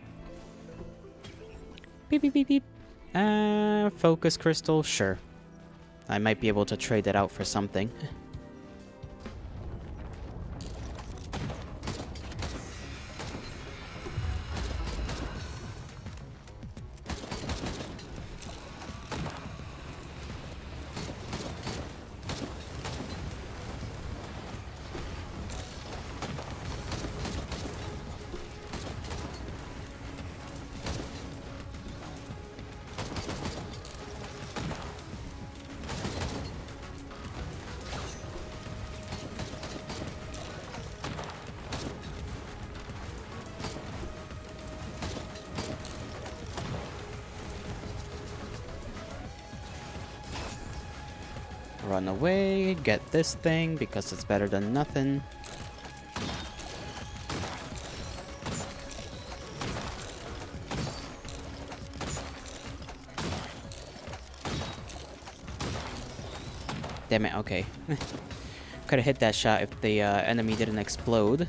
Beep, beep, beep, beep. Focus crystal, sure. I might be able to trade it out for something. Run away, get this thing because it's better than nothing. Damn it, okay. Could have hit that shot if the enemy didn't explode.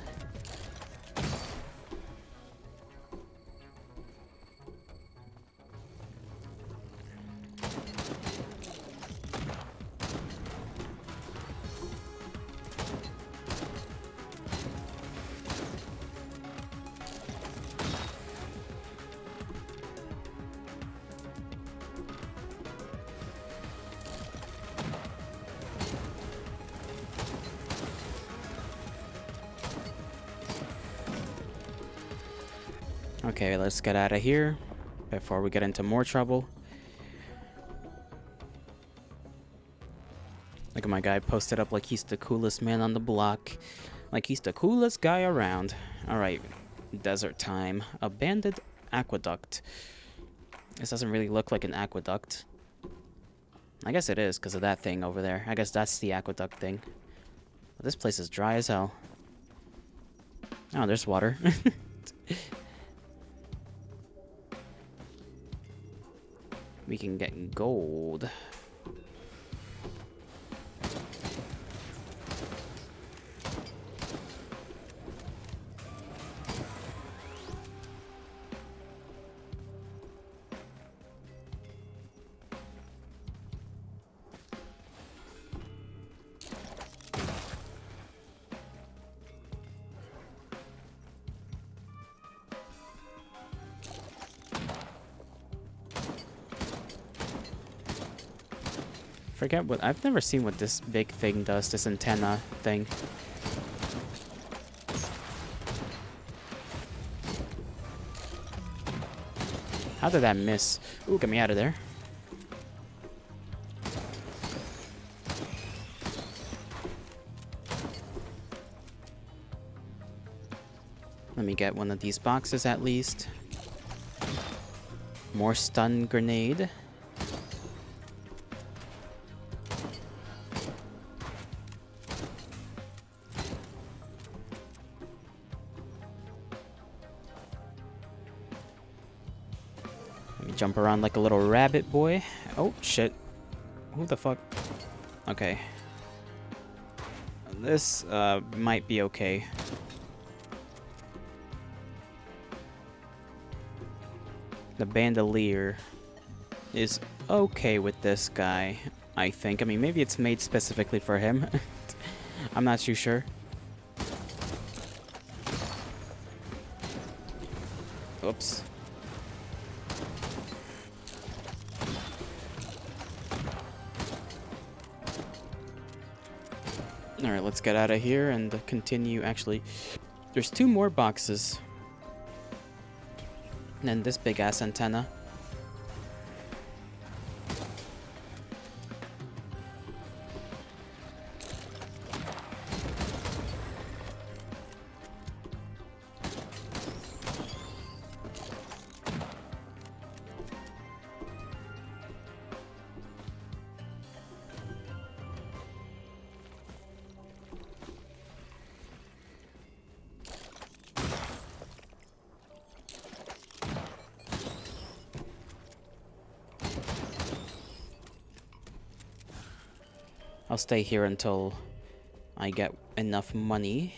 Okay, let's get out of here before we get into more trouble. Look at my guy posted up like he's the coolest man on the block. Like he's the coolest guy around. Alright, desert time. Abandoned aqueduct. This doesn't really look like an aqueduct. I guess it is because of that thing over there. I guess that's the aqueduct thing. But this place is dry as hell. Oh, there's water. We can get gold. Forget what I've never seen what this big thing does, this antenna thing. How did that miss? Ooh, get me out of there. Let me get one of these boxes at least. More stun grenade. Let me jump around like a little rabbit boy. Oh, shit. Who the fuck? Okay. This, might be okay. The bandolier is okay with this guy, I think. I mean, maybe it's made specifically for him. I'm not too sure. Oops. Alright, let's get out of here and continue. Actually, there's 2 more boxes. And then this big ass antenna. I'll stay here until I get enough money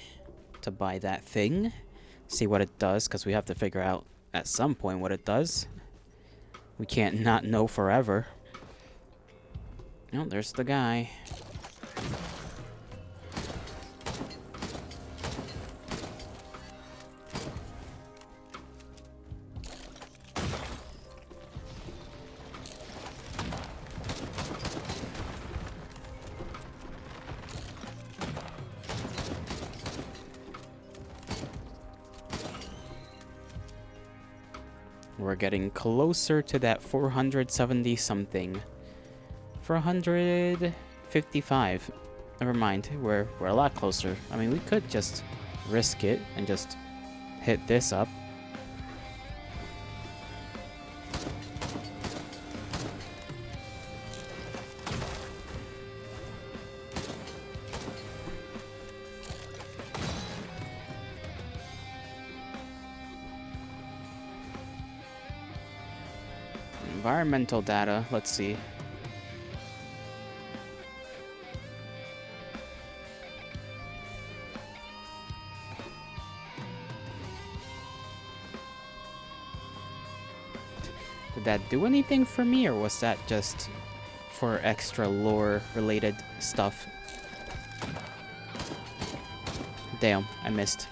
to buy that thing. See what it does, because we have to figure out at some point what it does. We can't not know forever. Oh, there's the guy. We're getting closer to that 470 something. 455. Never mind, we're a lot closer. I mean, we could just risk it and just hit this up. Environmental data, let's see. Did that do anything for me, or was that just for extra lore related stuff? Damn, I missed.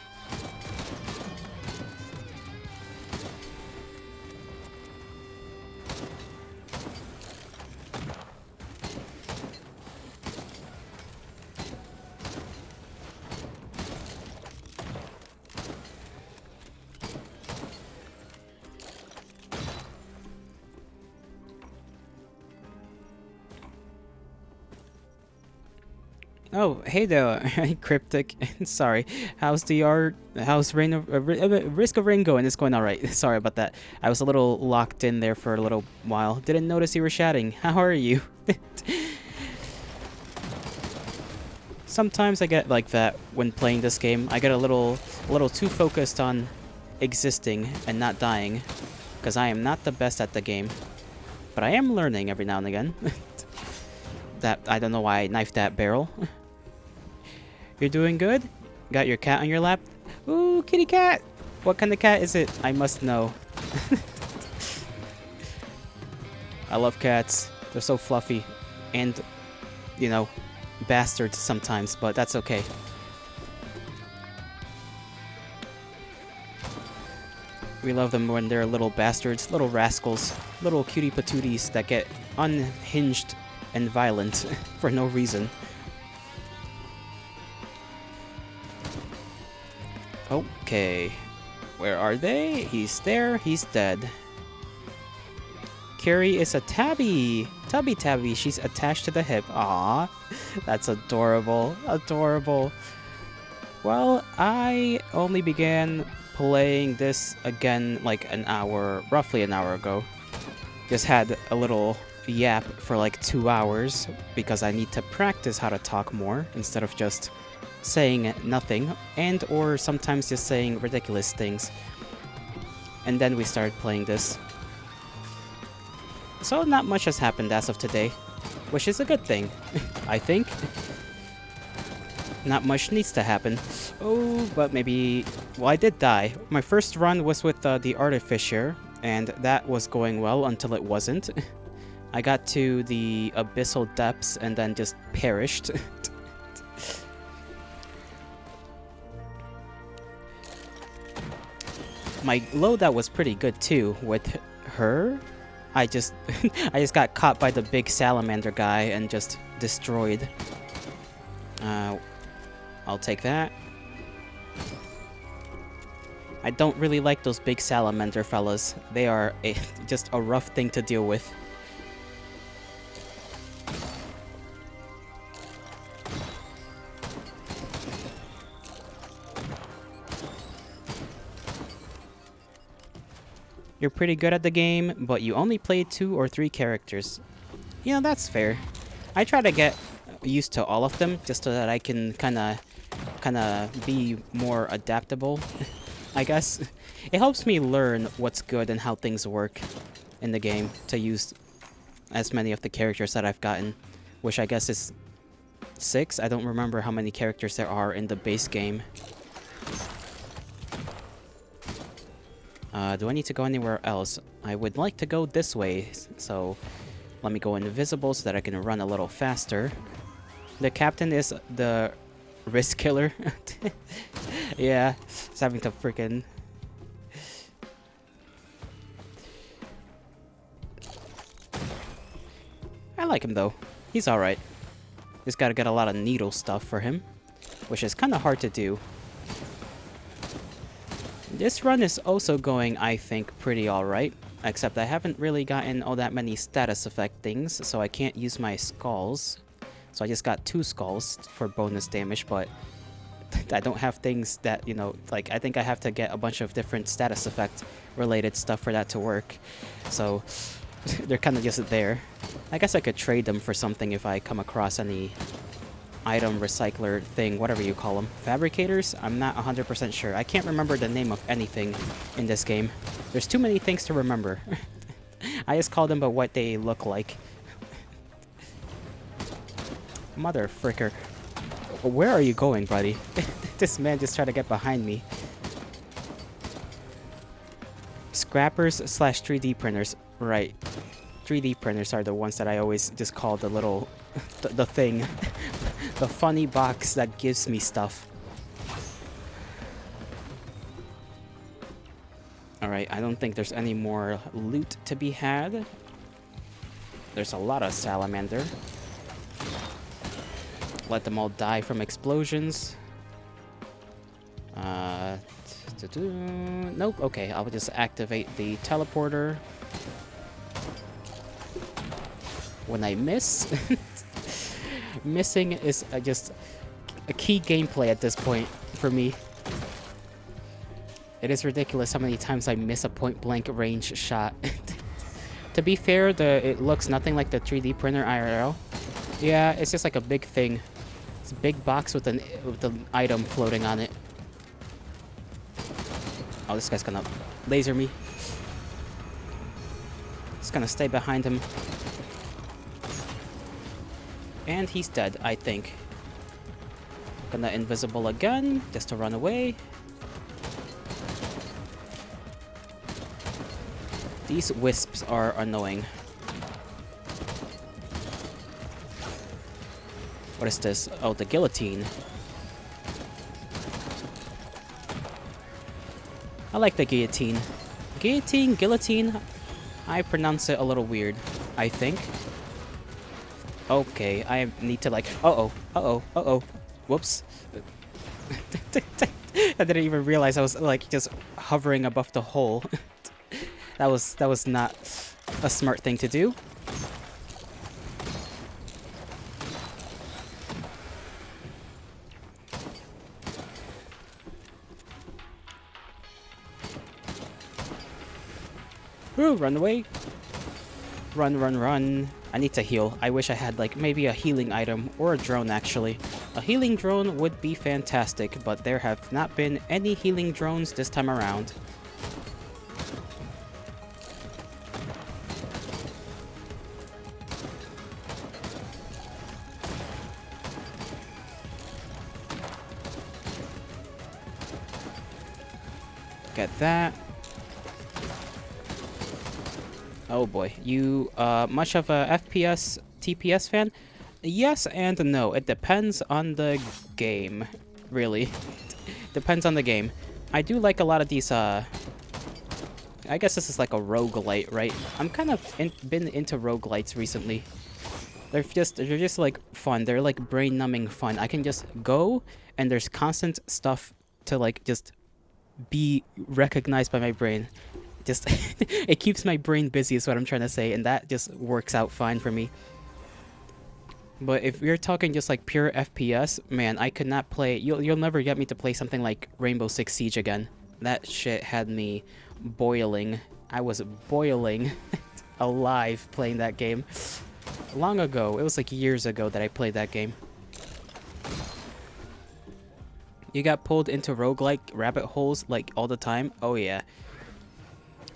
Oh, hey there, Cryptic. Sorry. How's Risk of Rain going? It's going alright. Sorry about that. I was a little locked in there for a little while. Didn't notice you were chatting. How are you? Sometimes I get like that when playing this game. I get a little too focused on existing and not dying, because I am not the best at the game. But I am learning every now and again. That I don't know why I knifed that barrel. You're doing good? Got your cat on your lap? Ooh, kitty cat! What kind of cat is it? I must know. I love cats. They're so fluffy. And, you know, bastards sometimes, but that's okay. We love them when they're little bastards, little rascals, little cutie patooties that get unhinged and violent for no reason. Okay. Where are they? He's there. He's dead. Carrie is a tabby. Tabby. She's attached to the hip. Aww. That's adorable. Adorable. Well, I only began playing this again like roughly an hour ago. Just had a little yap for like 2 hours because I need to practice how to talk more instead of just saying nothing, and or sometimes just saying ridiculous things. And then we started playing this. So not much has happened as of today, which is a good thing, I think. Not much needs to happen. Oh, but maybe... Well, I did die. My first run was with the Artificer, and that was going well until it wasn't. I got to the abyssal depths and then just perished. My loadout was pretty good too with her. I just got caught by the big salamander guy and just destroyed. I'll take that. I don't really like those big salamander fellas. They are just a rough thing to deal with. You're pretty good at the game, but you only played 2 or 3 characters. You know, that's fair. I try to get used to all of them just so that I can kind of be more adaptable, I guess. It helps me learn what's good and how things work in the game to use as many of the characters that I've gotten, which I guess is 6. I don't remember how many characters there are in the base game. Do I need to go anywhere else? I would like to go this way, so let me go invisible so that I can run a little faster. The captain is the risk killer. Yeah, it's having to freaking... I like him though. He's alright. Just gotta get a lot of needle stuff for him, which is kind of hard to do. This run is also going, I think, pretty alright, except I haven't really gotten all that many status effect things, so I can't use my skulls. So I just got 2 skulls for bonus damage, but I don't have things that, you know, like, I think I have to get a bunch of different status effect related stuff for that to work. So they're kind of just there. I guess I could trade them for something if I come across any item recycler thing, whatever you call them. Fabricators? I'm not 100% sure. I can't remember the name of anything in this game. There's too many things to remember. I just call them by what they look like. Mother fricker. Where are you going, buddy? This man just tried to get behind me. Scrappers / 3D printers. Right. 3D printers are the ones that I always just call the little... the thing. The funny box that gives me stuff. Alright, I don't think there's any more loot to be had. There's a lot of salamander. Let them all die from explosions. Nope, okay, I'll just activate the teleporter. When I miss... Missing is just a key gameplay at this point for me. It is ridiculous how many times I miss a point-blank range shot. To be fair, it looks nothing like the 3D printer IRL. Yeah, it's just like a big thing. It's a big box with an item floating on it. Oh, this guy's gonna laser me. Just gonna stay behind him. And he's dead, I think. Gonna invisible again, just to run away. These wisps are annoying. What is this? Oh, the guillotine. I like the guillotine. Guillotine. I pronounce it a little weird, I think. Okay, I need to like... Uh-oh. Whoops. I didn't even realize I was like just hovering above the hole. That was not a smart thing to do. Ooh, run away. Run. I need to heal. I wish I had like maybe a healing item or a drone actually. A healing drone would be fantastic, but there have not been any healing drones this time around. Get that. Oh boy, you much of a FPS TPS fan? Yes and no. It depends on the game, really. Depends on the game. I do like a lot of these I guess this is like a roguelite, right? I'm kind of been into roguelites recently. They're just like fun. They're like brain-numbing fun. I can just go and there's constant stuff to like just be recognized by my brain. Just it keeps my brain busy is what I'm trying to say, and that just works out fine for me. But if you're talking just like pure FPS, man, I could not play. You'll never get me to play something like Rainbow Six Siege again. That shit had me boiling. I was boiling alive playing that game. Long ago, it was like years ago that I played that game. You got pulled into roguelike rabbit holes like all the time? Oh yeah.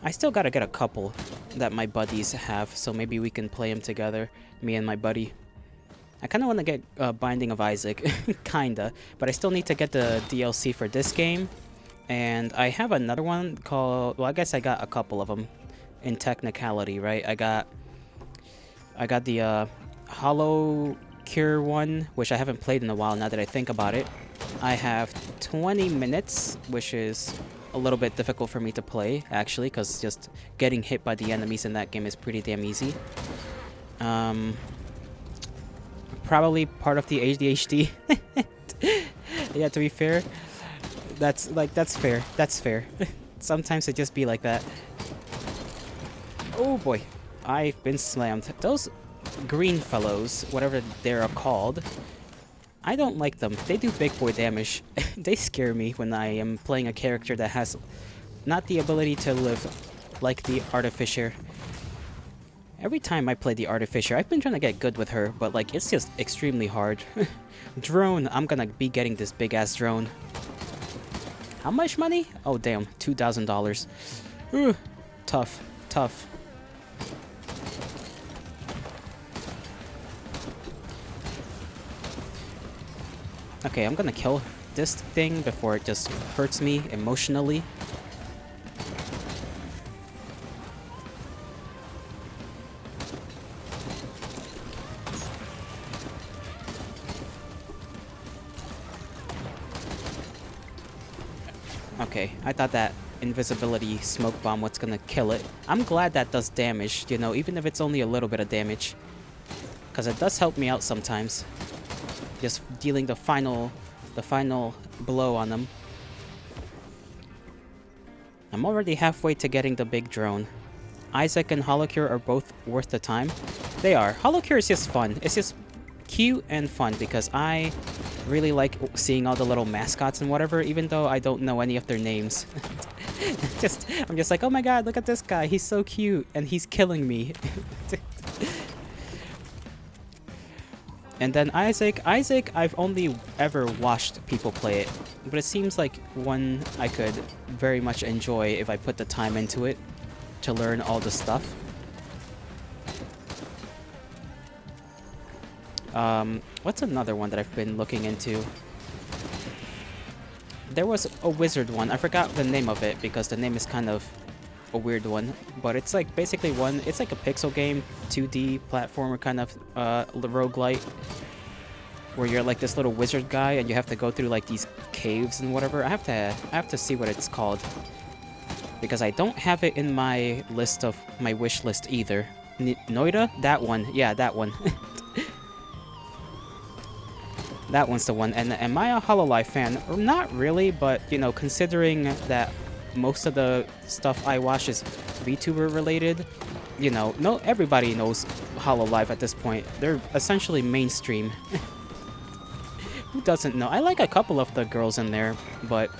I still gotta get a couple that my buddies have, so maybe we can play them together, me and my buddy. I kinda wanna get Binding of Isaac, kinda, but I still need to get the DLC for this game. And I have another one called, well, I guess I got a couple of them in technicality, right? I got the Hollow Cure one, which I haven't played in a while now that I think about it. I have 20 minutes, which is a little bit difficult for me to play, actually, because just getting hit by the enemies in that game is pretty damn easy. Probably part of the ADHD. Yeah, to be fair, that's fair. That's fair. Sometimes it just be like that. Oh boy, I've been slammed. Those green fellows, whatever they're called, I don't like them. They do big boy damage. They scare me when I am playing a character that has not the ability to live like the Artificer. Every time I play the Artificer, I've been trying to get good with her, but like it's just extremely hard. Drone, I'm gonna be getting this big ass drone. How much money? Oh damn, $2,000. Tough. Okay, I'm gonna kill this thing before it just hurts me emotionally. Okay, I thought that invisibility smoke bomb was gonna kill it. I'm glad that does damage, you know, even if it's only a little bit of damage. Because it does help me out sometimes. Just dealing the final blow on them. I'm already halfway to getting the big drone. Isaac and Holocure are both worth the time. They are. Holocure is just fun. It's just cute and fun because I really like seeing all the little mascots and whatever, even though I don't know any of their names. I'm just like, oh my god, look at this guy, he's so cute and he's killing me. And then Isaac, I've only ever watched people play it, but it seems like one I could very much enjoy if I put the time into it to learn all the stuff. What's another one that I've been looking into? There was a wizard one. I forgot the name of it because the name is kind of a weird one. But it's like basically it's like a pixel game, 2D platformer kind of roguelite. Where you're like this little wizard guy and you have to go through like these caves and whatever. I have to see what it's called. Because I don't have it in my list of my wish list either. Noida? That one. Yeah, that one. That one's the one. And am I a Hololive fan? Not really, but, you know, considering that most of the stuff I watch is VTuber related, you know, everybody knows Hololive at this point. They're essentially mainstream. Who doesn't know? I like a couple of the girls in there, but...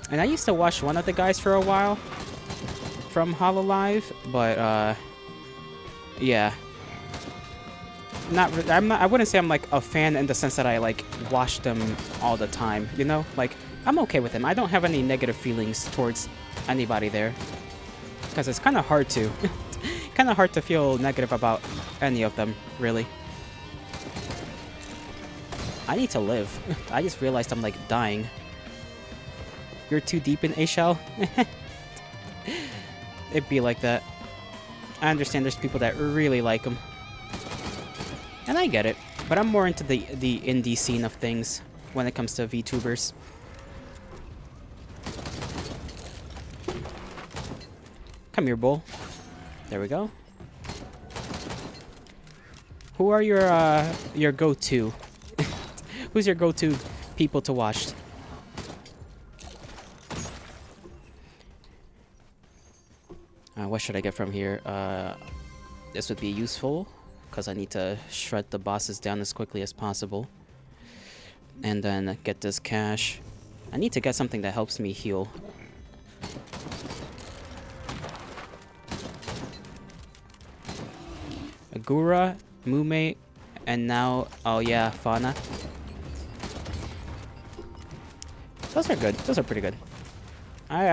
And I used to watch one of the guys for a while from Hololive, but, yeah. I wouldn't say I'm like a fan in the sense that I like watch them all the time, you know? Like, I'm okay with them. I don't have any negative feelings towards anybody there. Because it's kind of hard to. Kind of hard to feel negative about any of them, really. I need to live. I just realized I'm like dying. You're too deep in A-Shell? It'd be like that. I understand there's people that really like them. And I get it, but I'm more into the indie scene of things when it comes to VTubers. Come here, bull. There we go. Who are your go-to? Who's your go-to people to watch? What should I get from here? This would be useful, because I need to shred the bosses down as quickly as possible. And then get this cash. I need to get something that helps me heal. Agura, Mume, and now, oh yeah, Fauna. Those are good. Those are pretty good. I'm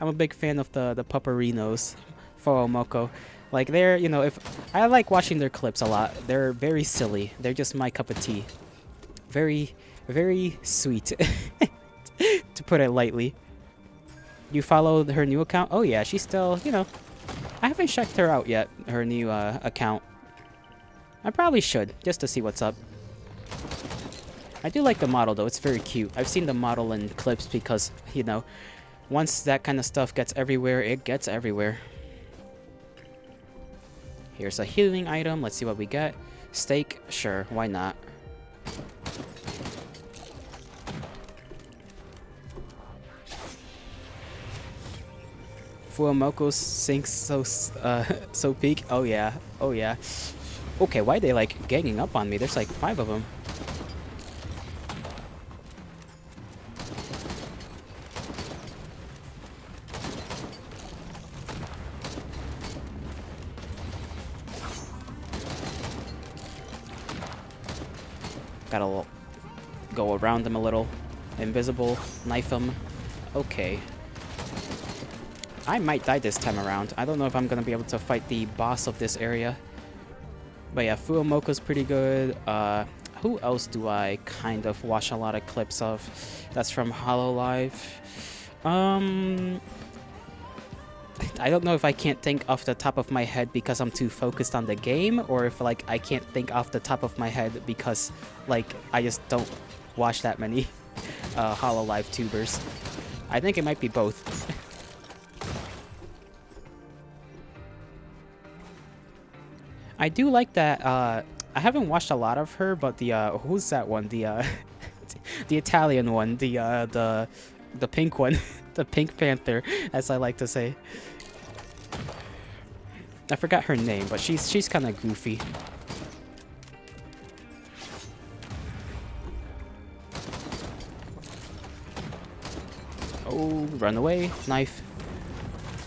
a big fan of the Puperinos for Omoko. Like they're, you know, if I like watching their clips a lot. They're very silly. They're just my cup of tea. Very, very sweet, to put it lightly. You follow her new account? Oh yeah, she's still, you know, I haven't checked her out yet, her new account. I probably should, just to see what's up. I do like the model though, it's very cute. I've seen the model in clips because, you know, once that kind of stuff gets everywhere, it gets everywhere. Here's a healing item, let's see what we get. Steak, sure, why not? Fuamoko sinks so peak. Oh yeah, oh yeah. Okay, why are they like ganging up on me? There's like 5 of them. Gotta go around them a little. Invisible, knife them. Okay. I might die this time around. I don't know if I'm gonna be able to fight the boss of this area. But yeah, Fuamoko's pretty good. Who else do I kind of watch a lot of clips of? That's from Hololive. I don't know if I can't think off the top of my head because I'm too focused on the game, or if like I can't think off the top of my head because like I just don't watch that many Hololive tubers. I think it might be both. I do like that. I haven't watched a lot of her, but the who's that one? The the Italian one, the pink one, the Pink Panther, as I like to say. I forgot her name, but she's kind of goofy. Oh, run away. Knife.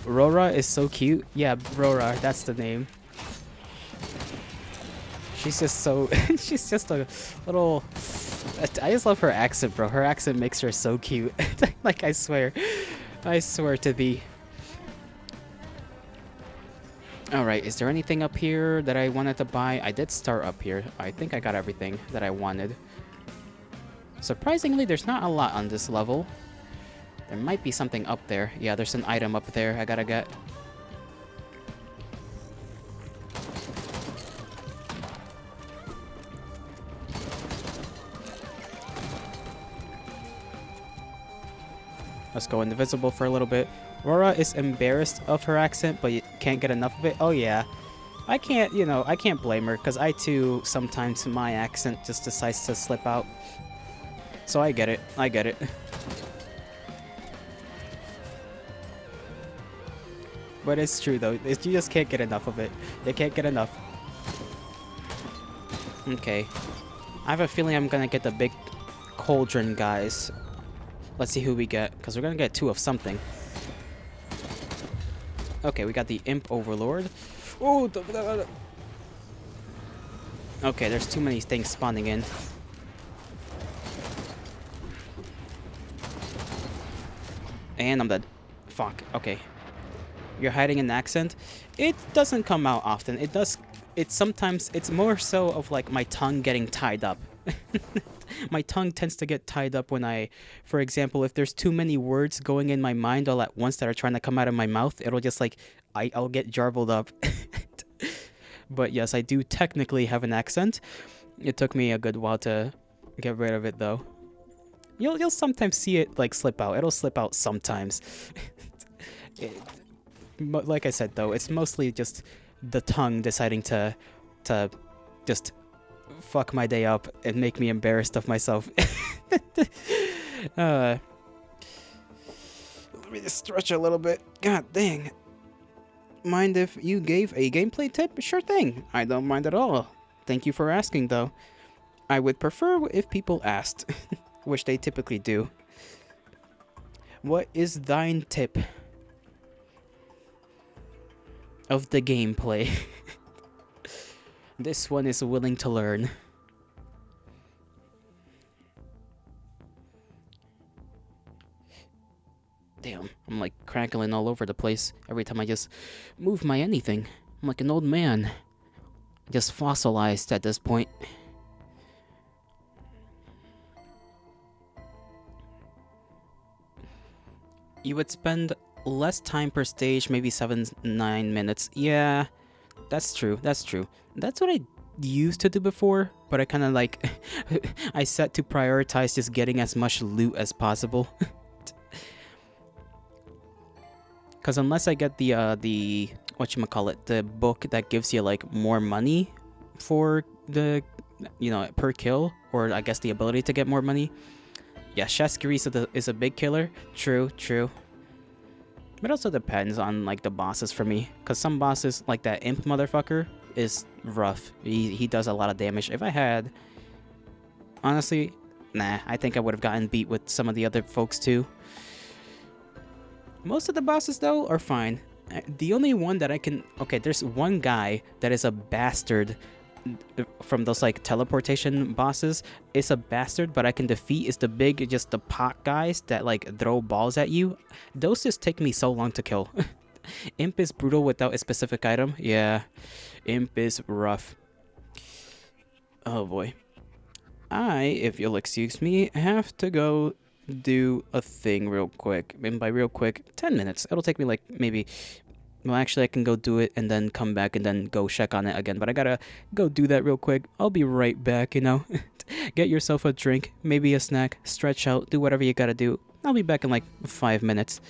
Rora is so cute. Yeah, Rora, that's the name. She's just so... she's just a little... I just love her accent, bro. Her accent makes her so cute. Like, I swear. I swear to thee. Alright, is there anything up here that I wanted to buy? I did start up here. I think I got everything that I wanted. Surprisingly, there's not a lot on this level. There might be something up there. Yeah, there's an item up there I gotta get. Let's go invisible for a little bit. Rora is embarrassed of her accent, but you can't get enough of it. Oh yeah. I can't, you know, I can't blame her, because I too, sometimes my accent just decides to slip out. So I get it. I get it. But it's true though. You just can't get enough of it. They can't get enough. Okay. I have a feeling I'm gonna get the big cauldron guys. Let's see who we get, because we're gonna get 2 of something. Okay, we got the Imp Overlord. Oh, okay, there's too many things spawning in. And I'm dead. Fuck, okay. You're hiding an accent? It doesn't come out often. It does... It's more so of like my tongue getting tied up. My tongue tends to get tied up when I... For example, if there's too many words going in my mind all at once that are trying to come out of my mouth, it'll just like... I'll get jarbled up. But yes, I do technically have an accent. It took me a good while to get rid of it though. You'll sometimes see it like slip out. It'll slip out sometimes. But like I said though, it's mostly just the tongue deciding to just fuck my day up and make me embarrassed of myself. Let me just stretch a little bit. God dang. Mind if you gave a gameplay tip? Sure thing. I don't mind at all. Thank you for asking though. I would prefer if people asked, which they typically do. What is thine tip of the gameplay? This one is willing to learn. Damn, I'm like crackling all over the place every time I just move my anything. I'm like an old man. Just fossilized at this point. You would spend less time per stage, maybe 7-9 minutes. Yeah, that's true. That's true. That's what I used to do before, but I kind of like I set to prioritize just getting as much loot as possible. Because unless I get the whatchamacallit, the book that gives you like more money for the, you know, per kill, or I guess the ability to get more money. Yeah, Shaskiri is a big killer. True, true. But it also depends on like the bosses for me, because some bosses like that imp motherfucker is rough. He does a lot of damage. If I had, honestly, nah, I think I would have gotten beat with some of the other folks too. Most of the bosses though are fine. The only one that I can... Okay, there's one guy that is a bastard from those like teleportation bosses. It's a bastard, but I can defeat. Is the big, just the pot guys that like throw balls at you. Those just take me so long to kill. Imp is brutal without a specific item. Yeah, Imp is rough. Oh boy. If you'll excuse me, have to go do a thing real quick. And by real quick, 10 minutes. It'll take me like maybe... Well, actually, I can go do it and then come back and then go check on it again. But I gotta go do that real quick. I'll be right back, you know. Get yourself a drink, maybe a snack, stretch out, do whatever you gotta do. I'll be back in like 5 minutes.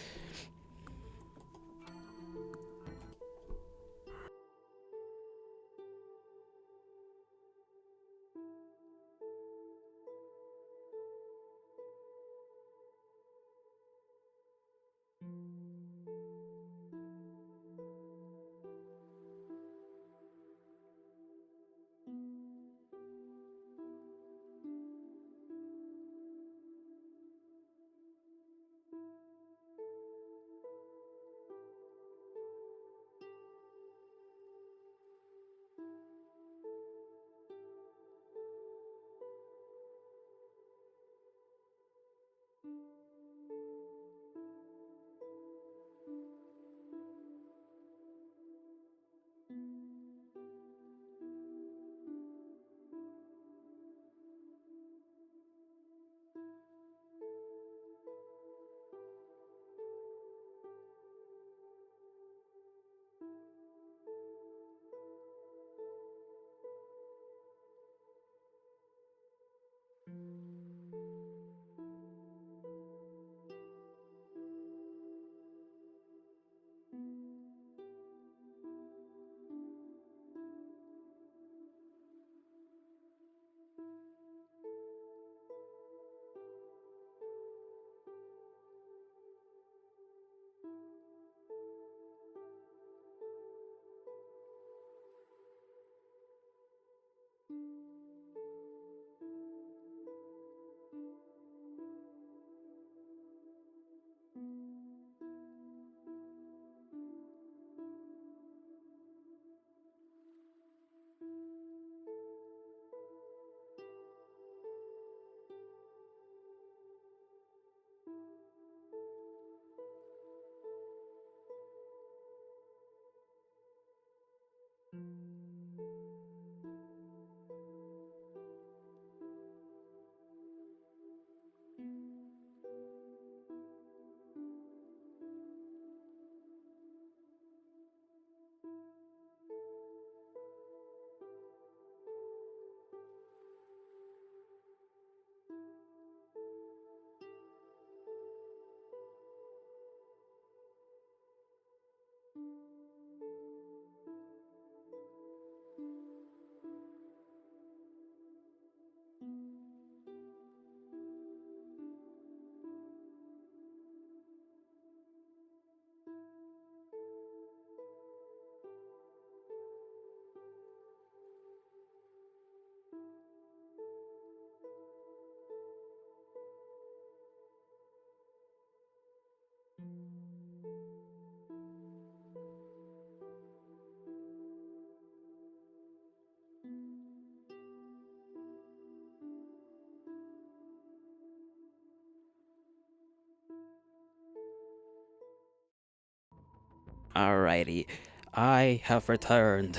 Alrighty, I have returned.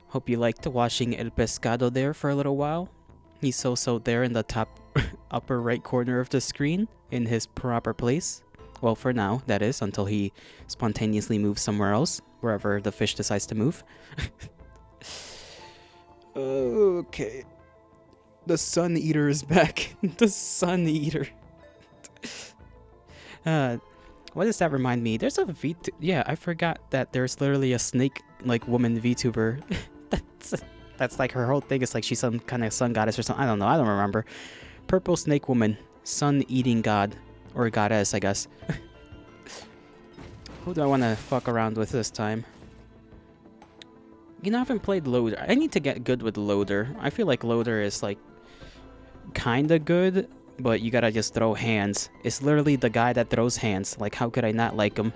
Hope you liked watching El Pescado there for a little while. He's so there in the top upper right corner of the screen in his proper place. Well, for now, that is, until he spontaneously moves somewhere else, wherever the fish decides to move. Okay. The Sun Eater is back. The Sun Eater. What does that remind me? There's a yeah, I forgot that there's literally a snake like woman VTuber. that's like her whole thing is like she's some kind of sun goddess or something. I don't know. I don't remember. Purple snake woman, sun eating god or goddess, I guess. Who do I want to fuck around with this time? You know, I haven't played Loader. I need to get good with Loader. I feel like Loader is like kinda good, but you gotta just throw hands. It's literally the guy that throws hands. Like, how could I not like him?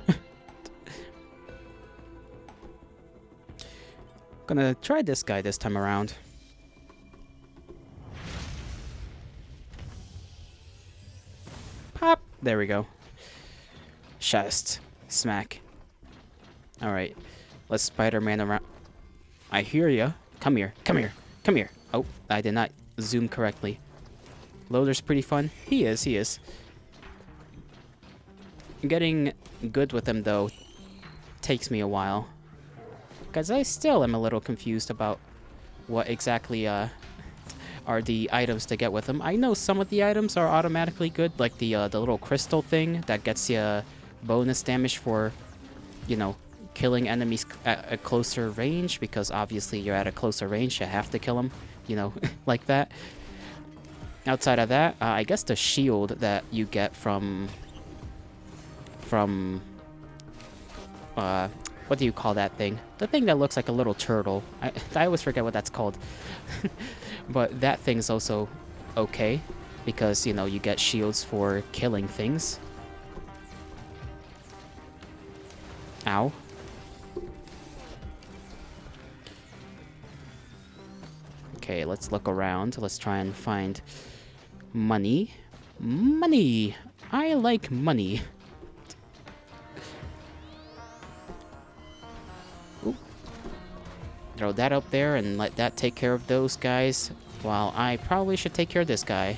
Gonna try this guy this time around. Pop! There we go. Chest. Smack. Alright. Let's Spider-Man around. I hear ya. Come here. Come here. Come here. Oh, I did not zoom correctly. Loader's pretty fun. He is. He is. Getting good with him, though, takes me a while. Because I still am a little confused about what exactly are the items to get with him. I know some of the items are automatically good, like the little crystal thing that gets you bonus damage for, you know, killing enemies at a closer range, because obviously you're at a closer range, you have to kill them, you know, like that. Outside of that, I guess the shield that you get from what do you call that thing? The thing that looks like a little turtle. I always forget what that's called. But that thing's also okay, because, you know, you get shields for killing things. Ow. Okay, let's look around. Let's try and find money. Money! I like money. Ooh. Throw that up there and let that take care of those guys, while I probably should take care of this guy.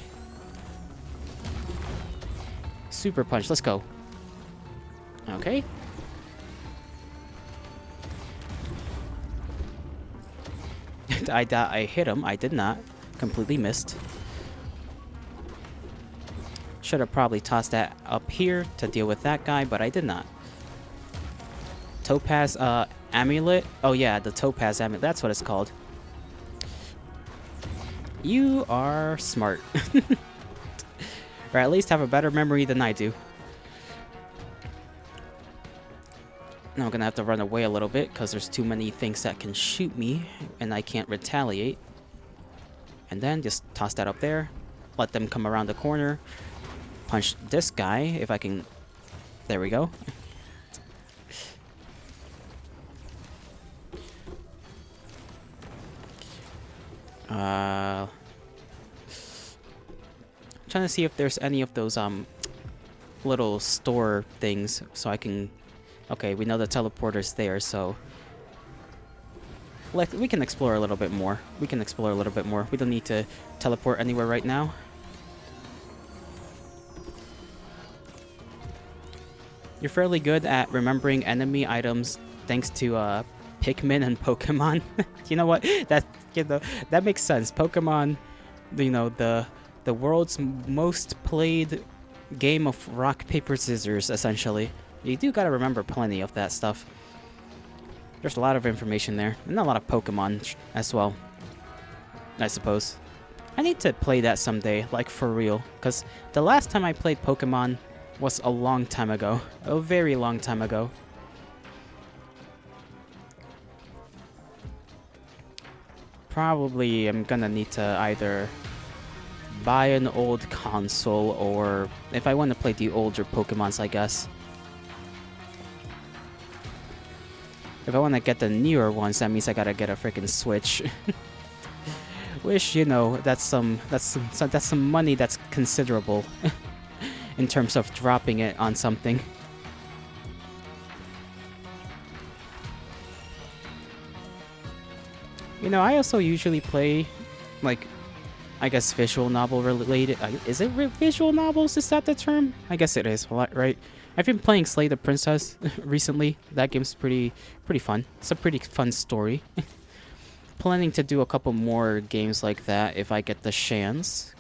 Super punch, let's go. Okay. I hit him. I did not. Completely missed. Should have probably tossed that up here to deal with that guy, but I did not. Topaz amulet. Oh yeah, the topaz amulet. That's what it's called. You are smart. Or at least have a better memory than I do. Now I'm gonna have to run away a little bit because there's too many things that can shoot me and I can't retaliate. And then just toss that up there. Let them come around the corner. Punch this guy if I can. There we go. Trying to see if there's any of those little store things so I can. Okay, we know the teleporter's there, so like we can explore a little bit more. We can explore a little bit more. We don't need to teleport anywhere right now. You're fairly good at remembering enemy items thanks to Pikmin and Pokemon. You know what? That makes sense. Pokemon, you know, the world's most played game of rock paper scissors, essentially. You do gotta remember plenty of that stuff. There's a lot of information there, and a lot of Pokemon as well, I suppose. I need to play that someday, like for real, because the last time I played Pokemon was a long time ago. A very long time ago. Probably I'm gonna need to either buy an old console, or if I want to play the older Pokemons, I guess. If I want to get the newer ones, that means I gotta get a freaking Switch. Which, you know, that's some money that's considerable in terms of dropping it on something. You know, I also usually play, like, I guess visual novel related. Is it visual novels? Is that the term? I guess it is, right? I've been playing Slay the Princess recently. That game's pretty fun. It's a pretty fun story. Planning to do a couple more games like that if I get the chance.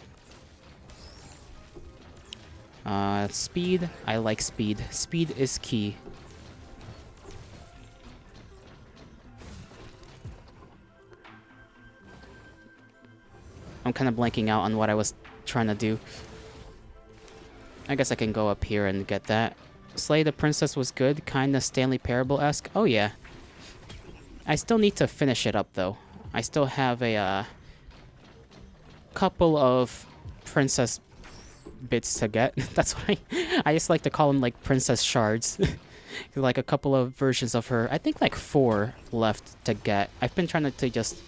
Speed. I like speed. Speed is key. I'm kind of blanking out on what I was trying to do. I guess I can go up here and get that. Slay the Princess was good, kind of Stanley Parable-esque. Oh yeah. I still need to finish it up though. I still have a couple of princess bits to get. That's what I just like to call them, like princess shards. Like a couple of versions of her. I think like 4 left to get. I've been trying to just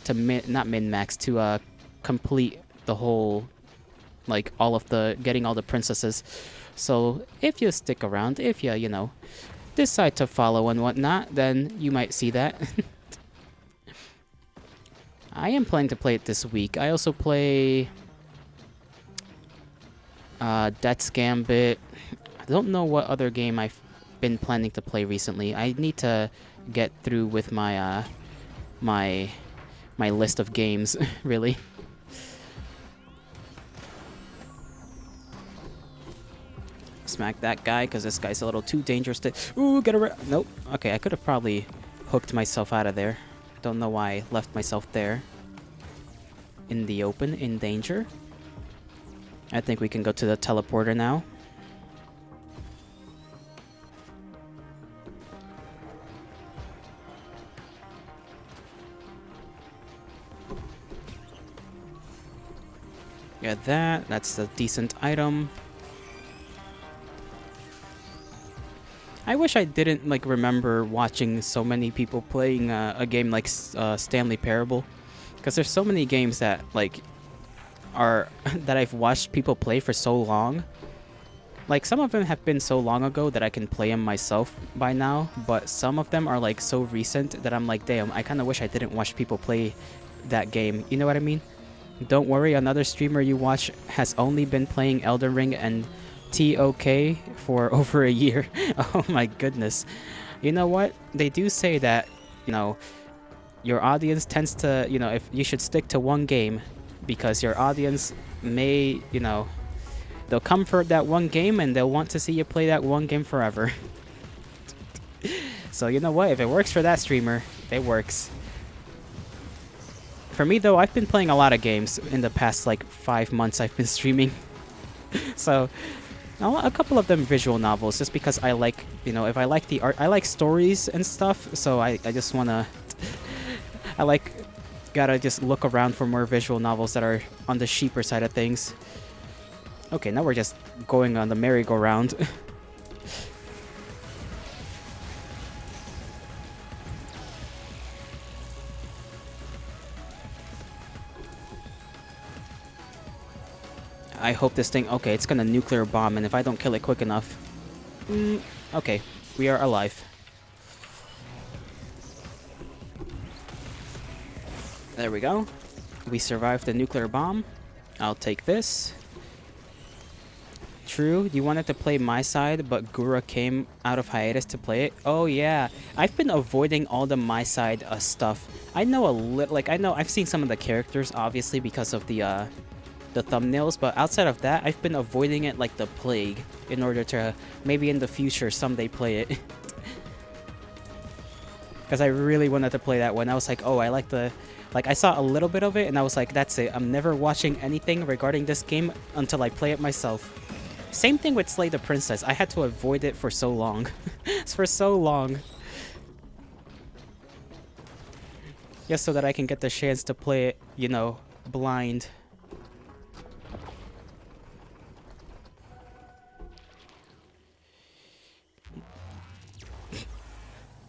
not min-max, to complete the whole, like all of the getting all the princesses. So if you stick around, if you know, decide to follow and whatnot, then you might see that. I am planning to play it this week. I also play Death's Gambit. I don't know what other game I've been planning to play recently. I need to get through with my my list of games, really. Smack that guy, because this guy's a little too dangerous to... Ooh, get around. Nope. Okay, I could have probably hooked myself out of there. Don't know why I left myself there. In the open, in danger. I think we can go to the teleporter now. Get that. That's a decent item. I wish I didn't like remember watching so many people playing a game like Stanley Parable, because there's so many games that like are that I've watched people play for so long. Like some of them have been so long ago that I can play them myself by now, but some of them are like so recent that I'm like, damn, I kind of wish I didn't watch people play that game. You know what I mean? Don't worry, another streamer you watch has only been playing Elden Ring and TOK for over a year. Oh my goodness. You know what? They do say that, you know, your audience tends to, you know, if you should stick to one game because your audience may, you know, they'll come for that one game and they'll want to see you play that one game forever. So you know what? If it works for that streamer, it works. For me though, I've been playing a lot of games in the past like 5 months I've been streaming. So a couple of them visual novels, just because I like, you know, if I like the art, I like stories and stuff, so I just want to, I like, gotta just look around for more visual novels that are on the cheaper side of things. Okay, now we're just going on the merry-go-round. I hope this thing... Okay, it's gonna nuclear bomb, and if I don't kill it quick enough... okay, we are alive. There we go. We survived the nuclear bomb. I'll take this. True, you wanted to play my side, but Gura came out of hiatus to play it. Oh yeah, I've been avoiding all the my side stuff. I know a little, like I know I've seen some of the characters obviously because of the thumbnails, but outside of that, I've been avoiding it like the plague in order to maybe in the future someday play it. Because I really wanted to play that one. I was like, oh, I like the... Like, I saw a little bit of it, and I was like, that's it. I'm never watching anything regarding this game until I play it myself. Same thing with Slay the Princess. I had to avoid it for so long. It's for so long. Just so that I can get the chance to play it, you know, blind.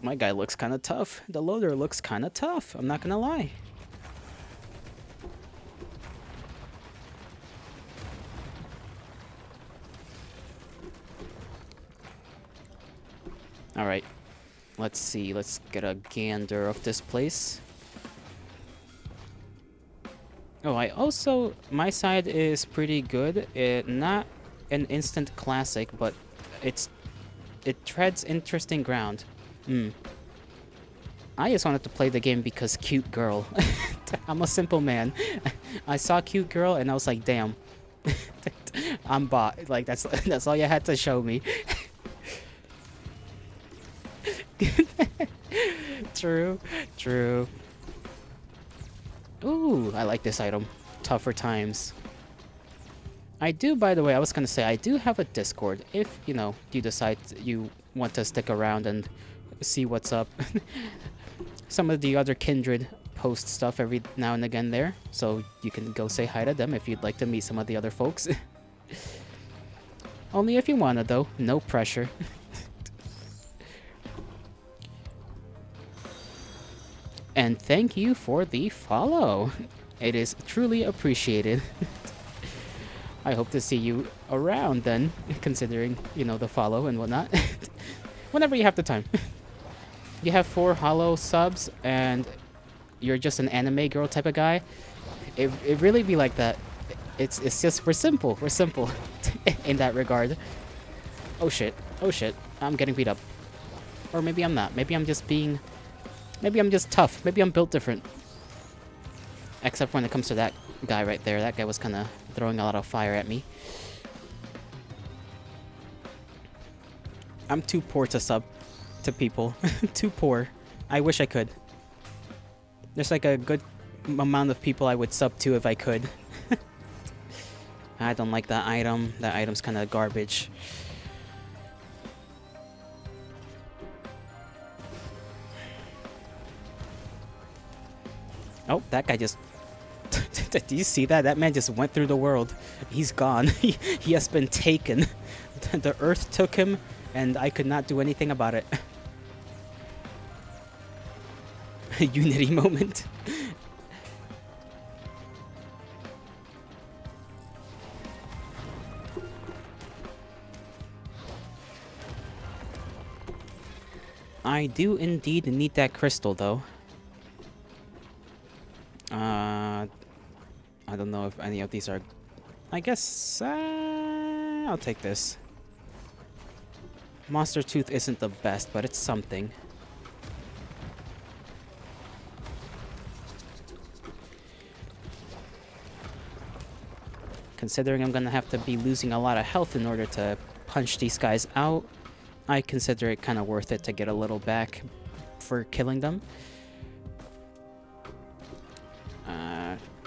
My guy looks kind of tough. The loader looks kind of tough. I'm not gonna lie. Alright. Let's see. Let's get a gander of this place. Oh, I also my side is pretty good. Not an instant classic, but it's it treads interesting ground. Hmm. I just wanted to play the game because cute girl. I'm a simple man. I saw cute girl and I was like, damn. I'm bought. Like that's all you had to show me. True, true. Ooh, I like this item. Tougher times. I do, by the way, I was gonna say, I do have a Discord. If, you know, you decide you want to stick around and see what's up. Some of the other kindred post stuff every now and again there, so you can go say hi to them if you'd like to meet some of the other folks. Only if you wanna, though. No pressure. And thank you for the follow. It is truly appreciated. I hope to see you around then, considering, you know, the follow and whatnot. Whenever you have the time. You have 4 hollow subs and you're just an anime girl type of guy. It really be like that. It's just, we're simple. We're simple in that regard. Oh shit. Oh shit. I'm getting beat up. Or maybe I'm not. Maybe I'm just being... Maybe I'm just tough. Maybe I'm built different. Except when it comes to that guy right there. That guy was kind of throwing a lot of fire at me. I'm too poor to sub to people. Too poor. I wish I could. There's like a good amount of people I would sub to if I could. I don't like that item. That item's kind of garbage. Oh, that guy just... Do you see that? That man just went through the world. He's gone. He has been taken. The earth took him, and I could not do anything about it. Unity moment. I do indeed need that crystal, though. I don't know if any of these are... I guess... I'll take this. Monster Tooth isn't the best, but it's something. Considering I'm gonna have to be losing a lot of health in order to punch these guys out, I consider it kind of worth it to get a little back for killing them.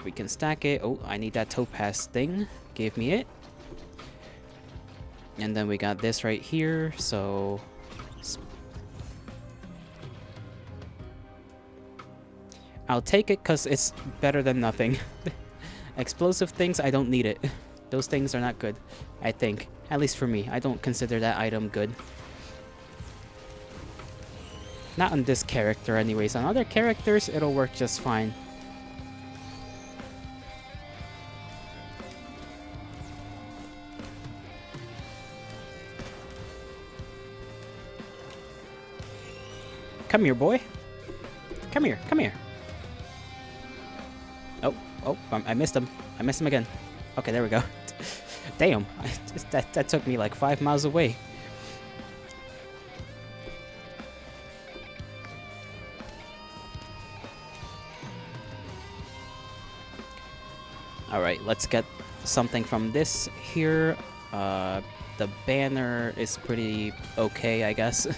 We can stack it. Oh, I need that topaz thing. Gave me it. And then we got this right here, so... I'll take it because it's better than nothing. Explosive things, I don't need it. Those things are not good, I think. At least for me. I don't consider that item good. Not on this character anyways. On other characters, it'll work just fine. Come here, boy. Come here, come here. Oh, I missed him. I missed him again. Okay, there we go. Damn, that took me like 5 miles away. Alright, let's get something from this here. The banner is pretty okay, I guess.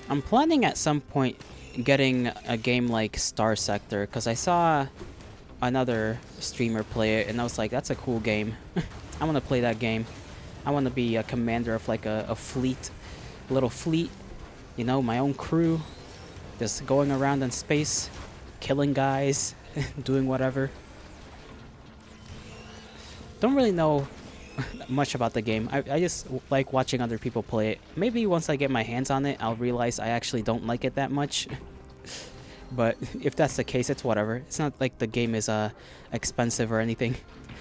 I'm planning at some point getting a game like Star Sector, because I saw another streamer play it, and I was like, that's a cool game. I want to play that game. I want to be a commander of like a fleet, a little fleet, you know, my own crew, just going around in space, killing guys, doing whatever. Don't really know much about the game. I just like watching other people play it. Maybe once I get my hands on it, I'll realize I actually don't like it that much. But if that's the case, it's whatever. It's not like the game is expensive or anything.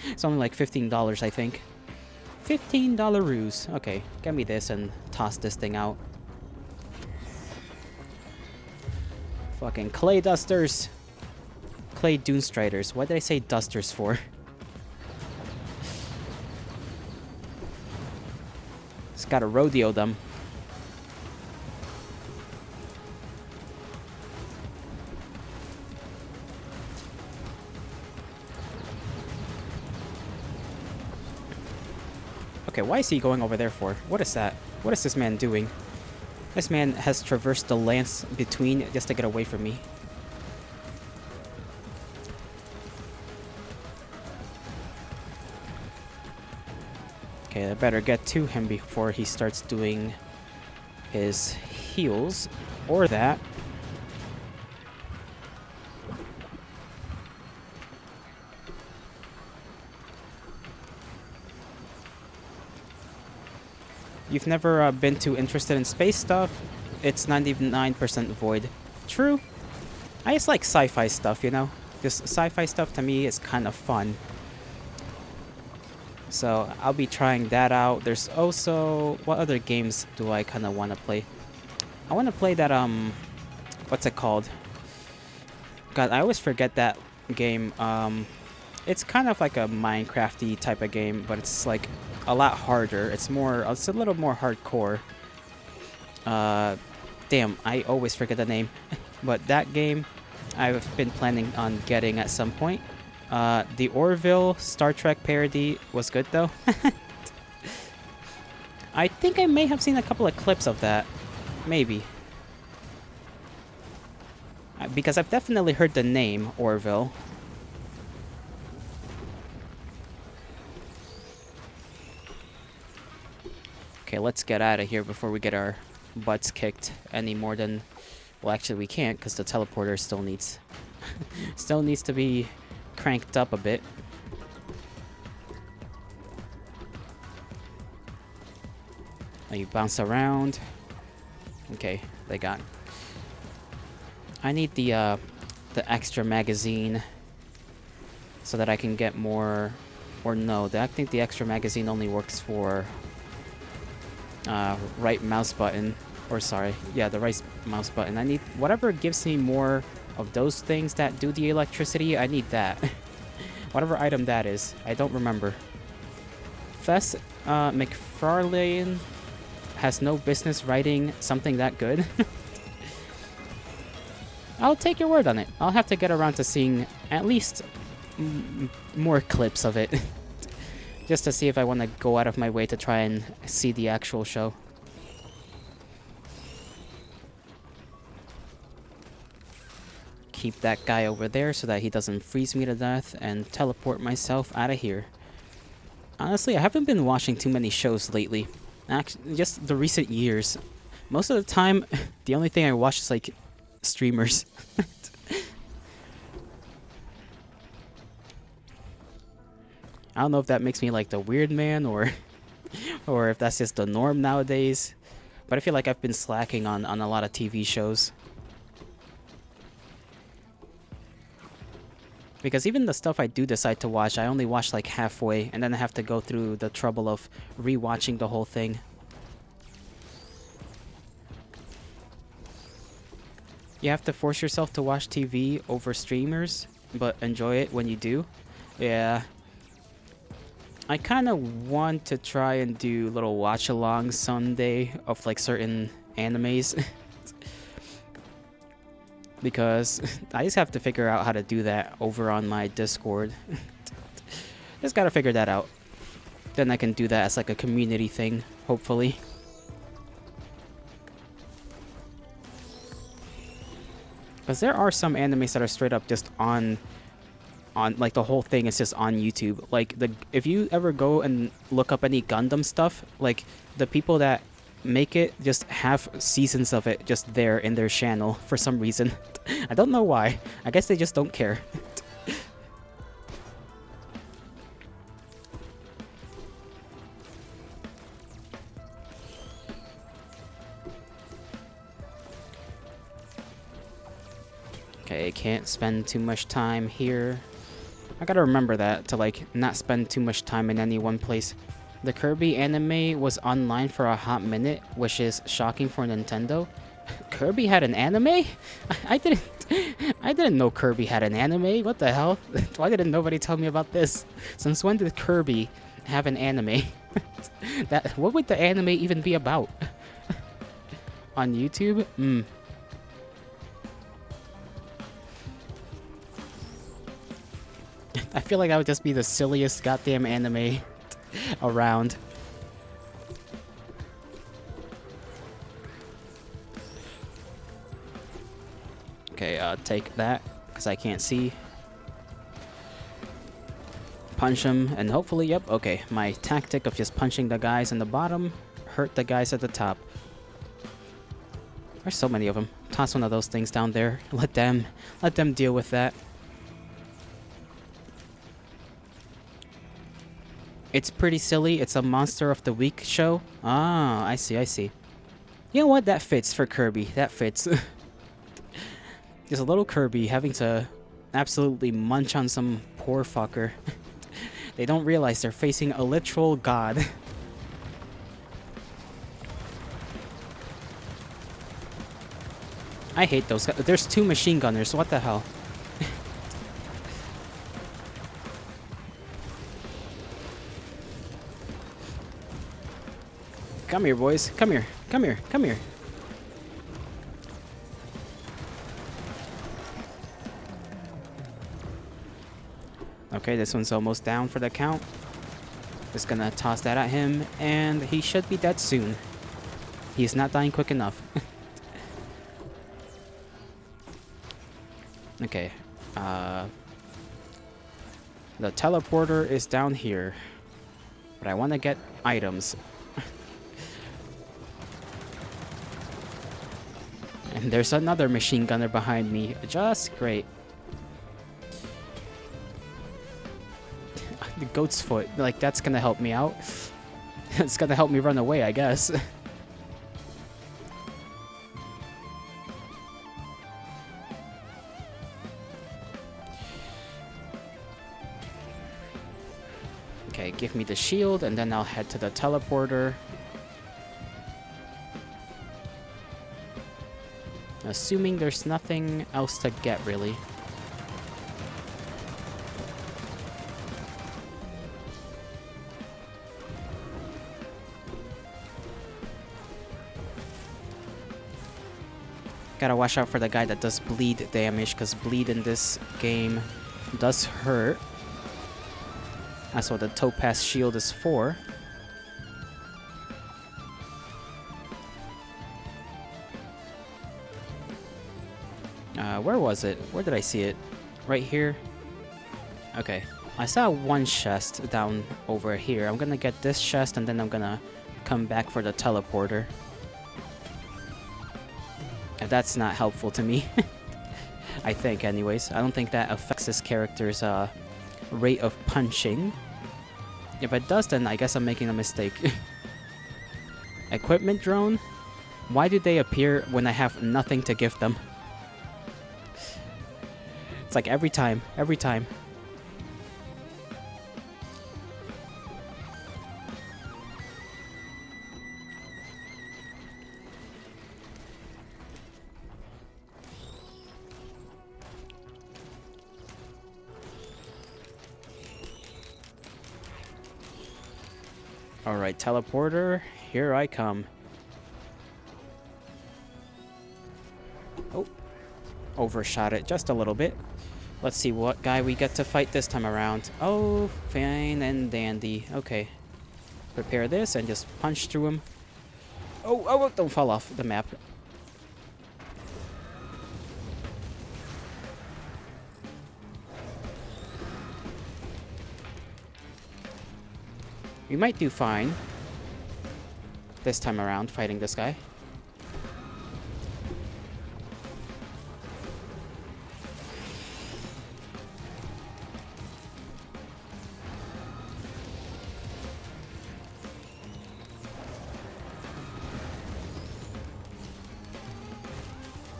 It's only like $15, I think. $15 ruse. Okay, get me this and toss this thing out. Fucking clay dusters. Clay dune striders. What did I say dusters for? Just gotta rodeo them. Okay, why is he going over there for? What is that? What is this man doing? This man has traversed the lands between just to get away from me. Okay, I better get to him before he starts doing his heals. Or that. You've never been too interested in space stuff? It's 99% void. True. I just like sci-fi stuff, you know? Just sci-fi stuff to me is kind of fun. So I'll be trying that out. There's also... What other games do I kind of want to play? I want to play that, what's it called? God, I always forget that game. It's kind of like a Minecraft-y type of game, but it's like a lot harder. It's a little more hardcore. Damn, I always forget the name. But that game, I've been planning on getting at some point. The Orville Star Trek parody was good though. I think I may have seen a couple of clips of that. Maybe. Because I've definitely heard the name Orville. Okay, let's get out of here before we get our butts kicked any more than... Well, actually we can't because the teleporter still needs... still needs to be cranked up a bit. Now you bounce around. Okay, they got... I need the extra magazine so that I can get more... Or no, I think the extra magazine only works for... right mouse button, or sorry, yeah, the right mouse button. I need whatever gives me more of those things that do the electricity. I need that. Whatever item that is, I don't remember. Fess McFarlane has no business writing something that good. I'll take your word on it. I'll have to get around to seeing at least more clips of it. Just to see if I want to go out of my way to try and see the actual show. Keep that guy over there so that he doesn't freeze me to death and teleport myself out of here. Honestly, I haven't been watching too many shows lately. Actually, just the recent years. Most of the time, the only thing I watch is like streamers. I don't know if that makes me like the weird man or if that's just the norm nowadays. But I feel like I've been slacking on a lot of TV shows. Because even the stuff I do decide to watch, I only watch like halfway, and then I have to go through the trouble of rewatching the whole thing. You have to force yourself to watch TV over streamers, but enjoy it when you do. Yeah. I kind of want to try and do little watch-alongs someday of like certain animes. Because I just have to figure out how to do that over on my Discord. Just gotta figure that out. Then I can do that as like a community thing, hopefully. Because there are some animes that are straight up just on like the whole thing is just on YouTube. Like if you ever go and look up any Gundam stuff, like the people that make it just have seasons of it just there in their channel for some reason. I don't know why. I guess they just don't care. Okay, can't spend too much time here. I gotta remember that, to like not spend too much time in any one place. The Kirby anime was online for a hot minute, which is shocking for Nintendo. Kirby had an anime? I didn't I didn't know Kirby had an anime. What the hell? Why didn't nobody tell me about this? Since when did Kirby have an anime? What would the anime even be about? On YouTube? I feel like that would just be the silliest goddamn anime around. Okay, take that, because I can't see. Punch him, and hopefully, yep, okay. My tactic of just punching the guys in the bottom hurt the guys at the top. There's so many of them. Toss one of those things down there. Let them deal with that. It's pretty silly. It's a Monster of the Week show. Ah, I see, I see. You know what? That fits for Kirby. That fits. Just a little Kirby having to absolutely munch on some poor fucker. They don't realize they're facing a literal god. I hate those guys. There's 2 machine gunners. What the hell? Come here, boys. Come here. Come here. Come here. Okay, this one's almost down for the count. Just gonna toss that at him, and he should be dead soon. He's not dying quick enough. Okay. The teleporter is down here. But I want to get items. And there's another machine gunner behind me. Just great. The goat's foot. Like, that's gonna help me out. It's gonna help me run away, I guess. Okay, give me the shield, and then I'll head to the teleporter. Assuming there's nothing else to get, really. Gotta watch out for the guy that does bleed damage, because bleed in this game does hurt. That's what the Topaz shield is for. Where was it? Where did I see it? Right here? Okay. I saw one chest down over here. I'm gonna get this chest, and then I'm gonna come back for the teleporter. That's not helpful to me. I think, anyways. I don't think that affects this character's rate of punching. If it does, then I guess I'm making a mistake. Equipment drone? Why do they appear when I have nothing to give them? It's like every time. Every time. Alright, teleporter, here I come. Oh, overshot it just a little bit. Let's see what guy we get to fight this time around. Oh, fine and dandy. Okay. Prepare this and just punch through him. Oh, don't fall off the map. We might do fine this time around fighting this guy.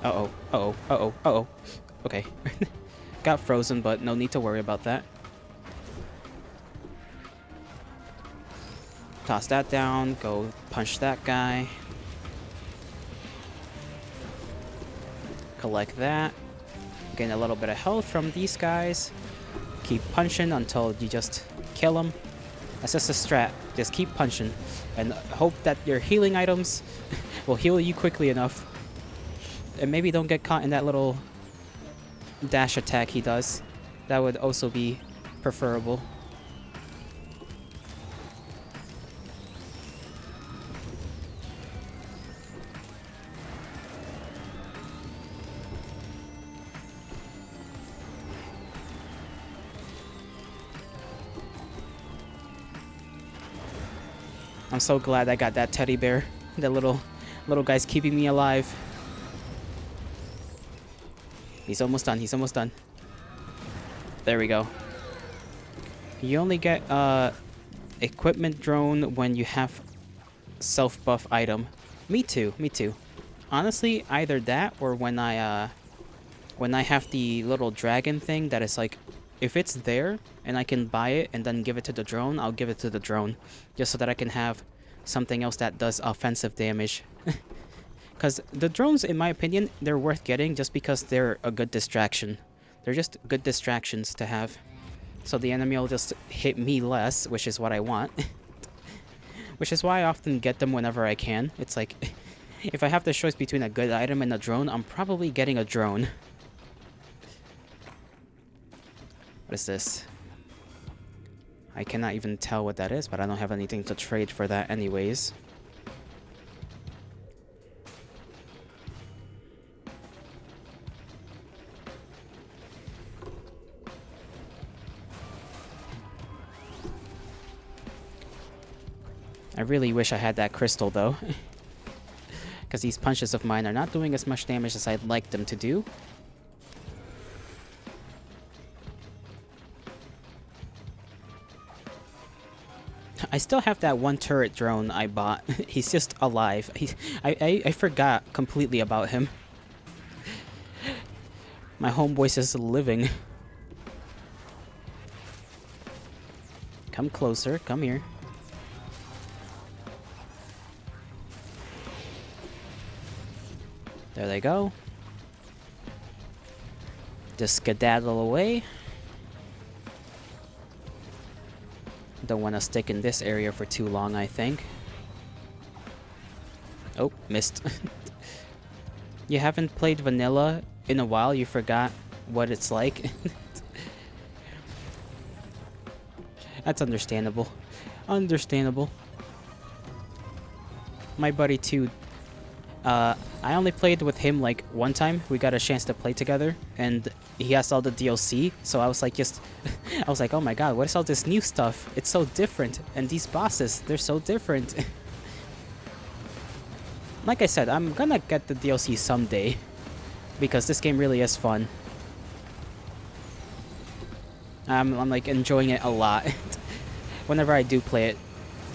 Uh-oh, uh-oh, uh-oh, uh-oh. Okay. Got frozen, but no need to worry about that. Toss that down. Go punch that guy. Collect that. Gain a little bit of health from these guys. Keep punching until you just kill them. That's just a strat. Just keep punching. And hope that your healing items will heal you quickly enough. And maybe don't get caught in that little dash attack he does. That would also be preferable. I'm so glad I got that teddy bear. That little guy's keeping me alive. He's almost done. He's almost done. There we go. You only get equipment drone when you have self-buff item. Me too. Me too. Honestly, either that or when I have the little dragon thing that is like, if it's there and I can buy it and then give it to the drone, I'll give it to the drone. Just so that I can have something else that does offensive damage. Because the drones, in my opinion, they're worth getting just because they're a good distraction. They're just good distractions to have. So the enemy will just hit me less, which is what I want. Which is why I often get them whenever I can. It's like, if I have the choice between a good item and a drone, I'm probably getting a drone. What is this? I cannot even tell what that is, but I don't have anything to trade for that anyways. I really wish I had that crystal though. Because these punches of mine are not doing as much damage as I'd like them to do. I still have that one turret drone I bought. He's just alive. I forgot completely about him. My homeboy's just living. Come closer. Come here. There they go. Just skedaddle away. Don't want to stick in this area for too long, I think. Oh, missed. You haven't played vanilla in a while, you forgot what it's like. That's understandable. Understandable. My buddy too. I only played with him like one time. We got a chance to play together, and he has all the DLC. So I was like, I was like, oh my god, what is all this new stuff? It's so different, and these bosses, they're so different. Like I said, I'm gonna get the DLC someday, because this game really is fun. I'm like enjoying it a lot. Whenever I do play it.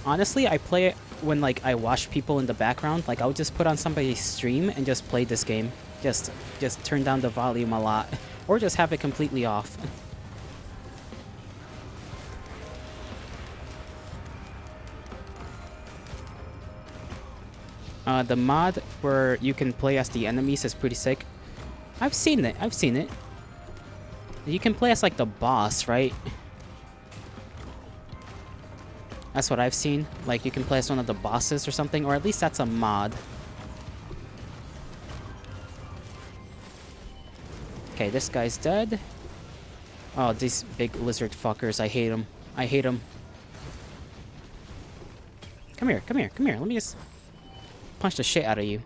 Honestly, I play it when like I watch people in the background. Like I'll just put on somebody's stream and just play this game. Just turn down the volume a lot. Or just have it completely off. The mod where you can play as the enemies is pretty sick. I've seen it. I've seen it. You can play as like the boss, right? That's what I've seen. Like, you can play as one of the bosses or something, or at least that's a mod. Okay, this guy's dead. Oh, these big lizard fuckers. I hate them. I hate them. Come here, come here, come here. Let me just punch the shit out of you.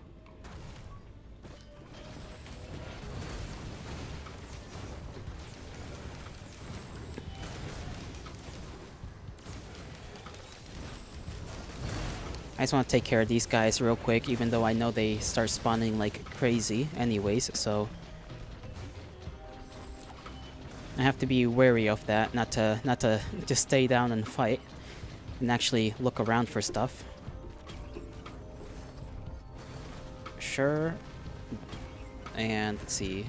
I just want to take care of these guys real quick, even though I know they start spawning like crazy anyways, so I have to be wary of that, not to just stay down and fight, and actually look around for stuff. Sure. And let's see.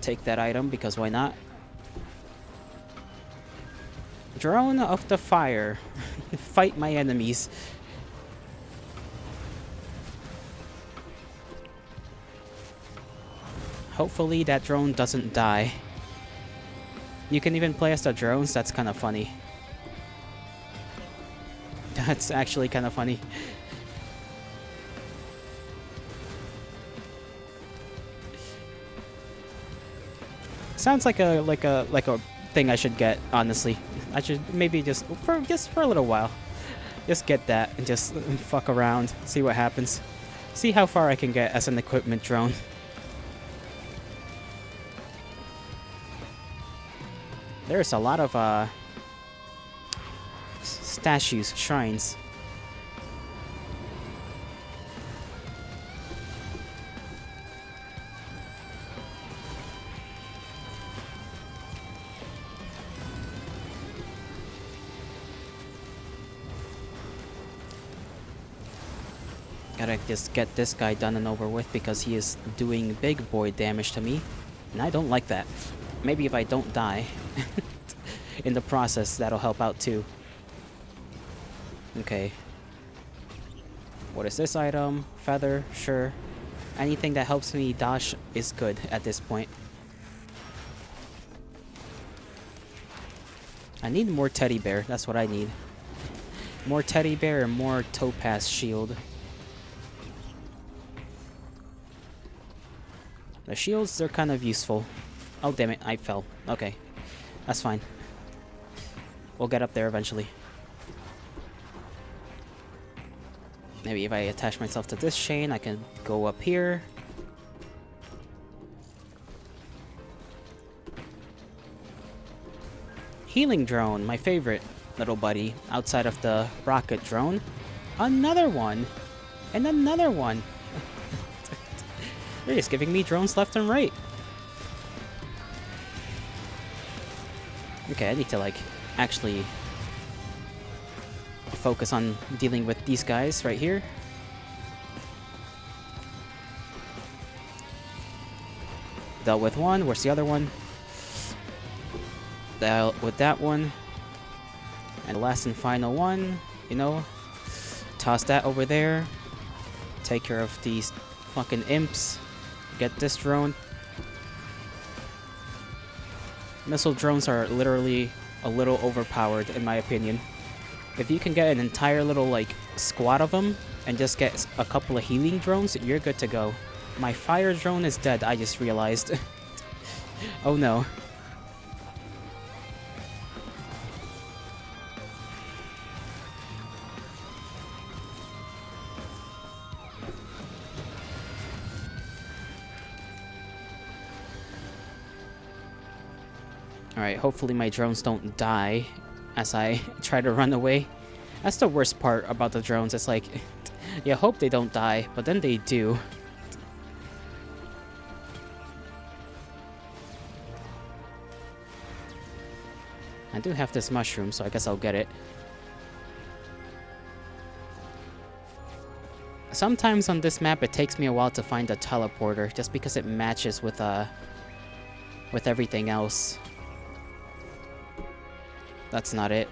Take that item, because why not? Drone of the fire. Fight my enemies. Hopefully that drone doesn't die. You can even play as the drones, that's kind of funny. That's actually kind of funny. Sounds like a thing I should get, honestly. I should maybe just for a little while. Just get that and just fuck around, see what happens. See how far I can get as an equipment drone. There's a lot of statues, shrines. Gotta just get this guy done and over with because he is doing big boy damage to me. And I don't like that. Maybe if I don't die in the process, that'll help out too. Okay. What is this item? Feather, sure. Anything that helps me dodge is good at this point. I need more teddy bear, that's what I need. More teddy bear and more topaz shield. The shields, they're kind of useful. Oh, damn it, I fell. Okay. That's fine. We'll get up there eventually. Maybe if I attach myself to this chain, I can go up here. Healing drone, my favorite little buddy, outside of the rocket drone. Another one! And another one! They're just giving me drones left and right. Okay, I need to, like, actually focus on dealing with these guys right here. Dealt with one. Where's the other one? Dealt with that one. And the last and final one, you know, toss that over there. Take care of these fucking imps. Get this drone. Missile drones are literally a little overpowered, in my opinion. If you can get an entire little, like, squad of them and just get a couple of healing drones, you're good to go. My fire drone is dead, I just realized. Oh no. Alright, hopefully my drones don't die as I try to run away. That's the worst part about the drones. It's like, you hope they don't die, but then they do. I do have this mushroom, so I guess I'll get it. Sometimes on this map, it takes me a while to find a teleporter, just because it matches with everything else. That's not it.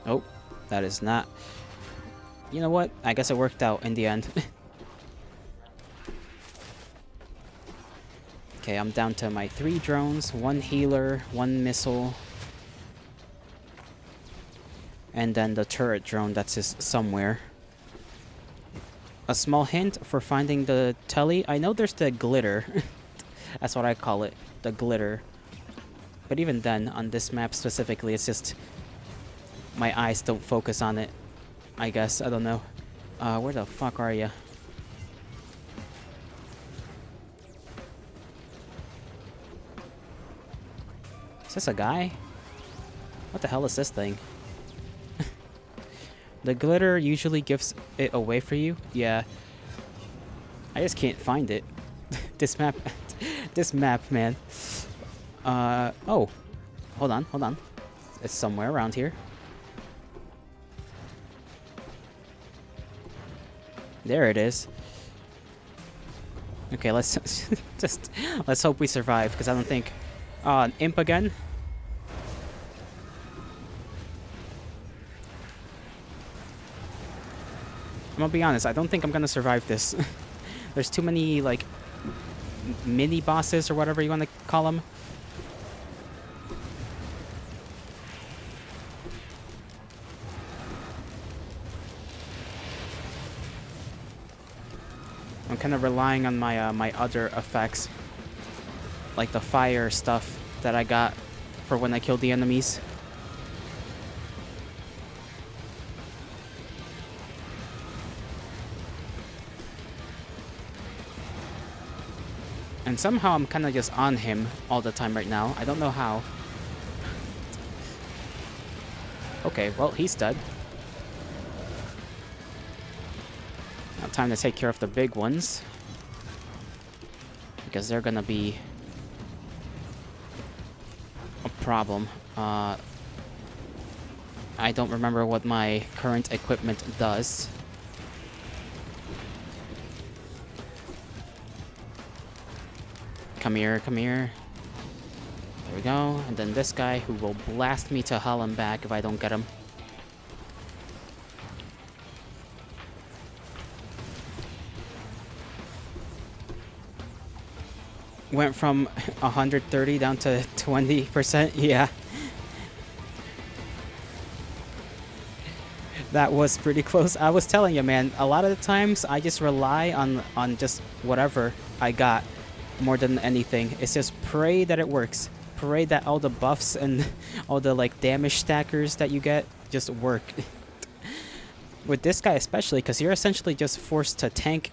Oh, that is not... You know what? I guess it worked out in the end. Okay, I'm down to my 3 drones, 1 healer, 1 missile. And then the turret drone that's just somewhere. A small hint for finding the telly. I know there's the glitter. That's what I call it. The glitter. But even then, on this map specifically, it's just... my eyes don't focus on it. I guess. I don't know. Where the fuck are you? Is this a guy? What the hell is this thing? The glitter usually gives it away for you. Yeah. I just can't find it. This map... this map, man. Oh. Hold on, hold on. It's somewhere around here. There it is. Okay, let's just let's hope we survive, because I don't think. An imp again. I'm gonna be honest. I don't think I'm gonna survive this. There's too many like mini bosses or whatever you want to call them. I'm kind of relying on my my other effects, like the fire stuff that I got for when I killed the enemies. And somehow I'm kind of just on him all the time right now. I don't know how. Okay, well, he's dead. Now time to take care of the big ones, because they're gonna be a problem. I don't remember what my current equipment does. Come here, come here. There we go. And then this guy who will blast me to hell and back if I don't get him. Went from 130 down to 20%. Yeah. That was pretty close. I was telling you, man, a lot of the times I just rely on just whatever I got more than anything. It's just pray that it works. Pray that all the buffs and all the like damage stackers that you get just work. With this guy especially, because you're essentially just forced to tank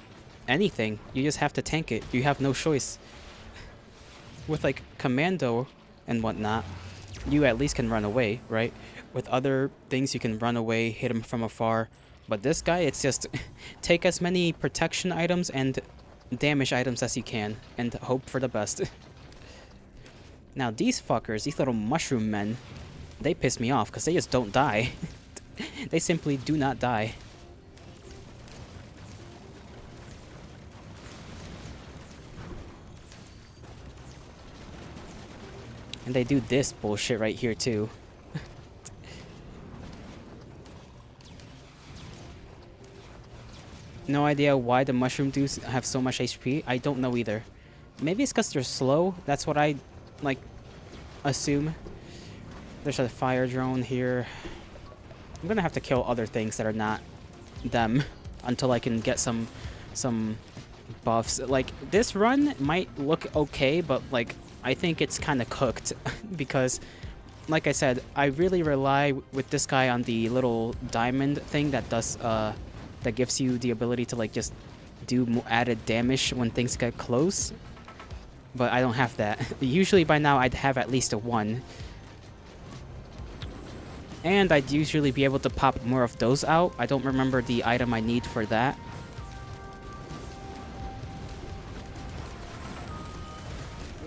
anything. You just have to tank it. You have no choice. With like commando and whatnot, you at least can run away, right? With other things you can run away, hit him from afar. But this guy, it's just take as many protection items and damage items as you can and hope for the best. Now these fuckers, these little mushroom men, they piss me off because they just don't die. They simply do not die. And they do this bullshit right here too. No idea why the mushroom dudes have so much HP. I don't know either. Maybe it's because they're slow. That's what I, like, assume. There's a fire drone here. I'm gonna have to kill other things that are not them until I can get some buffs. Like, this run might look okay, but, like, I think it's kind of cooked. Because, like I said, I really rely with this guy on the little diamond thing that does, that gives you the ability to like just do added damage when things get close. But I don't have that. Usually by now I'd have at least a 1. And I'd usually be able to pop more of those out. I don't remember the item I need for that.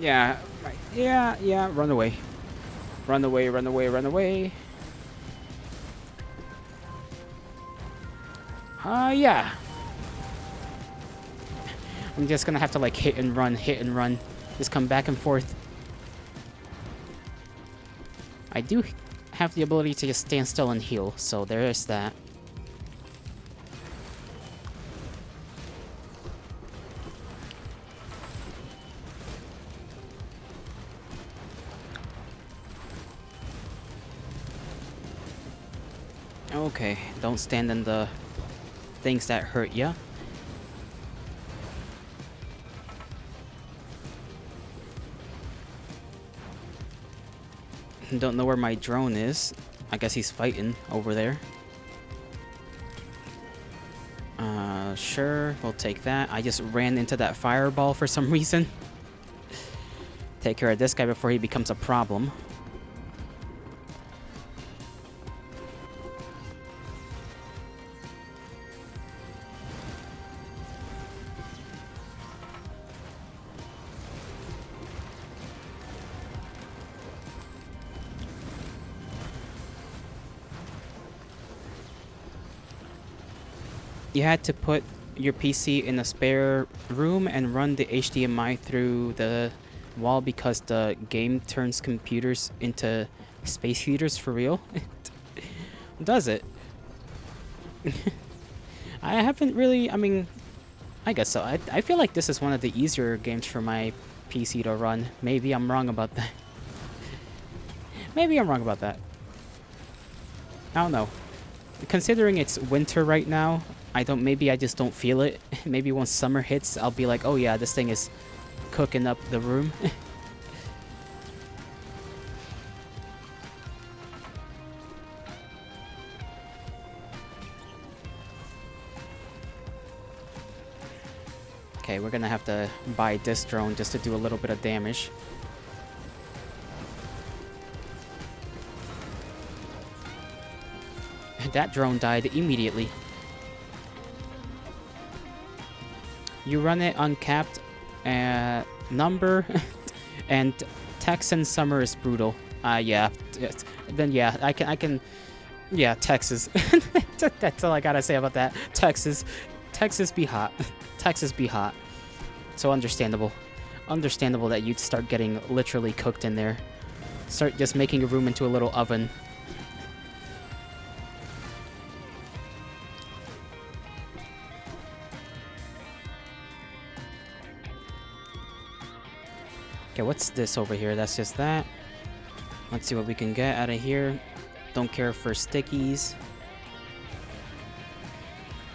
Yeah, right. Yeah, run away. Run away, run away, run away. Yeah. I'm just gonna have to like hit and run. Just come back and forth. I do have the ability to just stand still and heal, so there is that. Okay, don't stand in the things that hurt ya. Don't know where my drone is. I guess he's fighting over there. Sure, we'll take that. I just ran into that fireball for some reason. Take care of this guy before he becomes a problem. You had to put your PC in a spare room and run the HDMI through the wall because the game turns computers into space heaters for real? Does it? I haven't really, I mean, I guess so. I feel like this is one of the easier games for my PC to run. Maybe I'm wrong about that. Maybe I'm wrong about that. I don't know. Considering it's winter right now, maybe I just don't feel it. Maybe once summer hits, I'll be like, oh yeah, this thing is cooking up the room. Okay, we're gonna have to buy this drone just to do a little bit of damage. That drone died immediately. You run it uncapped, number, and Texan summer is brutal. Yeah. Then yeah, I can. Yeah, Texas. That's all I gotta say about that. Texas be hot. Texas be hot. So understandable. Understandable that you'd start getting literally cooked in there. Start just making a room into a little oven. Okay, what's this over here? That's just that. Let's see what we can get out of here. Don't care for stickies.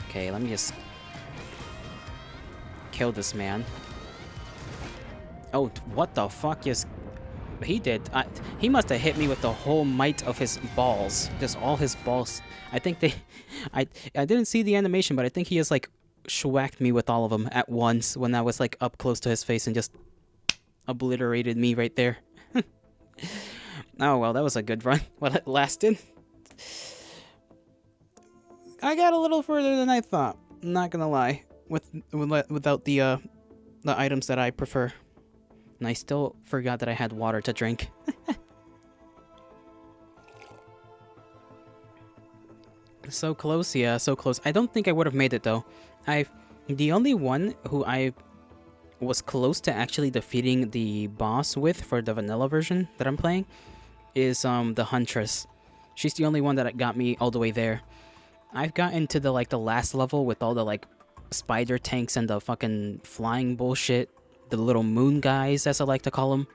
Okay, let me just kill this man. Oh, what the fuck? Just he did. He must have hit me with the whole might of his balls. Just all his balls. I think they. I didn't see the animation, but I think he just like schwacked me with all of them at once when I was like up close to his face and just obliterated me right there. Oh well, that was a good run while it lasted. I got a little further than I thought. Not gonna lie, without the items that I prefer, and I still forgot that I had water to drink. So close, yeah, so close. I don't think I would have made it though. The only one who I was close to actually defeating the boss with for the vanilla version that I'm playing is the Huntress. She's the only one that got me all the way there. I've gotten to the last level with all the like spider tanks and the fucking flying bullshit, the little moon guys as I like to call them.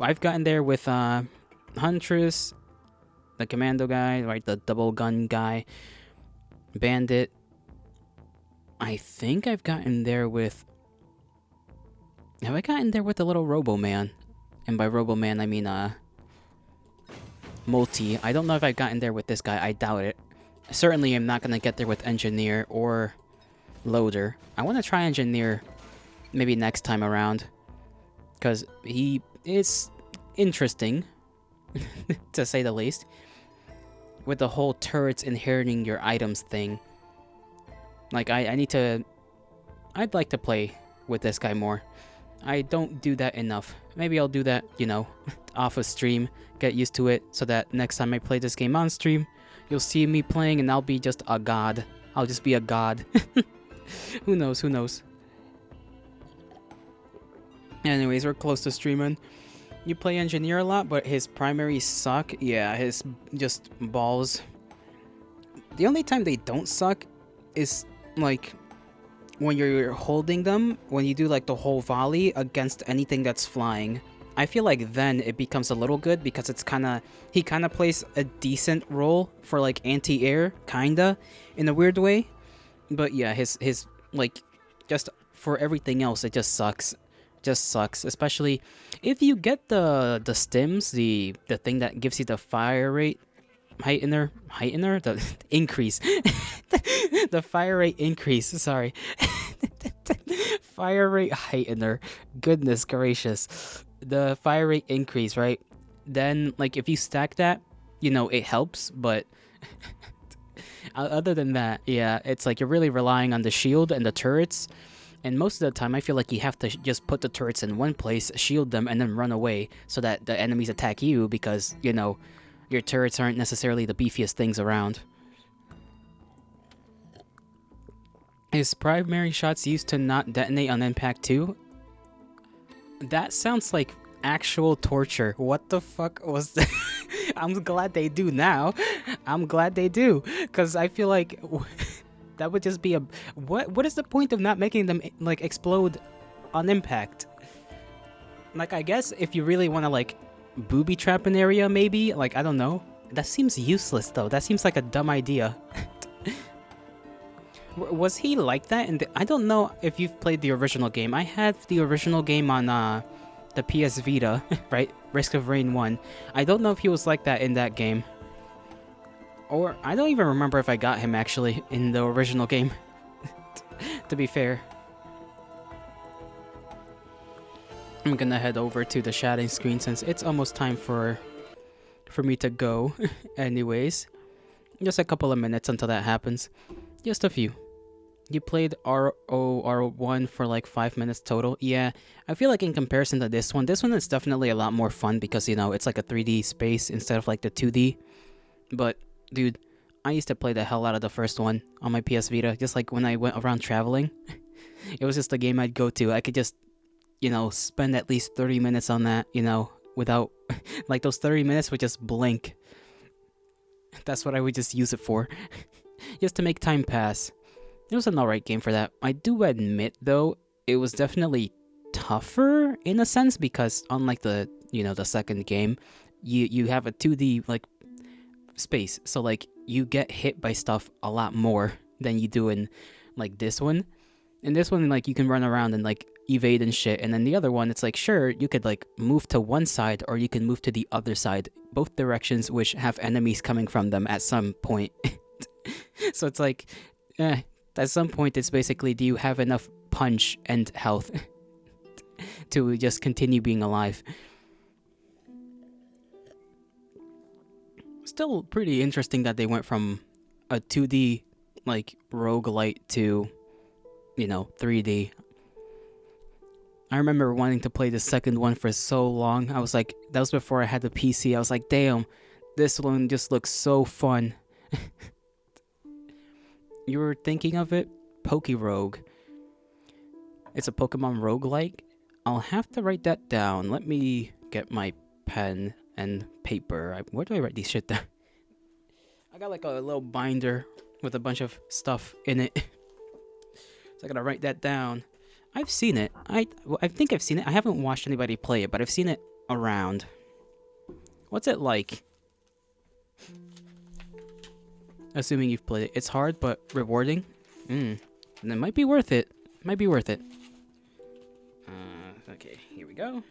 I've gotten there with Huntress, the commando guy, right, the double gun guy, bandit. I think I've gotten there with... Have I gotten there with the little Robo Man? And by Robo Man, I mean Multi. I don't know if I've gotten there with this guy. I doubt it. Certainly I'm not gonna get there with Engineer or Loader. I want to try Engineer maybe next time around, because he is interesting to say the least, with the whole turrets inheriting your items thing. Like I'd like to play with this guy more. I don't do that enough. Maybe I'll do that, you know, off of stream, get used to it, so that next time I play this game on stream, you'll see me playing and I'll be just a god. I'll just be a god. Who knows, who knows. Anyways, we're close to streaming. You play Engineer a lot, but his primaries suck. Yeah, his just balls. The only time they don't suck is like when you're holding them, when you do like the whole volley against anything that's flying. I feel like then it becomes a little good because it's he kind of plays a decent role for like anti-air, kinda, in a weird way. But yeah, his like, just for everything else, it just sucks. Just sucks, especially if you get the stims, the thing that gives you the fire rate heightener, the increase. The fire rate increase, sorry. Fire rate heightener, goodness gracious. The fire rate increase, right? Then like if you stack that, you know, it helps, but other than that, yeah, it's like you're really relying on the shield and the turrets. And most of the time, I feel like you have to just put the turrets in one place, shield them, and then run away so that the enemies attack you because, you know, your turrets aren't necessarily the beefiest things around. His primary shots used to not detonate on impact 2? That sounds like actual torture. What the fuck was that? I'm glad they do now. I'm glad they do. Because I feel like that would just be a... What is the point of not making them, like, explode on impact? Like, I guess if you really want to, like, booby trap an area, maybe? Like, I don't know. That seems useless, though. That seems like a dumb idea. Was he like that? And I don't know if you've played the original game. I had the original game on the PS Vita, right? Risk of Rain 1. I don't know if he was like that in that game. Or, I don't even remember if I got him, actually, in the original game. To be fair. I'm gonna head over to the shading screen since it's almost time for me to go. Anyways. Just a couple of minutes until that happens. Just a few. You played ROR1 for like 5 minutes total. Yeah, I feel like in comparison to this one is definitely a lot more fun because, you know, it's like a 3D space instead of like the 2D. But, dude, I used to play the hell out of the first one on my PS Vita. Just like when I went around traveling. It was just a game I'd go to. I could just, you know, spend at least 30 minutes on that, you know, without... like those 30 minutes would just blink. That's what I would just use it for. Just to make time pass. It was an alright game for that. I do admit, though, it was definitely tougher in a sense because unlike the, you know, the second game, you have a 2D, like, space. So, like, you get hit by stuff a lot more than you do in, like, this one. In this one, like, you can run around and, like, evade and shit. And then the other one, it's like, sure, you could, like, move to one side or you can move to the other side. Both directions which have enemies coming from them at some point. So it's like, at some point it's basically, do you have enough punch and health to just continue being alive? Still pretty interesting that they went from a 2D, like, roguelite to, you know, 3D. I remember wanting to play the second one for so long. I was like, that was before I had the PC. I was like, damn, this one just looks so fun. You were thinking of it? Pokerogue. It's a Pokemon roguelike? I'll have to write that down. Let me get my pen and paper. Where do I write these shit down? I got like a little binder with a bunch of stuff in it. So I gotta write that down. I've seen it. I think I've seen it. I haven't watched anybody play it, but I've seen it around. What's it like? Assuming you've played it. It's hard, but rewarding. And it might be worth it. Might be worth it. Okay, here we go.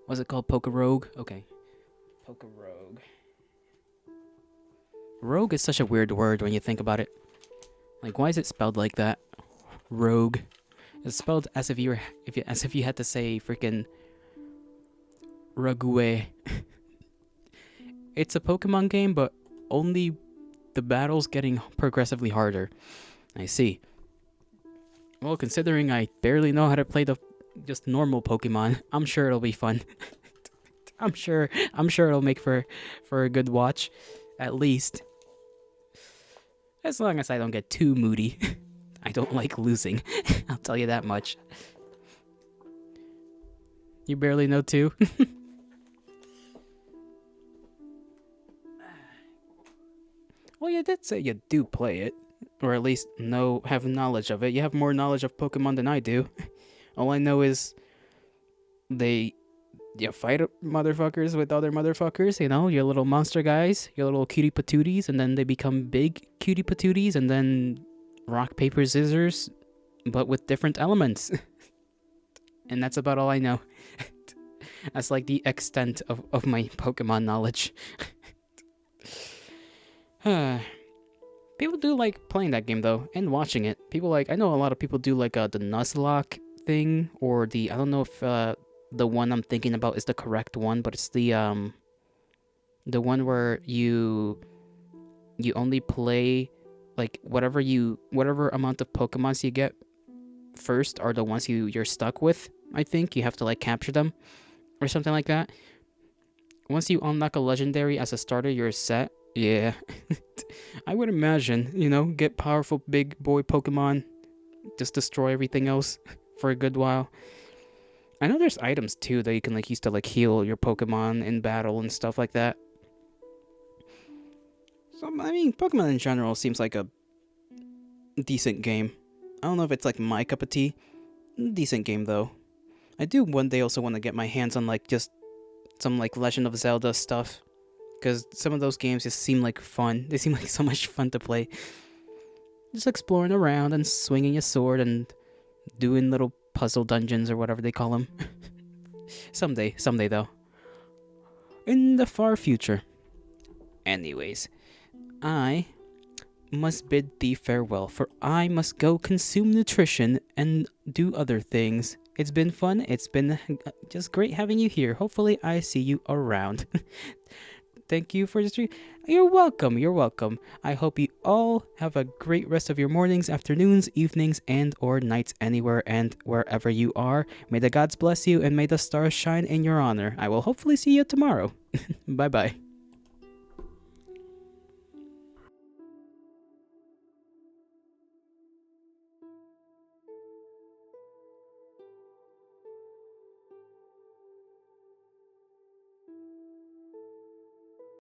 What's it called? Pokerogue? Okay. Pokerogue. Rogue is such a weird word when you think about it. Like, why is it spelled like that? Rogue. It's spelled as if you had to say freaking Rague. It's a Pokemon game, but only the battle's getting progressively harder. I see. Well, considering I barely know how to play the just normal Pokemon, I'm sure it'll be fun. I'm sure it'll make for a good watch, at least. As long as I don't get too moody. I don't like losing. I'll tell you that much. You barely know too? Well, you did say you do play it. Or at least have knowledge of it. You have more knowledge of Pokemon than I do. All I know is you fight motherfuckers with other motherfuckers, you know, your little monster guys, your little cutie patooties, and then they become big cutie patooties, and then rock, paper, scissors, but with different elements. And that's about all I know. That's like the extent of my Pokemon knowledge. People do like playing that game though, and watching it. I know a lot of people do like the Nuzlocke thing, or I don't know if the one I'm thinking about is the correct one, but it's the one where you only play like whatever amount of Pokemons you get first are the ones you're stuck with. I think you have to like capture them or something like that. Once you unlock a legendary as a starter, you're set. Yeah. I would imagine, get powerful big boy Pokemon, just destroy everything else for a good while. I know there's items too that you can use to heal your Pokemon in battle and stuff like that. So I mean, Pokemon in general seems like a decent game. I don't know if it's my cup of tea. Decent game though. I do one day also want to get my hands on just some Legend of Zelda stuff, because some of those games just seem like fun. They seem like so much fun to play. Just exploring around and swinging a sword and doing little puzzle dungeons or whatever they call them. Someday though. In the far future. Anyways, I must bid thee farewell, for I must go consume nutrition and do other things. It's been fun. It's been just great having you here. Hopefully I see you around. Thank you for the stream. You're welcome. I hope you all have a great rest of your mornings, afternoons, evenings, and or nights anywhere and wherever you are. May the gods bless you and may the stars shine in your honor. I will hopefully see you tomorrow. Bye-bye.